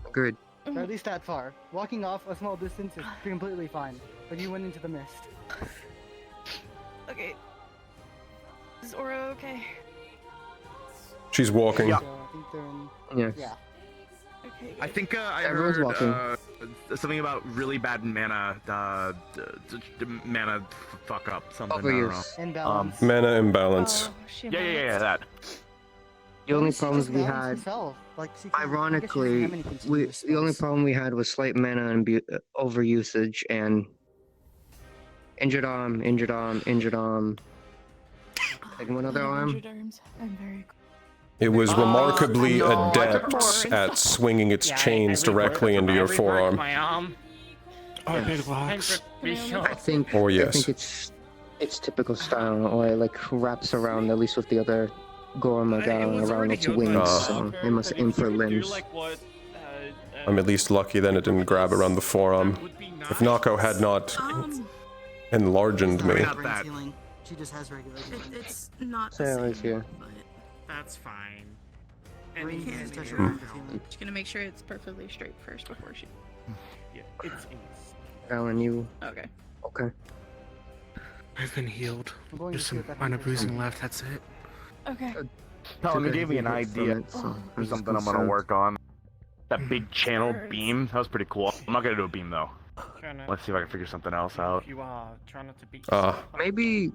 Agreed. Or at least that far. Walking off a small distance is completely fine, but you went into the mist. Okay. Is Aura okay? She's walking. Yeah. So I think they're in... Yes. Yeah. Okay. I think I Everyone's heard walking. something about really bad mana, mana fuck up, something. Overuse. I don't know. Imbalance. Mana imbalance. Yeah, that. The only She problems just we balanced had, herself. Like, she can- I guess she doesn't ironically, have anything to do the with only spells. problem we had was slight mana and overusage and injured arm. Like one other arm. Injured arms. I'm very. It was remarkably no, adept at swinging its chains directly into your forearm. My arm. Oh, big rocks. I think. Oh, I yes. think it's typical style, or it like wraps around at least with the other Gormagala around its wings, so it must aim for limbs. I'm at least lucky then it didn't grab around the forearm. If Nako had not enlarged me. Not that. She just has regular healing. It's not the Sarah's same, here. but That's fine. Brain can has do touch that. her arm for healing. she's gonna make sure it's perfectly straight first before she. Yeah, it's Alan, you Okay. okay? I've been healed. I'm going to Just see some what that minor means. bruising left, that's it. Okay. Tell him you Okay, gave me an he hit from idea it, so for I'm just something I'm gonna concerned. work on. That big channel beam, that was pretty cool. I'm not gonna do a beam though. Let's see if I can figure something else out. You are trying not to beat Maybe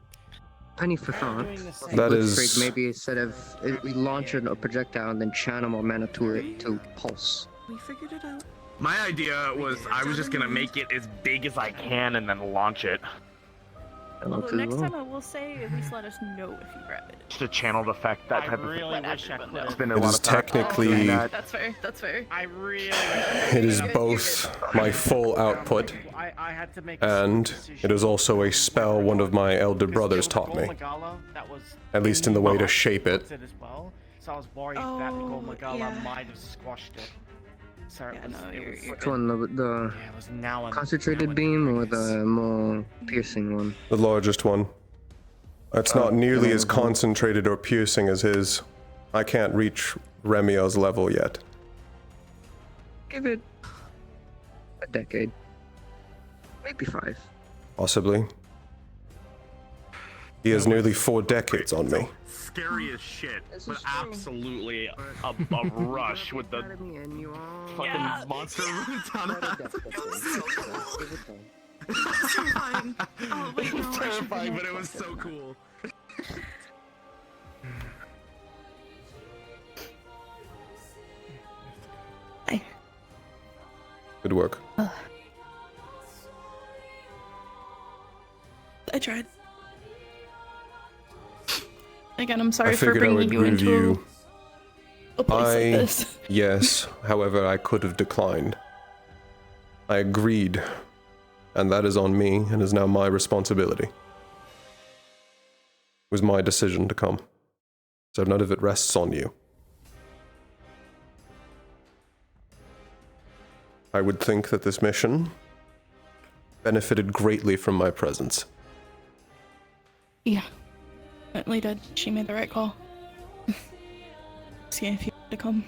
penny for thought. That is- Blitzkrieg, maybe instead of we launch a projectile and then channel more mana to it to pulse. We figured it out. My idea was I was just gonna make it as big as I can and then launch it. Although next time I will say, at least let us know if you grab it. Just a channeled effect, that type of really thing. wish I could. It's been a It lot is of time technically- doing that. That's fair. That's fair. I really. It is both my full output, I had to make and it is also a spell one of my elder brothers taught me. At least in the way to shape it. As well, so I was worried that Gormagala yeah. might have squashed it. So it was, Which one, the it was now and concentrated beam or the more piercing one? The largest one. It's not nearly as concentrated or piercing as his. I can't reach Remio's level yet. Give it a decade, maybe 5. Possibly. He has nearly 4 decades on me. Scary as shit, but absolutely a rush with the fucking monster roots on it. Terrifying. Oh wait, no. It was terrifying, but it was so cool. Good work. I tried. Again, I'm sorry I for figured I would bringing you into review. a place like this. Yes, however, I could have declined. I agreed, and that is on me and is now my responsibility. It was my decision to come, so none of it rests on you. I would think that this mission benefited greatly from my presence. Yeah, definitely did. She made the right call. See if you had to come.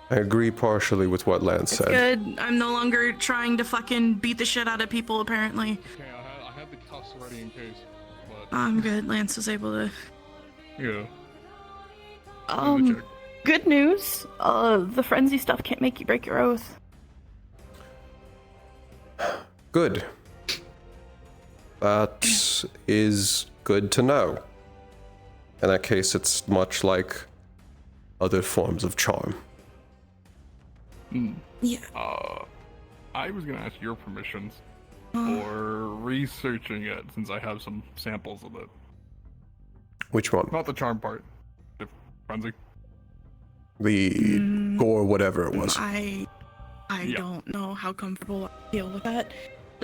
I agree partially with what Lance said. Good. I'm no longer trying to fucking beat the shit out of people, apparently. Okay, I have the cuffs ready in case, but... I'm good. Lance was able to... Yeah. Good news. The frenzy stuff can't make you break your oath. Good. That is good to know. In that case, it's much like other forms of charm. Yeah. I was gonna ask your permissions for researching it, since I have some samples of it. Which one? Not the charm part. The frenzy. The gore, whatever it was. I don't know how comfortable I feel with that.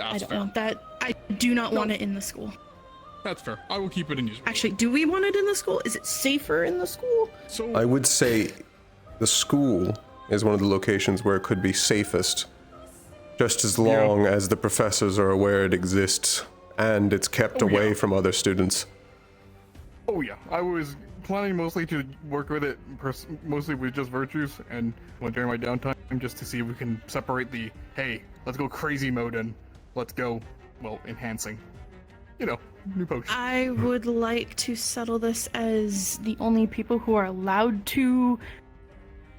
I don't want that. I do not want it in the school. That's fair. I will keep it in use. Actually, do we want it in the school? Is it safer in the school? So I would say the school is one of the locations where it could be safest, just as long as the professors are aware it exists and it's kept away from other students. Oh yeah, I was planning mostly to work with it, mostly with just virtues, and during my downtime, just to see if we can separate the, hey, let's go crazy mode and let's go, well, enhancing. You know, new potion. I would like to settle this as the only people who are allowed to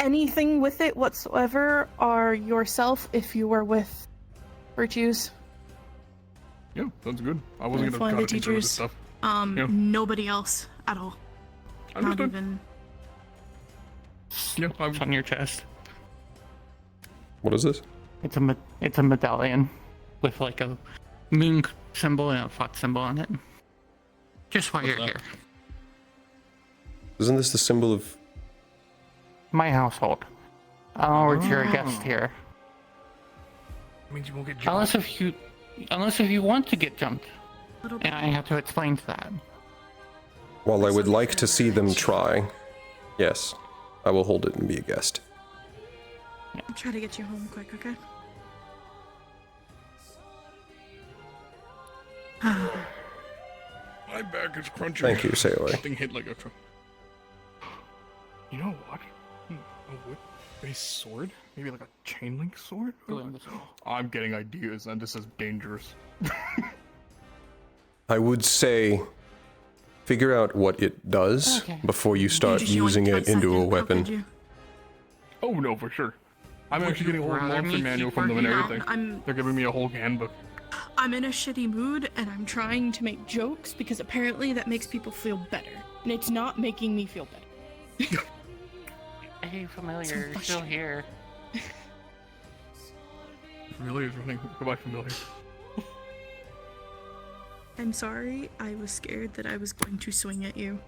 anything with it whatsoever are yourself if you were with virtues. Yeah, sounds good. I wasn't With gonna one of try the to control this teachers. stuff. Yeah. Nobody else at all. Not Understood. even. Yeah, It's on your chest. What is this? It's a medallion with like a moon symbol and a fox symbol on it. Just while you're here. Isn't this the symbol of... My household. Or you're a guest here. Means you won't get Unless if you want to get jumped. And I have to explain to that. While I would like to see them try, yes, I will hold it and be a guest. I'll try to get you home quick, okay? My back is crunchy. Thank you, Sayori. Something hit like a truck. You know what? A whip-based sword? Maybe like a chain link sword? I'm getting ideas, and this is dangerous. I would say figure out what it does before you start using it into a weapon. Oh no, for sure. I'm Would actually you getting a whole rather monster me manual keep from them and working? everything. They're giving me a whole handbook. I'm in a shitty mood and I'm trying to make jokes because apparently that makes people feel better. And it's not making me feel better. Hey, familiar, you're still here. Familiar's running. Goodbye, familiar. I'm sorry, I was scared that I was going to swing at you.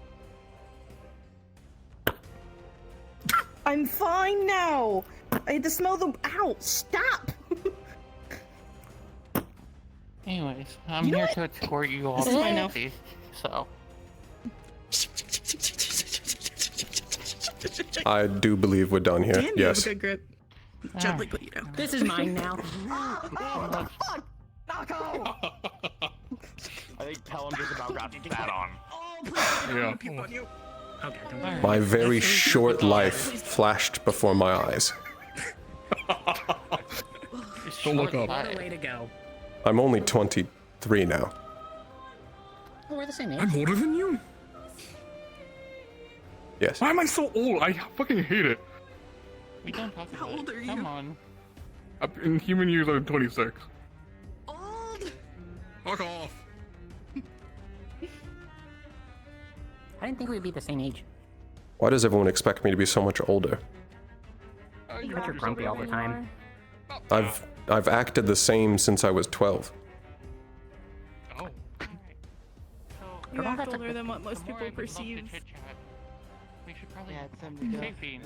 I'm fine now! I had to smell the- Ow! Stop! Anyways, I'm You know here what? to escort you all This to is fine now. safety, so. I do believe we're done here. Damn, you have Yes. a good grip. Gently put you down. This is mine now. Oh, fuck! Knocko! I think Pelham just about got that on. Yeah. Okay, don't worry. My very short life flashed before my eyes. Don't look up. What a way to go. I'm only 23 now. Oh, we're the same age. I'm older than you? Yes. Why am I so old? I fucking hate it. We don't talk How about old it. are you? Come on. In human years, I'm 26. Old? Fuck off. I didn't think we'd be the same age. Why does everyone expect me to be so much older? But you're grumpy all the time. I've acted the same since I was 12. You act older than what most people perceive. We should probably it's time to go. safety.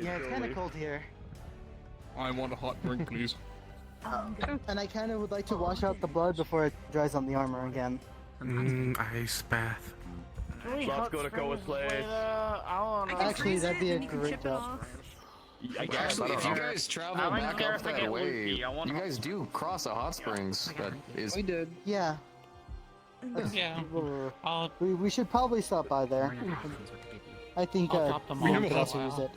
Yeah, it's kind of cold here. I want a hot drink, please. And I kind of would like to wash out the blood before it dries on the armor again. Ice bath. Let's go to Koa Slash. Actually, that'd be a great job. Actually, if you guys travel I don't back care up if I that get way, loopy, I want you guys do cross a hot springs that is. We did. Yeah. Yeah. We should probably stop by there. I think I'll drop them off. Minimal also use it.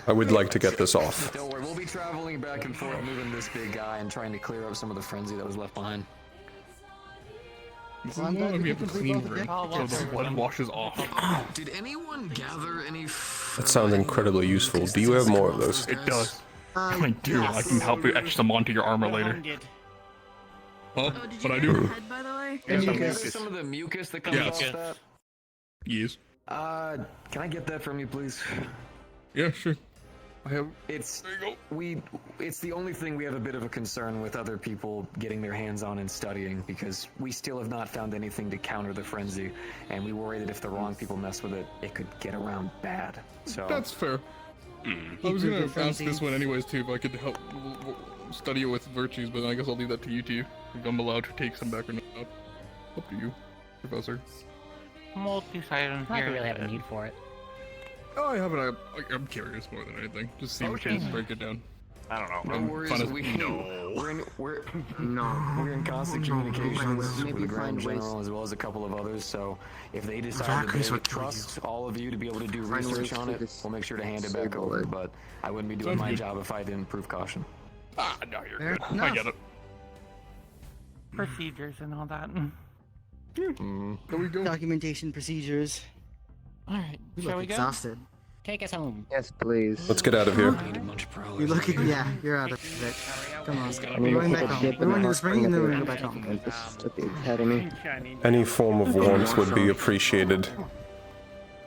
I would like to get this off. Don't worry, we'll be traveling back and forth, moving this big guy and trying to clear up some of the frenzy that was left behind. This is I'm glad going to be you a complete clean all the rig, deck. so the blood washes off. Did anyone gather any? That sounds incredibly useful. Do you have more of those? It does. I do. I can help you etch them onto your armor later. Huh? What I do? Head, by the way. Some of the mucus that comes Yeah. off that. Yes. Can I get that from you, please? Yeah, sure. I have. It's It's the only thing we have a bit of a concern with other people getting their hands on and studying, because we still have not found anything to counter the frenzy, and we worry that if the wrong people mess with it, it could get around bad. So That's fair. I was gonna ask this one anyways too, if I could help study it with virtues, but I guess I'll leave that to you two. If I'm allowed to take some back or not. Up to you, Professor. We'll decide on I here. don't really have a need for it. Oh, I haven't. I'm curious more than anything. Just see what you break it down. I don't know. no worries. We're in constant communication with the Grand General as well as a couple of others. So if they decide Exactly that what they we trust all of you to be able to do Find research ways on to it, this we'll make sure to hand it back over. But I wouldn't be doing Sounds my good. job if I didn't prove caution. Ah, no, you're Fair good. I enough. get it. Procedures and all that. There we go. Documentation procedures. Alright, You shall look we go? exhausted. Take us home. Yes, please. Let's get out of here. You're looking. Yeah, you're out of it. Come on. I We're mean, going take back a home. dip We're in going to the the spring and then we're going to hot go back home. and just at the academy. Any form of warmth would be appreciated. Yeah,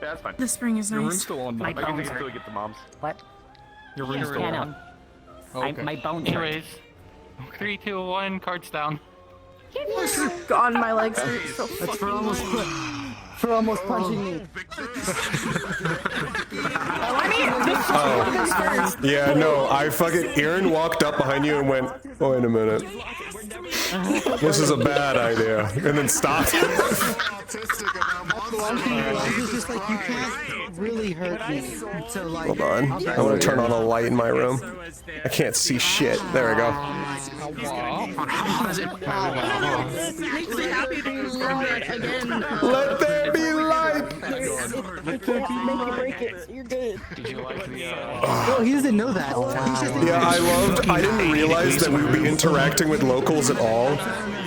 that's fine. The spring is Your room's nice. still on. My I can bones still hurt. get the moms. What? Your room's still Yeah, on. no. Oh, okay. My bones hurt. Anyways, 3, 2, 1, cards down. God, my legs hurt so That's for fucking almost punching me. Oh, yeah, no, I fucking. Aaron walked up behind you and went, oh, wait a minute. This is a bad idea. And then stopped. He's just like, you can't really hurt me. So like, Hold on. I want to turn on a light in my room. I can't see shit. There we go. makes me happy to use it again. Let there be light! You're good. Did you like the? Oh, he doesn't know that. He's just Yeah, I didn't realize that we would be interacting with locals at all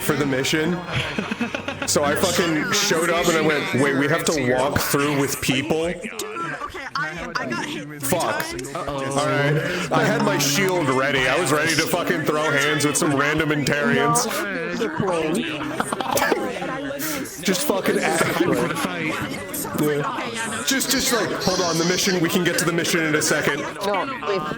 for the mission. So I fucking showed up and I went, wait, we have to walk through with people? I got hit. Fuck. Alright. I had my shield ready. I was ready to fucking throw hands with some random Intarians. Just fucking act. Yeah. Just like, hold on, the mission, we can get to the mission in a second. No,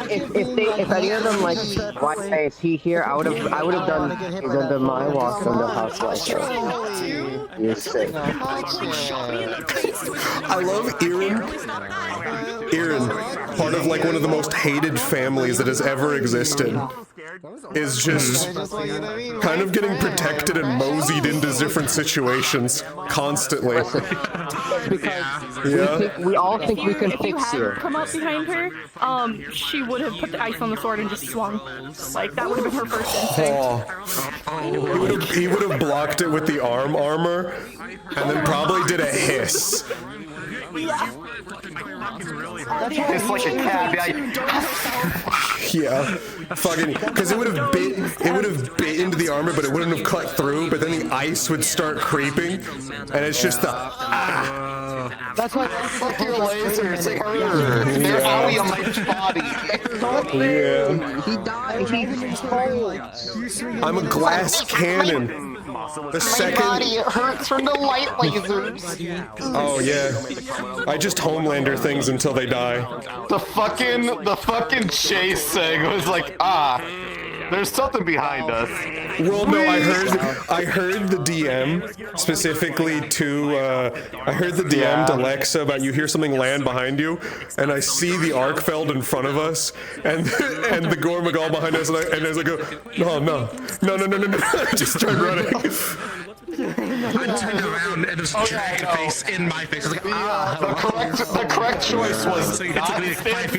if any of them like, why is he here? I would have done under my walk from the house like that. You're sick. I love Aaron, part of like one of the most hated families that has ever existed, is just kind of getting protected and moseyed into different situations constantly. Yeah. We all think we can If you fix you. had come up behind her, she would have put the ice on the sword and just swung. Like that would have been her first instinct. Oh. He would have blocked it with the armor, and then probably did a hiss. It's like a cab. Yeah, fucking, because it would have bit into the armor, but it wouldn't have cut through. But then the ice would start creeping, and it's just the. That's why. Fuck your lasers. They're out of my body. Yeah. He died. He's cold. I'm a glass cannon. The second. It hurts from the light lasers. Oh yeah. I just Homelander things until they die. The fucking chase thing was like, there's something behind us. Well, no, I heard the DM specifically to, I heard the DM to Lexa about you hear something land behind you, and I see the Arkfeld in front of us, and the Gore Magal behind us, and as I go, no, I just start running. I turned around and just dragged face in my face. I was like, The correct choice was not stand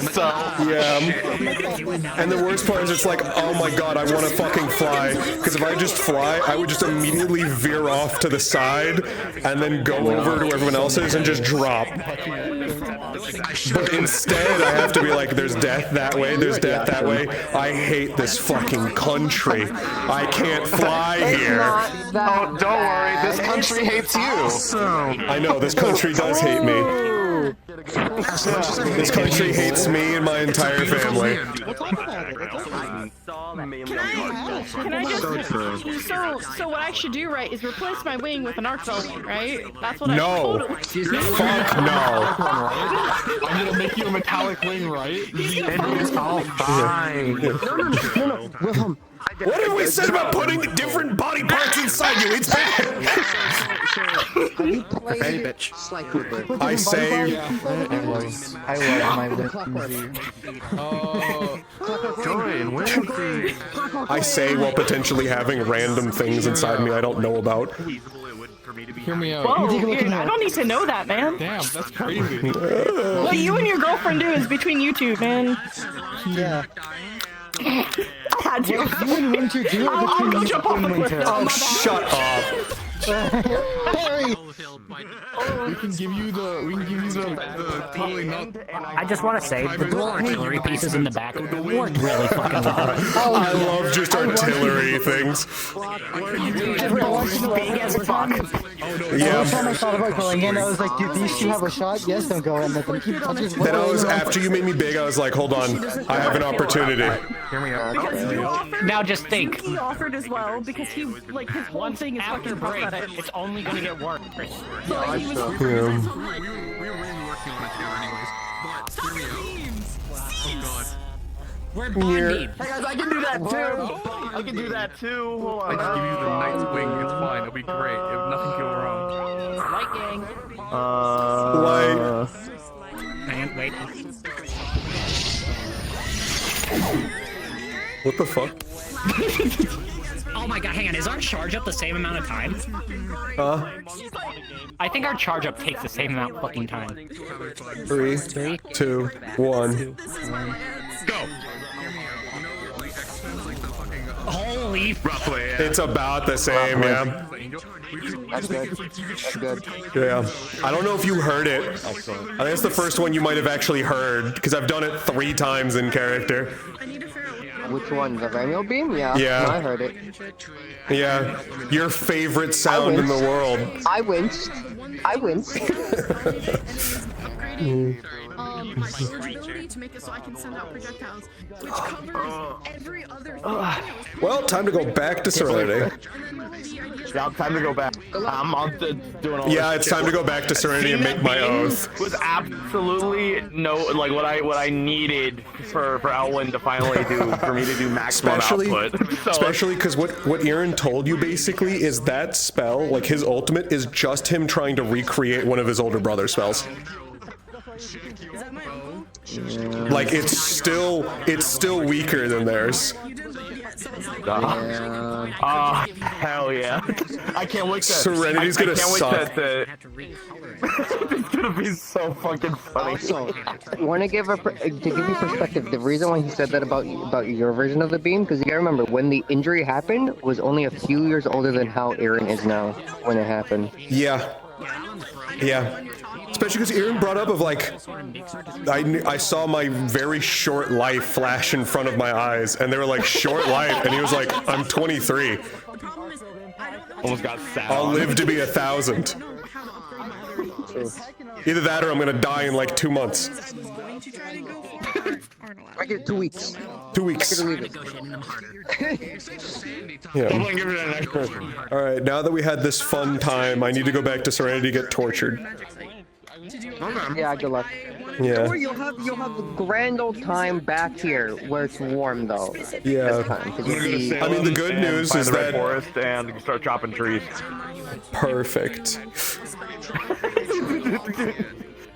still, yeah. And the worst part is it's like, oh my god, I want to fucking fly. Because if I just fly, I would just immediately veer off to the side and then go over to everyone else's and just drop. But instead, I have to be like, there's death that way, there's death that way. I hate this fucking country. I can't fly here. Oh, don't worry, this country hates you. I know, this country does hate me. This country hates me and my entire family. Can I just so what I should do, right, is replace my wing with an arc wing, right? That's what No. I totally. Fuck no. I'm gonna make you a metallic wing, right? It's all fine. No. Wilhelm. What have we said about putting different body parts inside you? It's bad. Hey, bitch. I say. I love my wing. I say while potentially having random things inside me I don't know about. Hear me out. Whoa, dude, I don't need to know that, man. Damn, that's crazy. What you and your girlfriend do is between you two, man. Yeah. I had to. What you and Winter do I'll go jump off the cliff. Oh, shut up. Harry! We can give you the totally not. I just want to say, the dual artillery pieces in the back worked really fucking well. I love just artillery things. Big as fuck. Every time I thought about going in, I was like, dude, these two have a shot? Yes, don't go in. Let them keep touching. Then I was, after you made me big, I was like, hold on, I have an opportunity. Hear me out. Because you offered, Now just think. He offered as well because he like his whole thing is After fucking break, pathetic. it's only gonna get worse. So like, he was We were really working on it too, anyways. But hear me out. Oh god. We're bonding. Hey guys, I can do that too. I can do that too. Hold I on. can give you the knight's wing. It's fine. It'll be great. Nothing can go wrong. Light gang. Like, And wait. what the fuck? Oh my god, hang on, is our charge up the same amount of time? I think our charge up takes the same amount of fucking time. 3, 2, 1. Go! Holy Roughly, yeah. It's about the same, yeah. That's good. That's good. Yeah. I don't know if you heard it. I think it's the first one you might have actually heard, because I've done it 3 times in character. Which one? The Ramio beam? Yeah. Yeah. No, I heard it. Yeah. Your favorite sound in the world. I winced. I winced. My surge ability to make it so I can send out projectiles, which covers every other thing. Well, time to go back to Serenity. Yeah, time to go back. I'm on to doing all Yeah, this it's shit. time to go back to Serenity and make my oath. Was absolutely no, like what I needed for Elwyn to finally do, for me to do maximum output. So, Especially because what Aaron told you basically is that spell, like his ultimate, is just him trying to recreate one of his older brother's spells. Like it's still weaker than theirs. hell yeah! I can't wait to. Serenity's gonna suck. It's gonna be so fucking funny. Also, want to give to give you perspective, the reason why he said that about your version of the beam, because you gotta remember when the injury happened was only a few years older than how Aaron is now when it happened. Yeah. Yeah. Especially because Aaron brought up of like, I saw my very short life flash in front of my eyes, and they were like, short life, and he was like, I'm 23. Almost got sad. I'll live to be 1,000. Either that or I'm gonna die in like 2 months. I get 2 weeks. 2 weeks. I get to Yeah. Alright, now that we had this fun time, I need to go back to Serenity to get tortured. Yeah, good luck. Yeah. Or you'll have a grand old time back here where it's warm though. Yeah. This time, 'cause you'll be- I mean, the good news find is the red that forest and start chopping trees. perfect.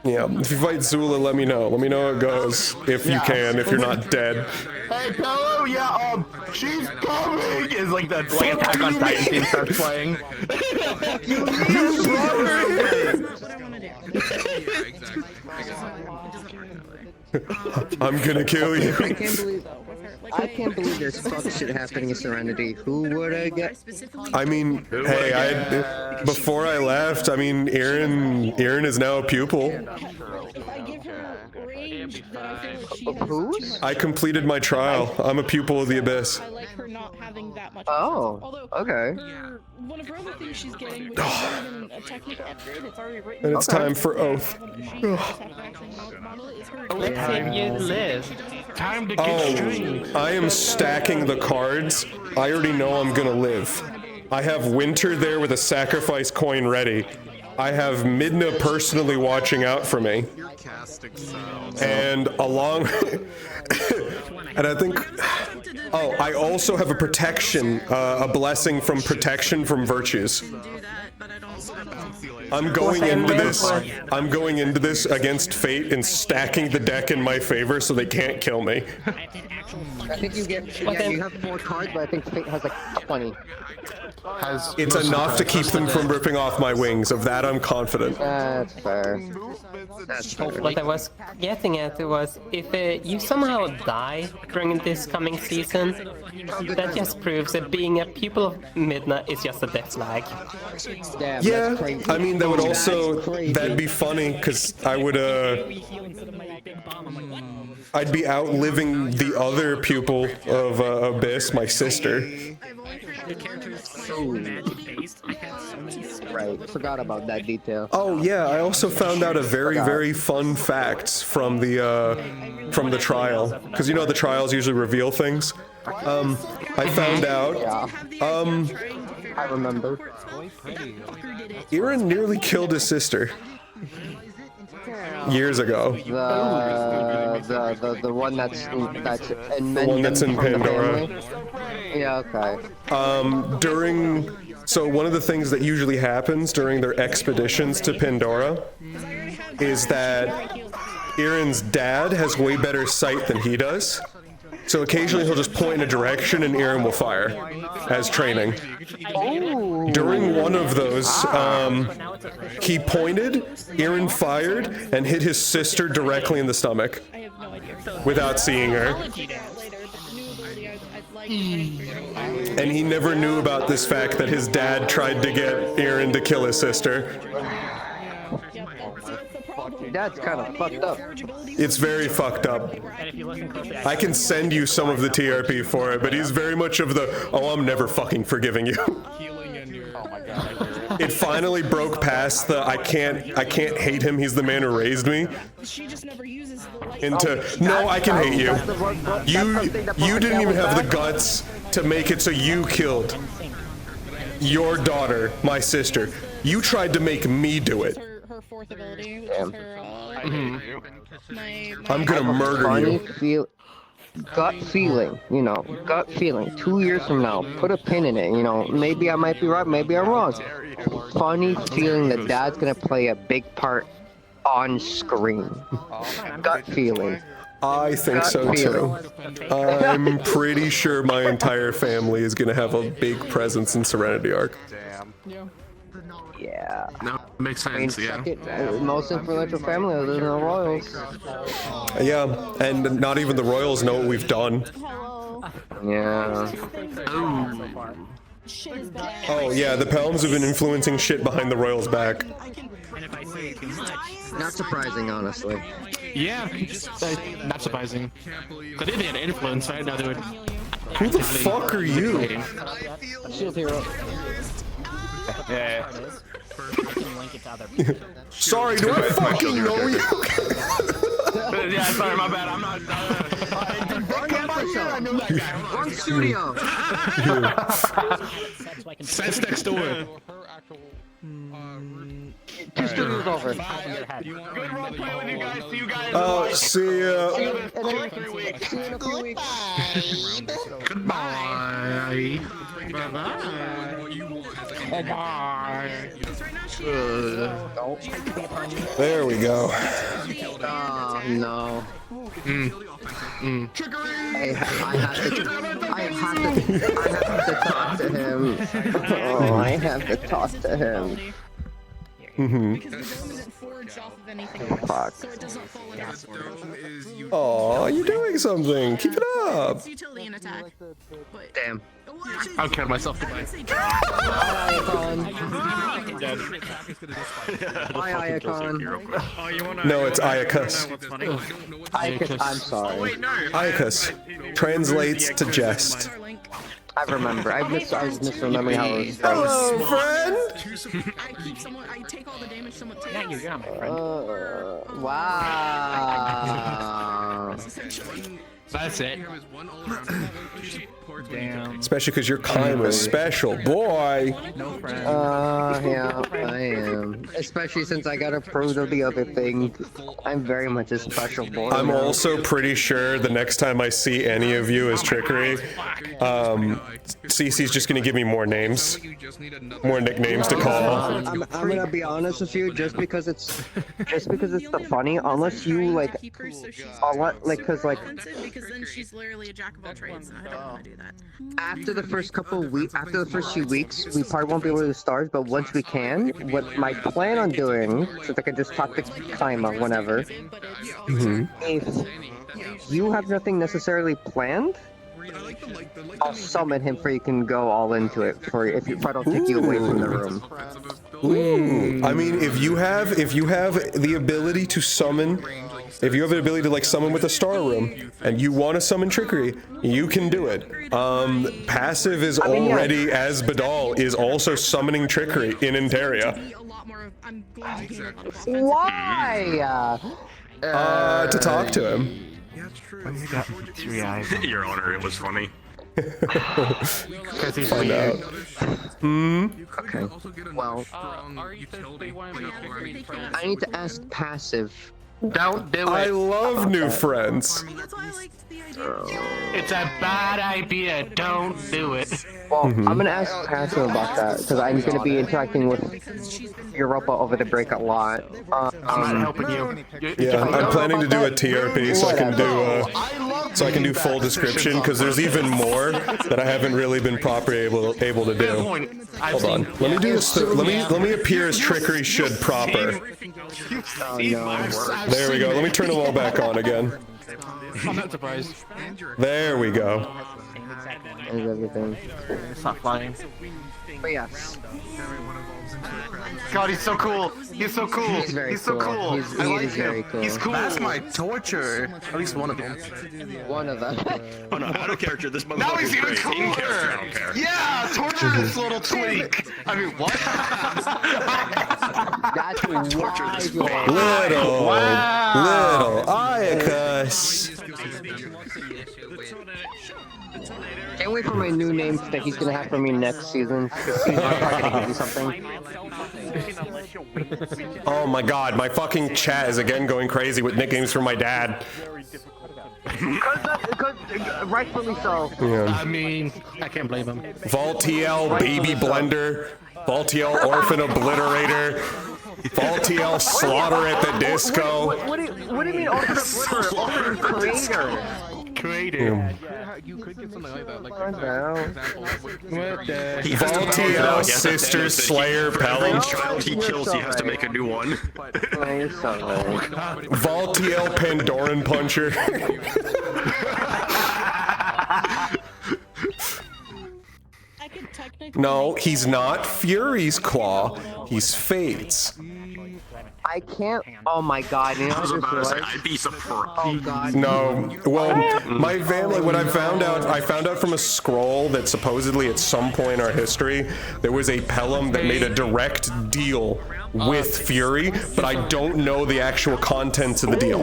Yeah, if you fight Zula, let me know. Let me know how it goes. If you can, if you're not dead. Hey, Pillow, yeah, she's coming! Is like the Attack on Titan theme starts playing. You brought her here! I'm gonna kill you. I can't believe there's fuck shit happening in Serenity. Who would I get? I mean, hey, before I left, I mean, Erin is now a pupil. Who's? I completed my trial. I'm a pupil of the Abyss. I like her not having that much. Oh, okay. One of her other things she's getting, which isn't even a technical upgrade, it's already written. And it's time for Oath. Let's say you live. Time to Oh, I am stacking the cards. I already know I'm gonna live. I have Winter there with a sacrifice coin ready. I have Midna personally watching out for me. And along... and I think... Oh, I also have a protection, a blessing from protection from virtues. I'm going into this against fate and stacking the deck in my favor so they can't kill me. I think you get. Yeah, you have 4 cards, but I think Fate has like 20. It's enough to keep them from ripping off my wings. Of that, I'm confident. That's fair. What I was getting at was, if you somehow die during this coming season, that just proves that being a pupil of Midna is just a death flag. Yeah, I mean, that would also, that'd be funny, because I would, I'd be outliving the other pupil of Abyss, my sister. Right, forgot about that detail. Oh yeah, I also found out a very fun fact from the trial, because you know the trials usually reveal things. I found out. I remember. Erin nearly killed his sister years ago. The one that's in The one that's in Pandora. Yeah, okay. So one of the things that usually happens during their expeditions to Pandora is that Erin's dad has way better sight than he does. So occasionally he'll just point in a direction and Erin will fire as training. During one of those, he pointed, Erin fired, and hit his sister directly in the stomach without seeing her. And he never knew about this fact that his dad tried to get Erin to kill his sister. That's kind of fucked up. It's very fucked up. I can send you some of the TRP for it, but he's very much of the, oh, I'm never fucking forgiving you. It finally broke past the I can't hate him, he's the man who raised me. Into no, I can hate you. You didn't even have the guts to make it so you killed your daughter, my sister. You tried to make me do it. Her fourth ability, which is her, I'm gonna murder you. Gut feeling, gut feeling. 2 years from now, put a pin in it, maybe I might be right, maybe I'm wrong. Funny feeling that dad's gonna play a big part on screen. Gut feeling. I think so too. I'm pretty sure my entire family is gonna have a big presence in Serenity Arc. Yeah. No, makes sense, Most influential family other than the Royals. Yeah, and not even the Royals know what we've done. Yeah. Oh yeah, the Pelms have been influencing shit behind the Royals' back. Not surprising, honestly. Yeah, not surprising. But if they had influence, right now they would. Who the fuck are you? Shield hero. Yeah. Sorry, do I fucking know you? Yeah, sorry, my bad. I'm not. Wrong studio. That's next door. Two studios over. Good roleplay with you guys. See you guys. Oh, see ya. See you in 3 weeks. Goodbye. Bye. There we go. Oh no. I have to talk to him. Oh, I have to talk to him. Because the dome isn't forged off of anything else, so it doesn't fall into this order. Aw, you're doing something. Keep it up. It's utility and attack. But Damn. I'll count myself to I mine. would say Hi, Icon. No, it's Iakus. Icon, I'm sorry. Iakus translates to jest. I remember. I was misremembering how it was Hello, spelled. friend. I keep someone. I take all the damage someone takes. Yeah, you're not my friend. Wow. That's it. Damn. Especially because you're kind of special, boy. Yeah, I am. Especially since I got approved of the other thing. I'm very much a special boy. I'm now. also pretty sure the next time I see any of you as Trickery, Cece's just gonna give me more names, more nicknames to call. I'm gonna be honest with you, just because it's the funny, unless you like, because because then she's literally a jack of all trades, and I don't want to do that. after the first few weeks, we probably won't be able to start, but once we can, what my plan on doing, since I can just talk to Kaima whenever, if you have nothing necessarily planned, I'll summon him for you can go all into it if I don't take you away from the room. Ooh. I mean, if you have the ability to summon, if you have the ability to like summon with a star room, and you want to summon Trickery, you can do it. Passive is already, as Badal, is also summoning Trickery in Interia. Why? To talk to him. You got 3 eyes. Your Honor, it was funny. Because he's Find out. Okay. Well, I need to ask Passive. Don't do it. I love new friends. It's a bad idea. Don't do it. Well, I'm gonna ask Passive about that because I'm gonna be interacting with Europa over the break a lot. I'm not helping you. Yeah, I'm planning to do a TRP so I can do full description because there's even more that I haven't really been properly able to do. Hold on, let me do this. Let me appear as Trickery should proper. There we go. Let me turn them all back on again. I'm not surprised. There we go. There's everything. It's not flying. But yes. God, he's so cool. He's so cool. He's so cool. He is very cool. He's cool. That's my torture. At least one of them. One of them. Oh no, out of character, this motherfucker Now he's even is great. In character, I don't cooler. care. Yeah, torture this little tweak. I mean, what? That's Torture this Little Iakus. Can't wait for my new name that he's gonna have for me next season. He's probably gonna give me something. Oh my god, my fucking chat is again going crazy with nicknames for my dad. Because rightfully so. Yeah. I mean, I can't blame him. Valtiel, Baby Blender, Valtiel, Orphan Obliterator, Valtiel, Slaughter at the Disco. What do you mean Ultimate Creator? Creator. You could get something like that. Like, Valtiel, Sisters, Slayer, Pelham. Child he kills, he has to make a new one. You're so right. Valtiel, Pandoran Puncher. No, he's not Fury's Claw. He's Fate's. I can't. Oh my god! You know, I was about to say, realized- I'd be surprised. Oh god. No, well, my family, what I found out from a scroll that supposedly at some point in our history, there was a Pelham that made a direct deal with Fury, but I don't know the actual contents of the deal.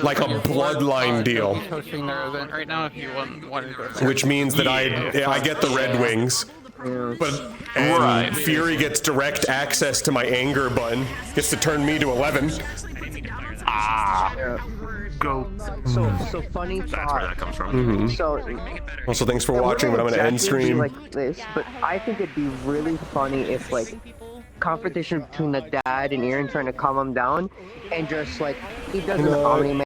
Like a bloodline deal. Hosting their event right now if you want to. Which means that I get the Red Wings. But Fury gets direct access to my anger button, gets to turn me to 11. go. So funny That's thought. where that comes from. Mhm. So Also, thanks for it watching, but I'm wouldn't gonna end exactly be stream. like this, but I think it'd be really funny if like confrontation between the dad and Aaron trying to calm him down, and just like he does an No. Omni-Man